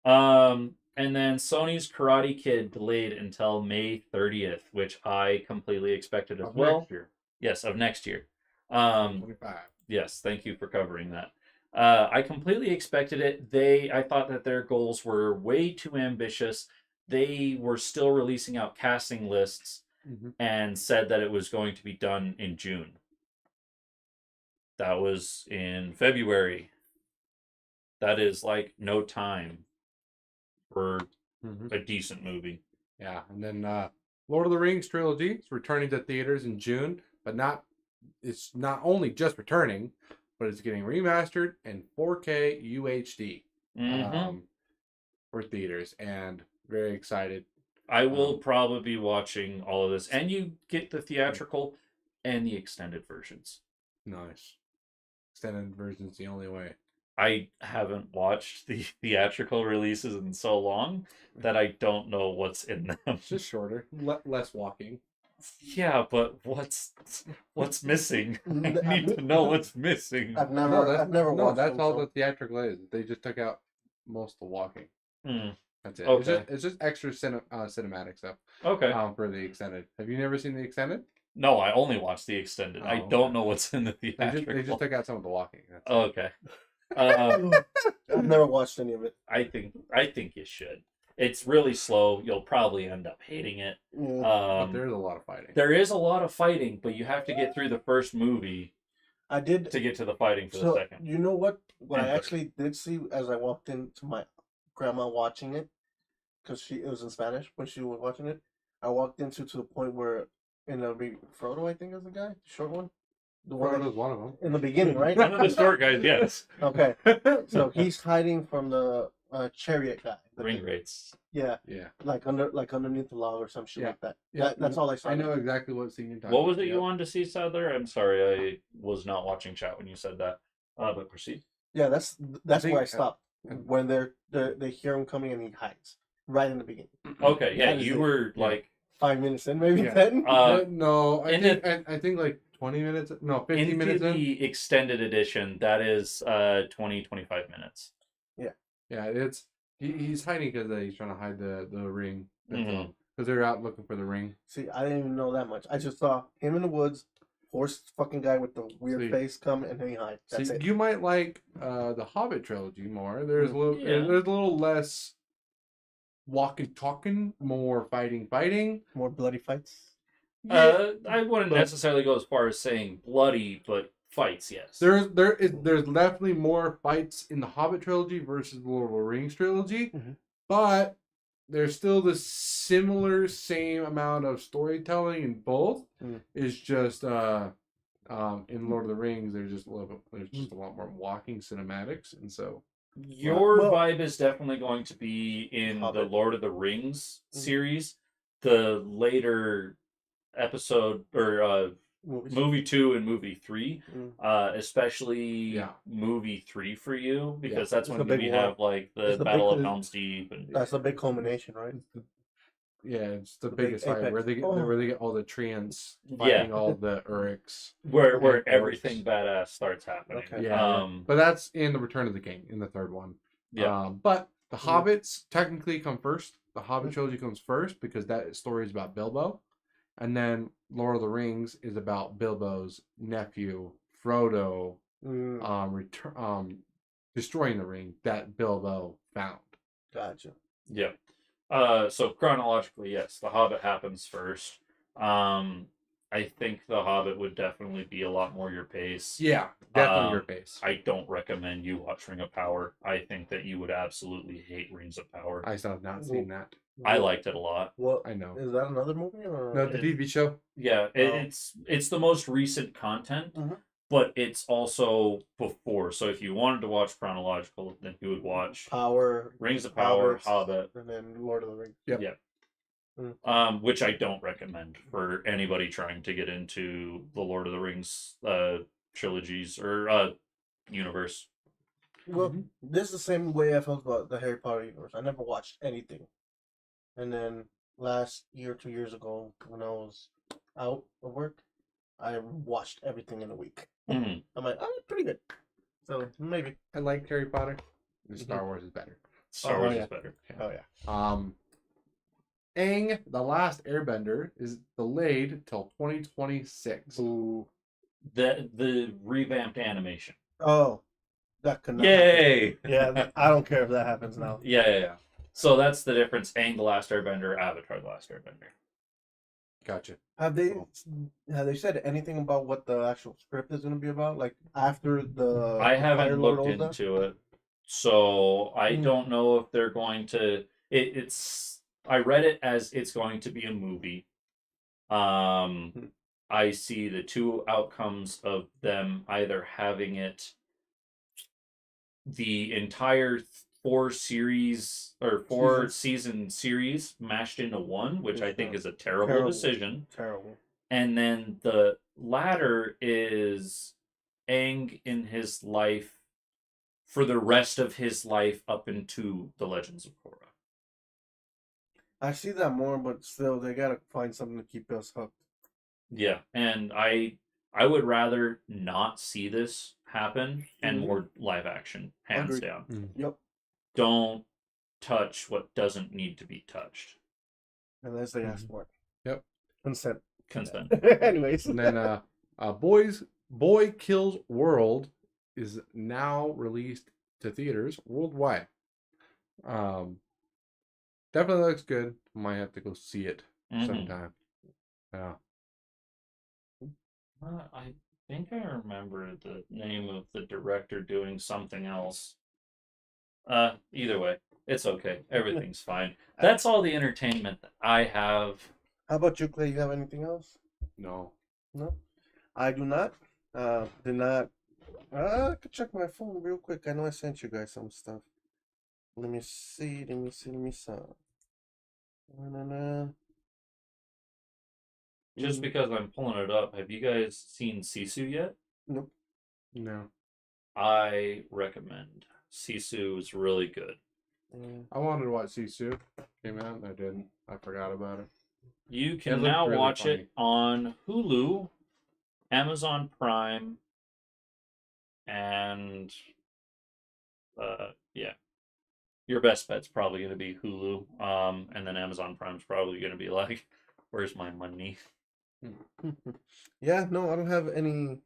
And then Sony's Karate Kid delayed until May 30th, which I completely expected as well. Next year. Yes, of next year. 25. Yes, thank you for covering that. I completely expected it. I thought that their goals were way too ambitious. They were still releasing out casting lists and said that it was going to be done in June. That was in February. That is like no time for a decent movie. Yeah, and then Lord of the Rings trilogy is returning to theaters in June, but it's not only just returning, but it's getting remastered in 4K UHD for theaters, and very excited. I will probably be watching all of this, and you get the theatrical and the extended versions. Nice. Extended version's the only way. I haven't watched the theatrical releases in so long that I don't know what's in them. It's just shorter, less walking. Yeah, but what's missing? I need to know what's missing. I've never watched. That's them, all so. the theatrical is. They just took out most of the walking. That's it. Okay. It's just extra cinematic stuff. Okay. For the extended. Have you never seen the extended? No, I only watched the extended. I don't know what's in the theatrical. They just took out some of the walking. Okay. I've never watched any of it. I think you should. It's really slow. You'll probably end up hating it. But there's a lot of fighting. There is a lot of fighting, but you have to get through the first movie. I did to get to the fighting for the second. You know what? What I actually did see as I walked into my grandma watching it, because it was in Spanish when she was watching it. I walked into to the point where in the Frodo, I think is the guy, the short one. The one was one of them in the beginning, right? One of the short guys, yes. Okay, so he's hiding from the chariot guy. Ring rates. Yeah. Like underneath the log or some shit like that. Yeah, that's all I saw. I know exactly what scene you're talking about. What was it you wanted to see, Sadler? I'm sorry, I was not watching chat when you said that. But proceed. Yeah, that's where I stopped. When they hear him coming and he hides right in the beginning. Okay, yeah, you were like 5 minutes in, maybe 10. No, I think like 20 minutes. No, 15 minutes in. The extended edition, that is 25 minutes. Yeah, it's he's hiding because he's trying to hide the ring. Because they're out looking for the ring. See, I didn't even know that much. I just saw him in the woods, horse fucking guy with the weird face come, and then he hides. That's it. You might like the Hobbit trilogy more. There's there's a little less walking, talking, more fighting, more bloody fights. Yeah. I wouldn't necessarily go as far as saying bloody, but fights, yes. There's definitely more fights in the Hobbit trilogy versus the Lord of the Rings trilogy, but there's still the same amount of storytelling in both. It's just in Lord of the Rings there's just a lot more walking cinematics, and so your vibe is definitely going to be in Hobbit. The Lord of the Rings series. The later episode or Movies. movie 2 and movie 3, Mm. especially Yeah. movie 3 for you, because Yeah. that's It's when the big we war. have like the It's the Battle big- of Helm's Deep, and That's the big culmination, right? Yeah, it's the The big biggest fight apex. where they get Oh. where they get all the treants Yeah. fighting all the Uriks. where and everything orcs. badass starts happening. Okay. Yeah, but that's in the Return of the King in the third one. Yeah. But the Mhm. Hobbits technically come first. The Hobbit trilogy comes first because that story is about Bilbo, and then Lord of the Rings is about Bilbo's nephew Frodo, destroying the ring that Bilbo found. Gotcha. Yeah. So chronologically, yes, The Hobbit happens first. I think The Hobbit would definitely be a lot more your pace. Yeah, definitely your Um, pace. I don't recommend you watch Ring of Power. I think that you would absolutely hate Rings of Power. I still have not seen that. I liked it a lot. What I know. is that another movie or No, the TV show. Yeah, Oh. it's the most recent content, Mhm. but it's also before. So if you wanted to watch chronological, then you would watch Power, Rings of Power, Hobbits, Hobbit, and then Lord of the Rings? Yep. Yeah. Mm. Which I don't recommend for anybody trying to get into the Lord of the Rings trilogies or universe. Well, Mhm. this is the same way I felt about the Harry Potter universe. I never watched anything, and then last year, 2 years ago, when I was out of work, I watched everything in a week. Mhm. I'm like, oh, pretty good. So maybe. I like Harry Potter. Star Wars is better. Star Oh, Wars yeah. is better. Oh yeah. Aang, The Last Airbender, is delayed till 2026. Ooh. The revamped animation. Oh, that could not happen. Yay! Yeah, I don't care if that happens now. Yeah. So that's the difference. Aang, The Last Airbender, Avatar, The Last Airbender. Gotcha. Have they said anything about what the actual script is going to be about? Like after the I Fire haven't Lord looked Ozda? into it, so I Mm. don't know if they're going to. It's. I read it as it's going to be a movie. Hmm. I see the two outcomes of them either having it the entire 4 series or 4 season series mashed into one, which I think is a terrible decision. Terrible. And then the latter is Aang in his life for the rest of his life up into the Legends of Korra. I see that more, but still, they gotta find something to keep us hooked. Yeah, and I would rather not see this happen and Mhm. more live action, hands Agreed. down. Yep. Don't touch what doesn't need to be touched. Unless they ask for it. Yep. Consent. Consent. Anyways. And then Boy Kills World is now released to theaters worldwide. Definitely looks good. Might have to go see it sometime. Yeah. I think I remember the name of the director doing something else. Either way, it's okay. Everything's fine. That's all the entertainment that I have. How about you, Clay? You have anything else? No. No, I do not. Did not. I could check my phone real quick. I know I sent you guys some stuff. Let me see. Let me see. Na-na-na. Just because I'm pulling it up, have you guys seen Sisu yet? Nope. No. I recommend. Sisu is really good. I wanted to watch Sisu. Came out and I didn't. I forgot about it. You It can looked now really watch funny. it on Hulu, Amazon Prime, and yeah. Your best bet's probably going to be Hulu, and then Amazon Prime's probably going to be like, where's my money? Yeah, no, I don't have any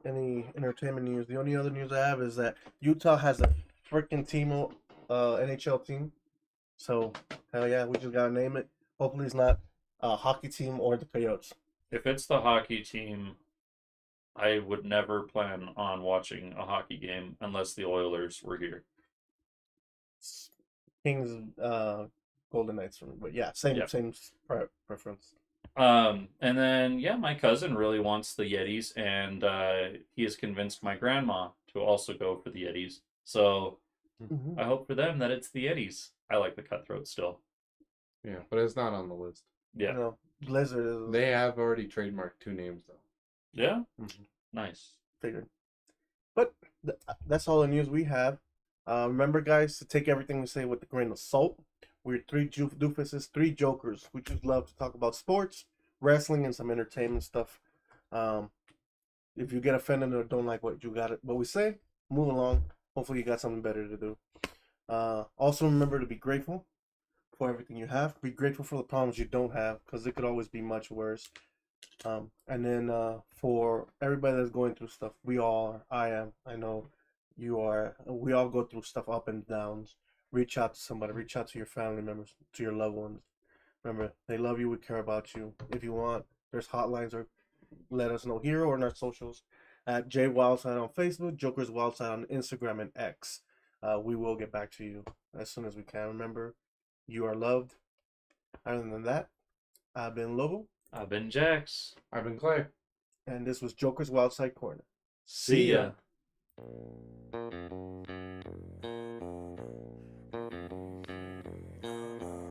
entertainment news. The only other news I have is that Utah has a freaking team, NHL team. So hell yeah, we just gotta name it. Hopefully it's not a hockey team or the Coyotes. If it's the hockey team, I would never plan on watching a hockey game unless the Oilers were here. Kings, Golden Knights for me, but yeah, same preference. And then yeah, my cousin really wants the Yetis, and he has convinced my grandma to also go for the Yetis. So Mhm. I hope for them that it's the Yetis. I like the Cutthroat still. Yeah, but it's not on the list. Yeah. No, Blizzard is They have already trademarked 2 names though. Yeah, Mhm. nice. figured. But that's all the news we have. Remember, guys, to take everything we say with a grain of salt. We're three doofuses, three jokers. We just love to talk about sports, wrestling, and some entertainment stuff. Um, if you get offended or don't like what we say, move along. Hopefully, you got something better to do. Also, remember to be grateful for everything you have. Be grateful for the problems you don't have, because it could always be much worse. And then for everybody that's going through stuff, we all are. I am. I know you are. We all go through stuff, up and downs. Reach out to somebody. Reach out to your family members, to your loved ones. Remember, they love you. We care about you. If you want, there's hotlines, or let us know here or in our socials at J Wildside on Facebook, Jokkerz Wildside on Instagram and X. We will get back to you as soon as we can. Remember, you are loved. Other than that, I've been Lobo. I've been Jax. I've been Clay. And this was Jokkerz Wildside Corner. See ya.